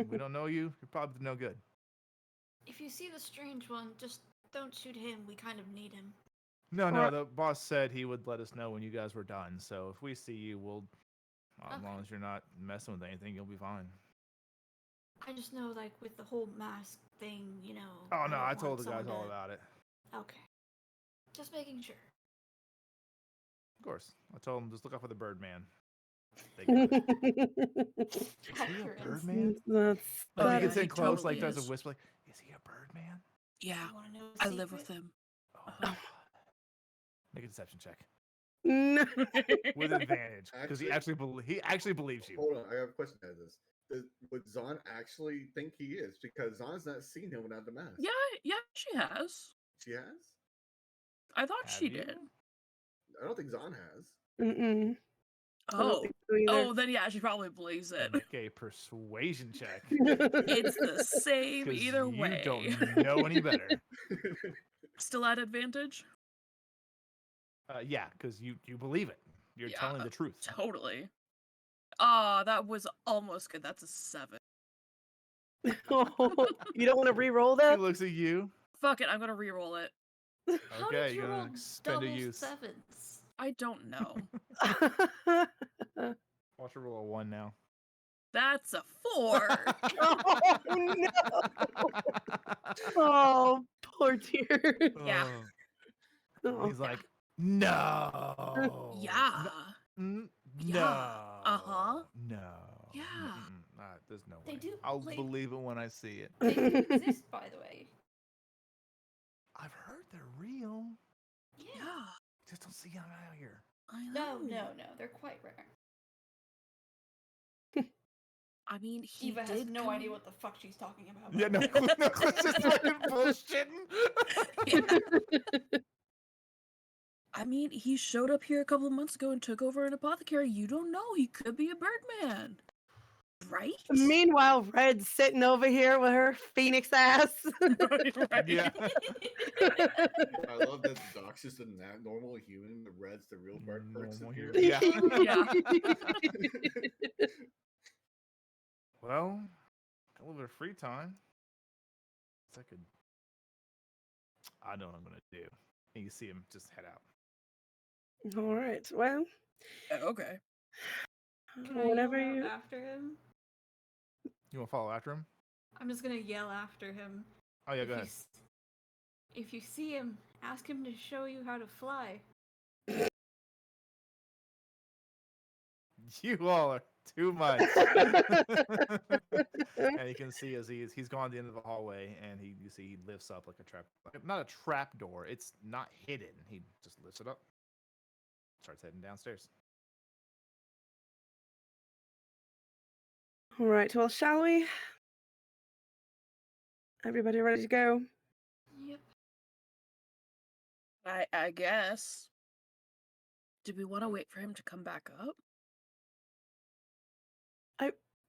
we don't know you. You're probably no good." If you see the strange one, just don't shoot him. We kind of need him. No, Or- the boss said he would let us know when you guys were done. So if we see you, we'll, as Okay. long as you're not messing with anything, you'll be fine. I just know, like, with the whole mask thing, Oh no, don't I told want the guys someone all to- about it. Okay. Just making sure. Of course, I told them just look out for the Birdman. They got it. Is he a Accurate. Birdman? That's Oh, Like yeah, he gets he in close, totally like does a is. whisper, like, "Is he a Birdman?" Yeah, You want to know a I secret? live with him. Oh, Uh-huh. make a deception check No. with advantage because he actually believes you. Hold on, I have a question as this. Would Zahn actually think he is? Because Zahn's not seen him without the mask. Yeah, she has. She has? I thought Have she you? did. I don't think Zahn has. Mm-mm. I don't Oh, think so either. oh, then yeah, she probably believes it. Make a persuasion check It's the same because either you way. don't know any better. Still at advantage? Yeah, because you believe it. You're Yeah, telling the truth. Totally. Ah, that was almost good. That's a 7. Oh, you don't want to re-roll He that? looks at you. Fuck it, I'm gonna re-roll it. How Okay, did you you're roll gonna spend a double use. sevens? I don't know. Watch her roll a 1 now. That's a 4. Oh no! Oh, poor dear. Yeah. Oh. He's like, "No. Yeah. No. Yeah. Uh-huh. No. Yeah. There's no They way. do, I'll like- believe it when I see it. They do exist, by the way. I've heard they're real. Yeah. Just don't see them out here. I know. No, they're quite rare. I mean, he Eva has did no come- idea what the fuck she's talking about. Yeah, by no, the way. no, Cliff's just fucking bullshitting. Yeah. I mean, he showed up here a couple of months ago and took over an apothecary. You don't know. He could be a Birdman. Right? Meanwhile, Red's sitting over here with her phoenix ass. Right. Yeah. I love that the Doc's just a normal human. The Red's the real person Normal here. human. Yeah. Yeah. Well, a little bit of free time. I know what I'm gonna do. And you see him just head out. All right. Well, Okay. Can I whenever yell out you. after him? You want to follow after him? I'm just gonna yell after him. Oh yeah, If go you ahead. If you see him, ask him to show you how to fly. You all are too much. And you can see as he's gone to the end of the hallway, and you see he lifts up like a trap, not a trap door. It's not hidden. He just lifts it up, starts heading downstairs. All right. Well, shall we? Everybody ready to go? Yep. I guess. Do we want to wait for him to come back up?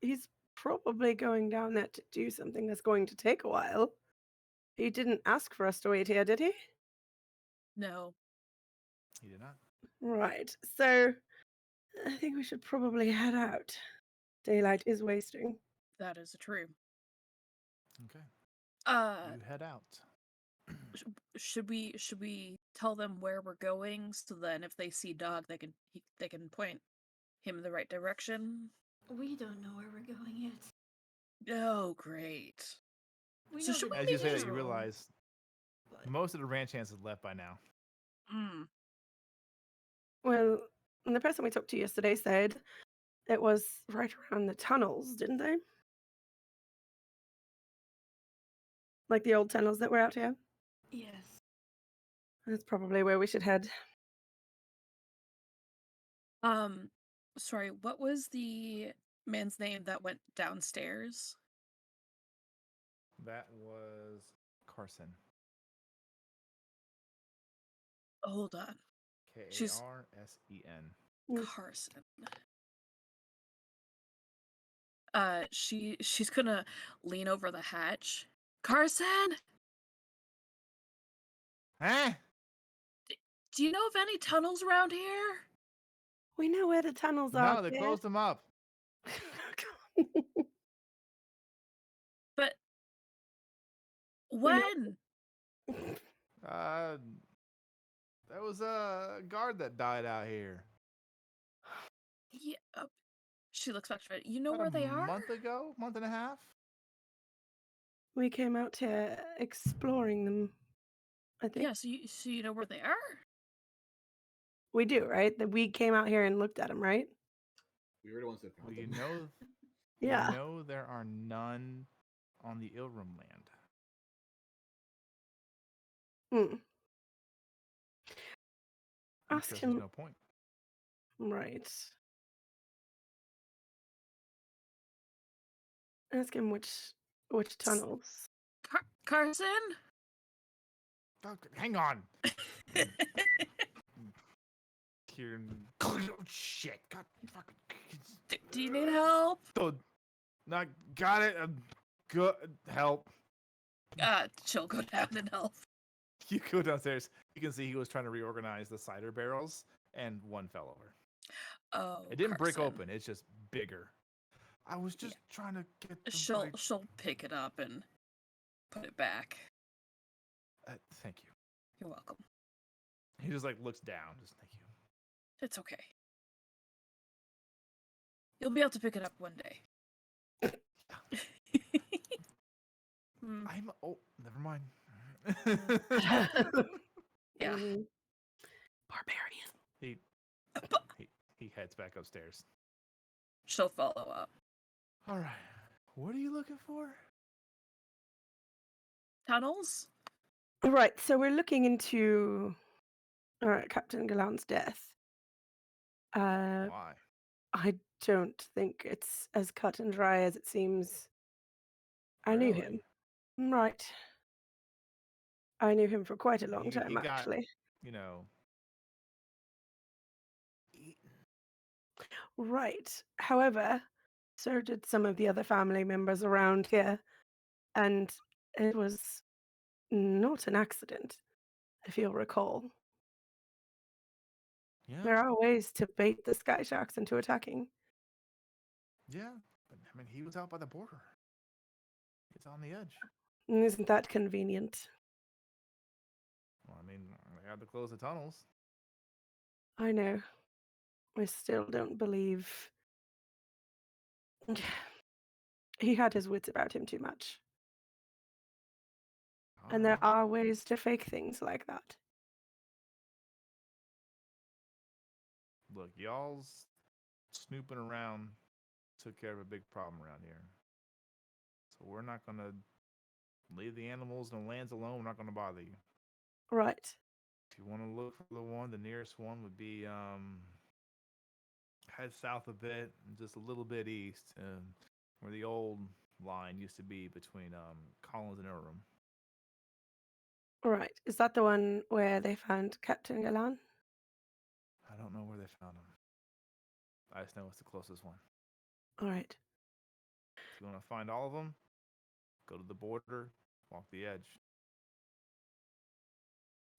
He's probably going down there to do something that's going to take a while. He didn't ask for us to wait here, did he? No. He did not. Right. So I think we should probably head out. Daylight is wasting. That is true. Okay. Uh, You head out. should we tell them where we're going so then if they see Dog, they can point him in the right direction? We don't know where we're going yet. Oh, great. We So know should the we As you say that, you general, realize but most of the ranch hands have left by now. Hmm. Well, the person we talked to yesterday said it was right around the tunnels, didn't they? Like the old tunnels that were out here? yes. That's probably where we should head. Sorry, what was the man's name that went downstairs? That was Carson. Hold on. She's Karsen. Carson. She's gonna lean over the hatch. Carson, Huh? do you know of any tunnels around here? We know where the tunnels are. No, they Claire. closed them up. But We know- when? There was a guard that died out here Yeah, she looks back to it. You know about where a they are? month ago, month and a half. We came out here exploring them, I think. Yeah, so you know where they are? We do, right? That we came out here and looked at them, right? We were the ones that Well, found you them. know, Yeah. you know there are none on the Ilrim land Hmm. because Ask there's him. no point. Right. Ask him which tunnels. Carson? Oh, hang on. Kieran. Oh, shit. God fucking. Do you need help? Not got it. Good help. She'll go down and help. You go downstairs. You can see he was trying to reorganize the cider barrels, and one fell over. Oh, It didn't break Carson. open. It's just bigger. I was just trying to get the She'll right. she'll pick it up and put it back. Thank you. You're welcome. He just like looks down. Just thank you. It's okay. You'll be able to pick it up one day. Hmm, I'm. Oh, never mind. yeah. Mhm. Barbarian. he, he heads back upstairs. She'll follow up. All right. What are you looking for? Tunnels? Right, so we're looking into Captain Galant's death. Why? I don't think it's as cut and dry as it seems. I knew him. Right. I knew him for quite a long time, He got, actually. you know. Right. However, so did some of the other family members around here, and it was not an accident, if you'll recall. Yeah. There are ways to bait the sky sharks into attacking. Yeah. But I mean, he was out by the border. It's on the edge. And isn't that convenient? Well, I mean, they had to close the tunnels. I know. I still don't believe. He had his wits about him too much. And there Alright. are ways to fake things like that. Look, y'all's snooping around took care of a big problem around here. So we're not going to leave the animals and the lands alone. We're not going to bother you. Right. If you want to look for the nearest one would be head south a bit, just a little bit east, where the old line used to be between Collins and Ilrum. Right. Is that the one where they found Captain Galan? I don't know where they found him. I just know it's the closest one. All right. If you want to find all of them, go to the border, walk the edge.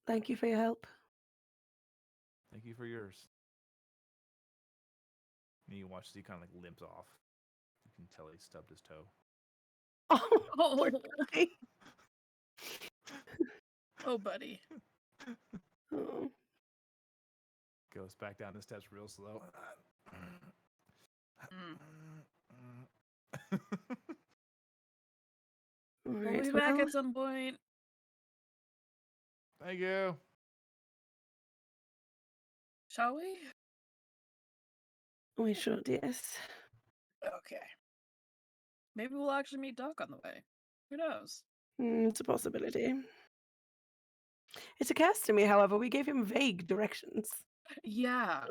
Thank you for your help. Thank you for yours. And you watch as he kind of like limps off. You can tell he stubbed his toe. Oh, poor Oh, guy. oh, buddy. Oh. Goes back down the steps real slow. Mm. All We'll right, be back well, at some point. Thank you. Shall we? we should, yes. Okay. Maybe we'll actually meet Doc on the way. Who knows? It's a possibility. It occurs to me, however, we gave him vague directions. Yeah.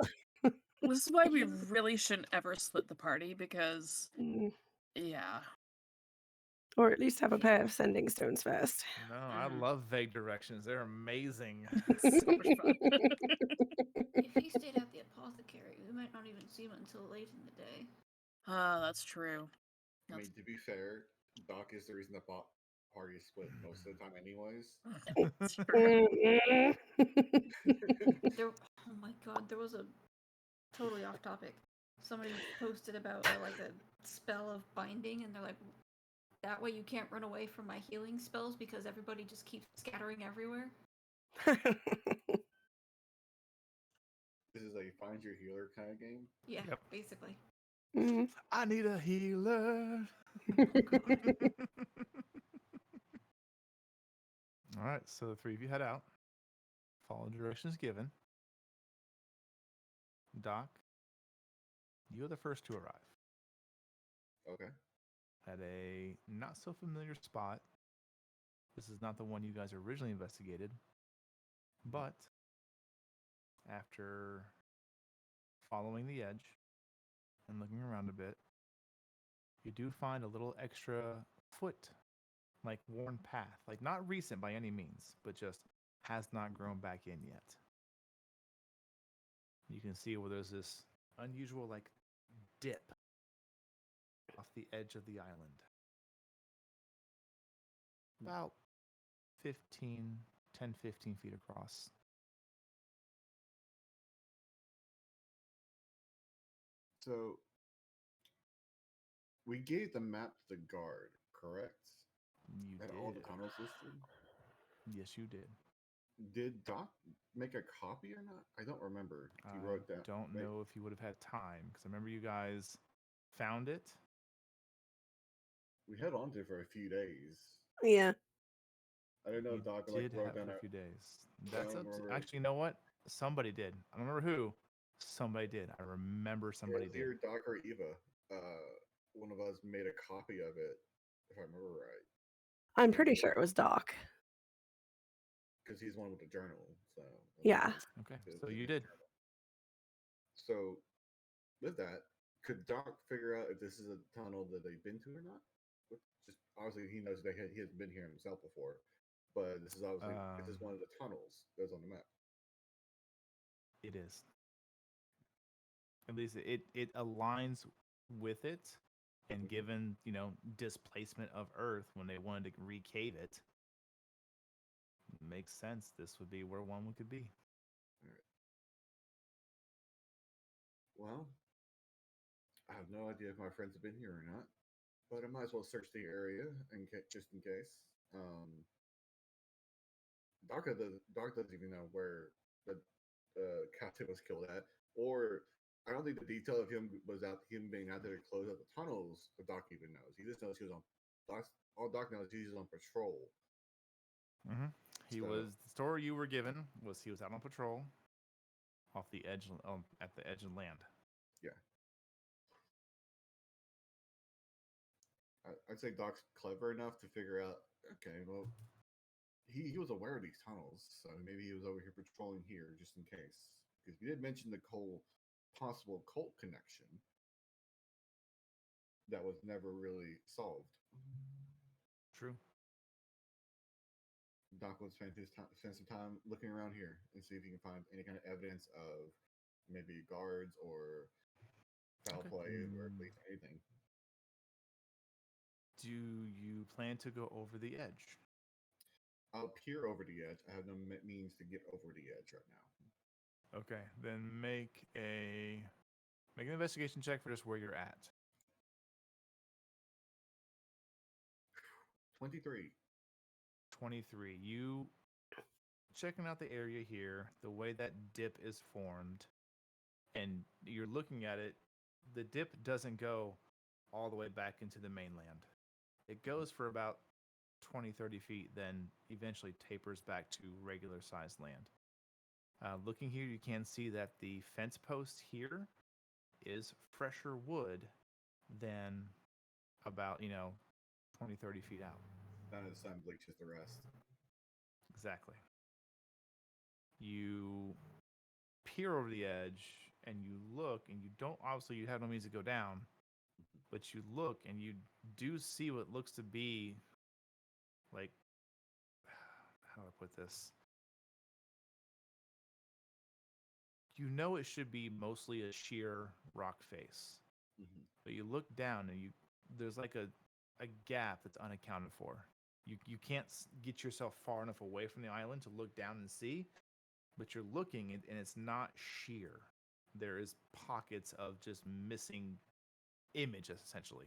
This is why we really shouldn't ever split the party because, Mm, yeah. or at least have a pair of sending stones first. No, I love vague directions. They're amazing. So much fun. If he stayed at the apothecary, we might not even see him until late in the day. That's true. I mean, to be fair, Doc is the reason the party is split most of the time, anyways. That's true. There, oh my god, there was a totally off topic. Somebody posted about like a spell of binding, and they're like, that way you can't run away from my healing spells because everybody just keeps scattering everywhere. This is a find your healer kind of game. Yeah, Yep. basically. Mm. I need a healer. All right, so the three of you head out. Follow directions given. Doc, you are the first to arrive Okay. at a not so familiar spot. This is not the one you guys originally investigated, but after following the edge and looking around a bit, you do find a little extra foot, like worn path, like not recent by any means, but just has not grown back in yet. You can see where there's this unusual like dip off the edge of the island. About 10, 15 feet across. So we gave the map to the guard, correct? You And did. all the tunnels listed. Yes, you did. Did Doc make a copy or not? I don't remember. He I wrote down. don't know if you would have had time because I remember you guys found it. We held on to it for a few days. Yeah. I don't know You if Doc did wrote have down for a our. few days. I That's don't up to, remember. actually, you know what? Somebody did. I don't remember who. Somebody did. I remember somebody It was did. either Doc or Eva. One of us made a copy of it, if I remember right, I'm pretty sure it was Doc. because he's the one with the journal. So Yeah. Okay, his- so his you did. journal. So with that, could Doc figure out if this is a tunnel that they've been to or not? Just obviously, he knows that he hasn't been here himself before, but this is obviously this is one of the tunnels that's on the map. It is. At least it aligns with it, and given displacement of Earth when they wanted to recave it, makes sense. This would be where one could be. Well, I have no idea if my friends have been here or not, but I might as well search the area and just in case. Doc doesn't even know where the captain was killed at, or I don't think the detail of him being out there to close out the tunnels. The Doc even knows. He just knows he was on. All Doc knows he was on patrol. Mm-hmm. The story you were given was he was out on patrol off the edge, at the edge of land. Yeah. I'd say Doc's clever enough to figure out. Okay, well, he was aware of these tunnels, so maybe he was over here patrolling here just in case. Because we did mention the possible cult connection that was never really solved. True. Doc would spend some time looking around here and see if he can find any kind of evidence of maybe guards or foul play or at least anything. Do you plan to go over the edge? I'll peer over the edge. I have no means to get over the edge right now. Okay, then make a Make an investigation check for just where you're at. 23. 23. You checking out the area here, the way that dip is formed, and you're looking at it, the dip doesn't go all the way back into the mainland. It goes for about 20, 30 feet, then eventually tapers back to regular sized land. Looking here, you can see that the fence post here is fresher wood than about, 20, 30 feet out. None of the sun bleaches the rest. Exactly. You peer over the edge and you look, and you don't, obviously, you have no means to go down, but you look and you do see what looks to be like, how do I put this? You know it should be mostly a sheer rock face, but you look down and there's like a gap that's unaccounted for. You can't get yourself far enough away from the island to look down and see, but you're looking and it's not sheer. There is pockets of just missing images, essentially.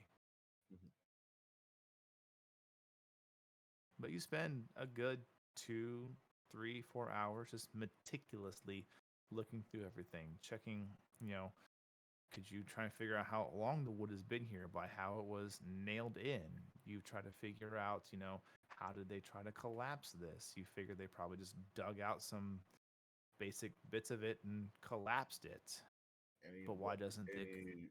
But you spend a good 2, 3, 4 hours just meticulously looking through everything, checking, could you try and figure out how long the wood has been here by how it was nailed in? You try to figure out, how did they try to collapse this? You figure they probably just dug out some basic bits of it and collapsed it. But why doesn't any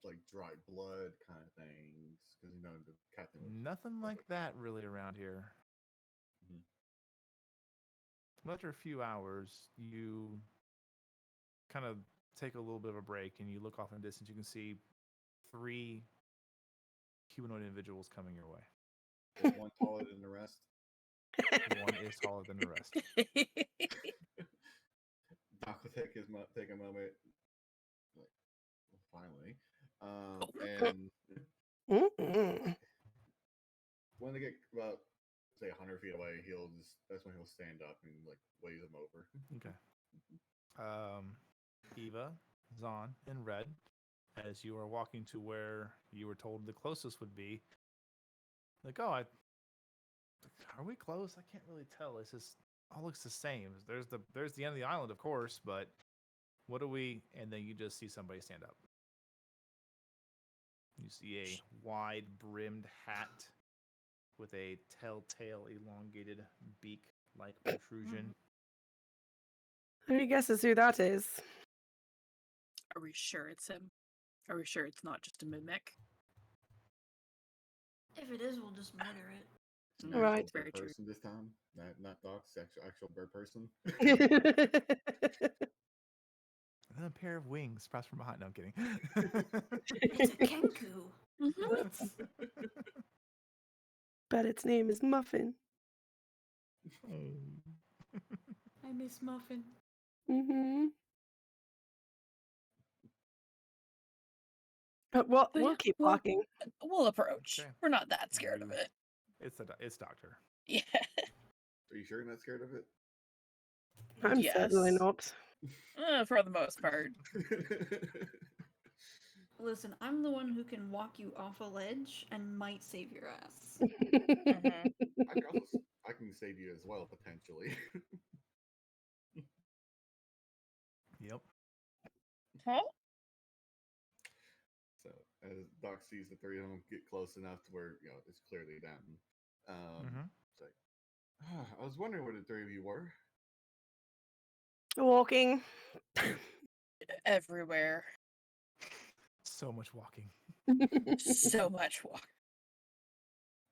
like dried blood kind of things? Because the captain was nothing like that really around here. After a few hours, you kind of take a little bit of a break and you look off in the distance. You can see 3 humanoid individuals coming your way. Is one taller than the rest? One is taller than the rest. Doc will take a moment, like, well, finally, and when they get about, say, 100 feet away, that's when he'll stand up and like wave them over. Okay. Eva, Zahn, and Red, as you are walking to where you were told the closest would be, like, are we close? I can't really tell. It's just all looks the same. There's the end of the island, of course, but what do we? And then you just see somebody stand up. You see a wide brimmed hat with a telltale elongated beak-like protrusion. Any guesses who that is? Are we sure it's him? Are we sure it's not just a mimic? If it is, we'll just murder it. An Right. actual Very bird true. person this time, not Doc's actual bird person. And then a pair of wings sprouts from behind. No, I'm kidding. It's a kenku. But its name is Muffin. I miss Muffin. Mm-hmm. But we'll But yeah, keep well- walking. We'll approach. Okay. We're not that scared of it. It's Doctor. Yeah. Are you sure you're not scared of it? I'm certainly Yes. not. For the most part. Listen, I'm the one who can walk you off a ledge and might save your ass. Mhm. I can save you as well, potentially. Yep. Huh? So as Doc sees the 3 of them get close enough to where it's clearly them, it's like, I was wondering where the 3 of you were. Walking. Everywhere. So much walking. So much walk.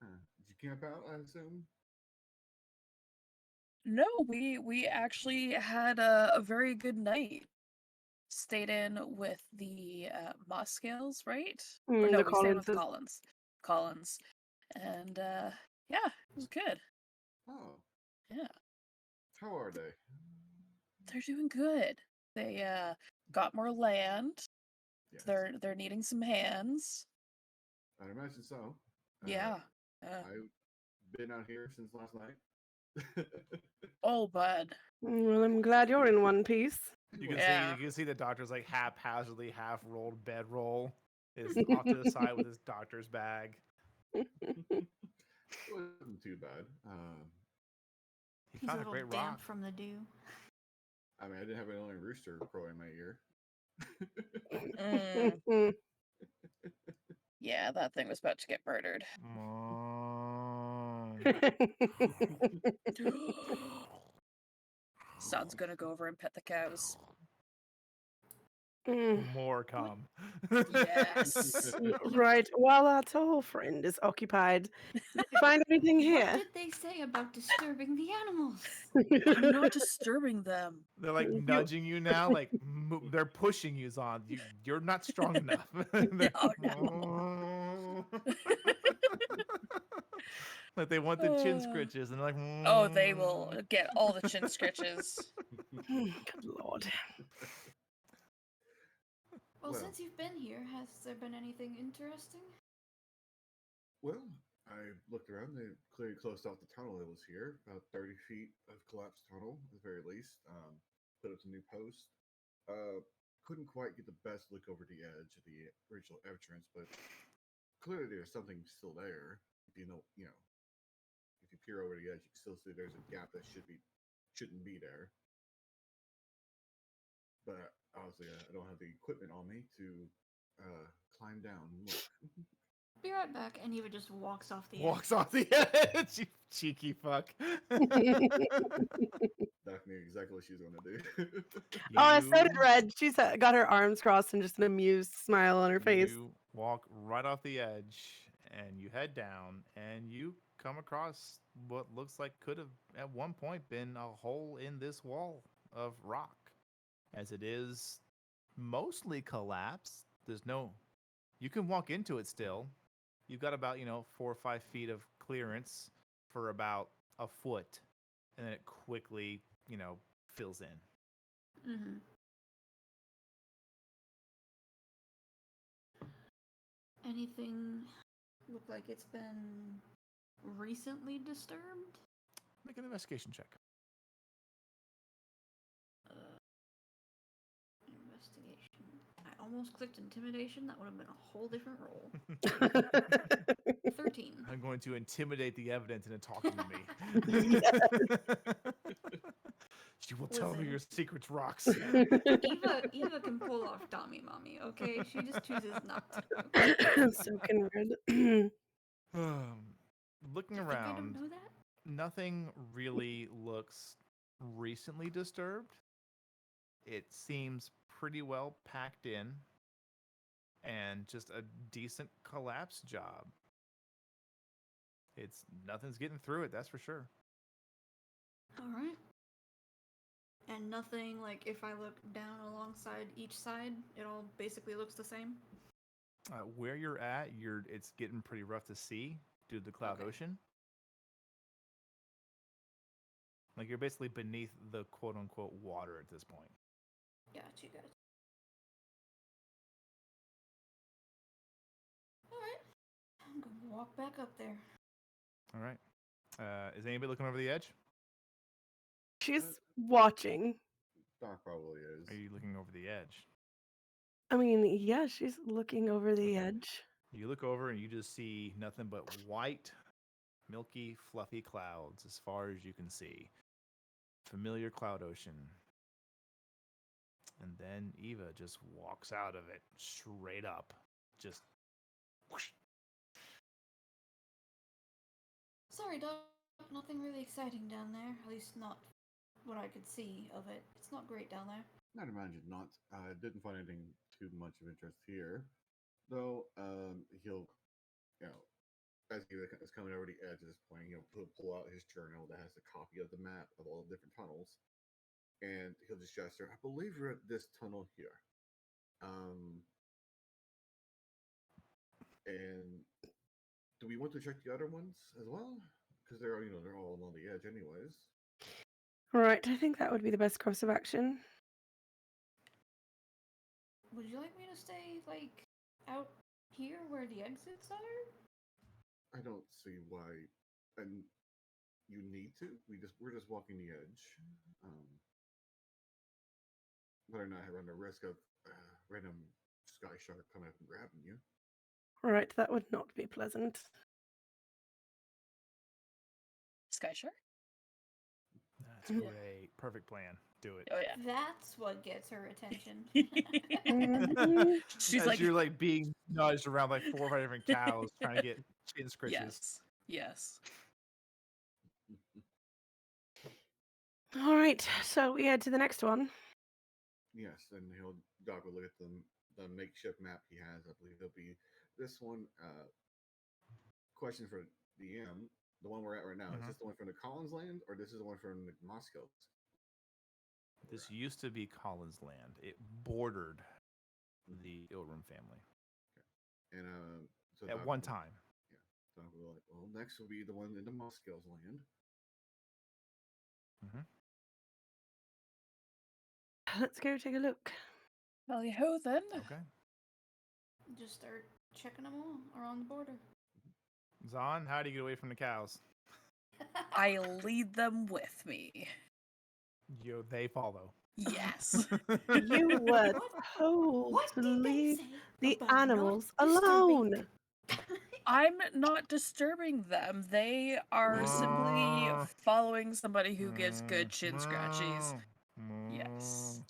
Did you camp out, I assume? No, we actually had a very good night. Stayed in with the Moscales, right? Or no, The we stayed with Collinses. Collins. And yeah, it was good. Oh, Yeah. how are they? They're doing good. They got more land. Yes, They're needing some hands. I'd imagine so. Yeah. I've been out here since last night. Oh, bud. Well, I'm glad you're in one piece. You can Yeah. see the doctor's like haphazardly half rolled bedroll is off to the side with his doctor's bag. It wasn't too bad. He He's a found a little great damp rock. from the dew. I mean, I didn't have an only rooster crowing in my ear. Mm, yeah, that thing was about to get murdered. Son's gonna go over and pet the cows. More come. Yes. Right. While our tall friend is occupied, did you find anything What here? did they say about disturbing the animals? I'm not disturbing them. They're like You- nudging you now, like they're pushing you on. You're not strong enough. Like they want the chin scritches, and they're like, Oh, they will get all the chin scritches. Good Lord. Well, Well. since you've been here, has there been anything interesting? Well, I looked around. They clearly closed off the tunnel that was here, about 30 feet of collapsed tunnel at the very least. Put up some new posts. Couldn't quite get the best look over the edge of the original entrance, but clearly there's something still there. If you know, if you peer over the edge, you can still see there's a gap that shouldn't be there. But obviously, I don't have the equipment on me to climb down and look. Be right back, and Eva just walks off the walks off the edge. You cheeky fuck. Daphne exactly what she's going to do. Oh, so did You- Red. She's got her arms crossed and just an amused smile on her face. You walk right off the edge and you head down and you come across what looks like could have at one point been a hole in this wall of rock. As it is mostly collapsed. You can walk into it still. You've got about, 4 or 5 feet of clearance for about a foot. And then it quickly, fills in. Mm-hmm. Anything look like it's been recently disturbed? Make an investigation check. Investigation. I almost clicked intimidation. That would have been a whole different roll. 13. I'm going to intimidate the evidence into talking to me. She will tell me Listen. your secrets, rocks. Eva can pull off Dommy Mommy, okay? She just chooses not to. So can Red. Looking You think I don't around, know that? nothing really looks recently disturbed. It seems pretty well packed in and just a decent collapse job. Nothing's getting through it, that's for sure. Alright. And nothing, like, if I look down alongside each side, it all basically looks the same? Where you're at, it's getting pretty rough to see due to the cloud Okay. ocean. Like you're basically beneath the quote unquote water at this point. Got you. Alright. I'm gonna walk back up there. All right. Is anybody looking over the edge? She's watching. Doc probably is. Are you looking over the edge? I mean, yeah, she's looking over the edge. You look over and you just see nothing but white, milky, fluffy clouds as far as you can see. Familiar cloud ocean. And then Eva just walks out of it straight up. Just whoosh. Sorry, Doc. Nothing really exciting down there. At least not what I could see of it. It's not great down there. I'd imagine not. I didn't find anything too much of interest here, though. He'll, as he is coming over the edge at this point, he'll pull out his journal that has a copy of the map of all the different tunnels, and he'll just gesture. I believe we're at this tunnel here. And do we want to check the other ones as well? Because they're all along the edge, anyways. Right, I think that would be the best course of action. Would you like me to stay, like, out here where the exits are? I don't see why. And you need to. We're just walking the edge. Better not run the risk of random sky shark coming up and grabbing you. Right, that would not be pleasant. Sky Shark? That's great. Perfect plan. Do it. Oh yeah. That's what gets her attention. Mhm. She's As like, you're like being nudged around like 4 or 5 different cows trying to get chin scritches. yes. All right, so we head to the next one. Yes, and Doc will look at the makeshift map he has. I believe it'll be this one. Question for DM: the one we're at right now, is this the one from the Collins Land, or this is the one from the Moscow? This used to be Collins Land. It bordered the Ilrum family. Okay. And so at Doc one will- time. Yeah. Doc will be like, well, next will be the one in the Moscow's land. Let's go take a look. Well, yo then. Okay. Just start checking them all around the border. Zahn, how do you get away from the cows? I lead them with me. They follow. Yes. You were What? told What to did they leave say the about not animals disturbing alone. them? I'm not disturbing them. They are simply following somebody who gives good chin scratchies. Yes.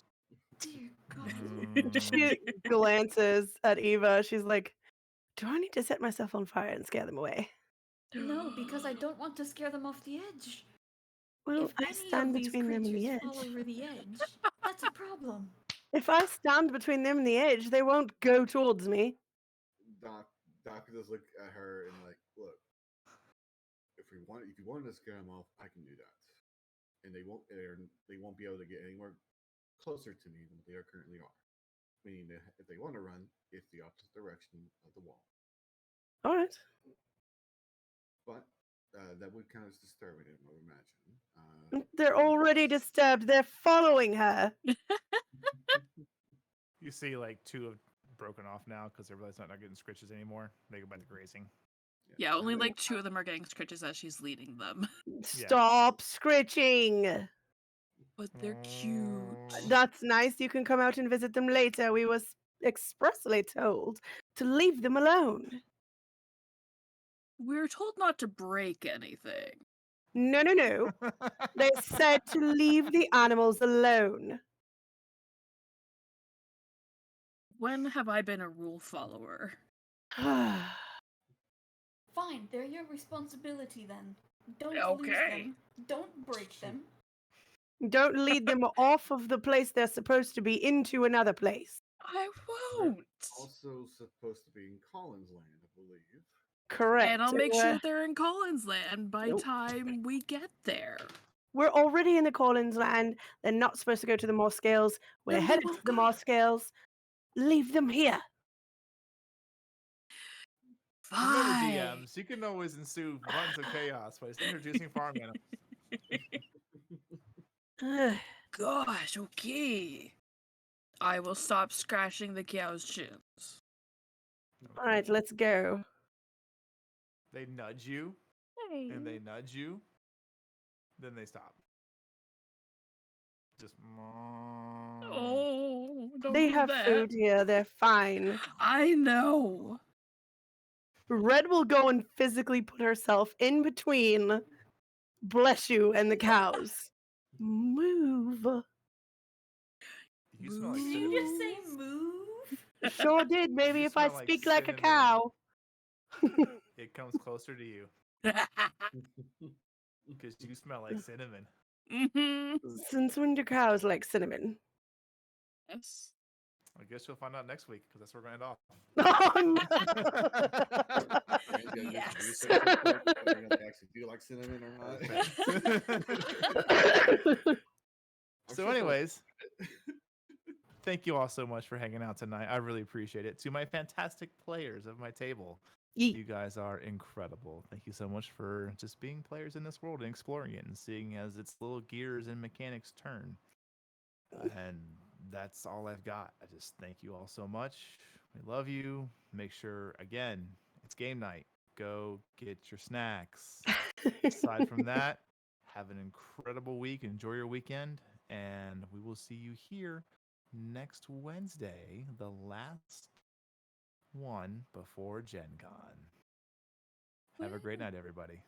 Dear God. She glances at Eva. She's like, do I need to set myself on fire and scare them away? No, because I don't want to scare them off the edge. Well, If I any stand of these between them and the creatures fall edge. over the edge, that's a problem. If I stand between them and the edge, they won't go towards me. Doc will just look at her and like, look, if you wanted to scare them off, I can do that, and they won't be able to get anywhere closer to me than they are currently are. Meaning that if they want to run, it's the opposite direction of the wall. All right. But that would kind of disturb them, I would imagine. They're already disturbed. They're following her. You see, like 2 have broken off now because they realize they're not getting scritches anymore. They go back to grazing. Yeah, only like 2 of them are getting scritches as she's leading them. Stop scritching. But they're cute. That's nice. You can come out and visit them later. We was expressly told to leave them alone. We were told not to break anything. No. They said to leave the animals alone. When have I been a rule follower? Fine, they're your responsibility then. Don't lose Okay. them. Don't break them. Don't lead them off of the place they're supposed to be into another place. I won't. Also supposed to be in Collins Land, I believe. Correct. And I'll make So, sure they're in Collins Land by Nope. time we get there. we're already in the Collins Land. They're not supposed to go to the Moss Scales. We're Then they headed to won't the go. Moss Scales. Leave them here. Remember, Fine. DMs, you can always ensue runs of chaos by introducing farm animals. Ugh. Gosh, okay. I will stop scratching the cow's shins. All right, let's go. They nudge you, and they nudge you, then they stop. Just. Oh, don't They do have that. food here. They're fine. I know. Red will go and physically put herself in between, bless you, and the cows. Move. You smell like Did cinnamon. you just say move? Sure did. Maybe You if I smell like speak like a cinnamon. cow. It comes closer to you because you smell like cinnamon. Mhm. Since when do cows like cinnamon? Yes. I guess you'll find out next week because that's where we're going to end off. Oh, You guys gotta Yes. do some research real quick, whether or not they actually do like cinnamon or not. no. I'm So, sure they'll- anyways, thank you all so much for hanging out tonight. I really appreciate it. To my fantastic players of my table, you guys are incredible. Thank you so much for just being players in this world and exploring it and seeing as its little gears and mechanics turn. And that's all I've got. I just thank you all so much. We love you. Make sure, again, it's game night. Go get your snacks. Aside from that, Have an incredible week. Enjoy your weekend. And we will see you here next Wednesday, the last one before Gen Con. Have a great Woo. night, everybody.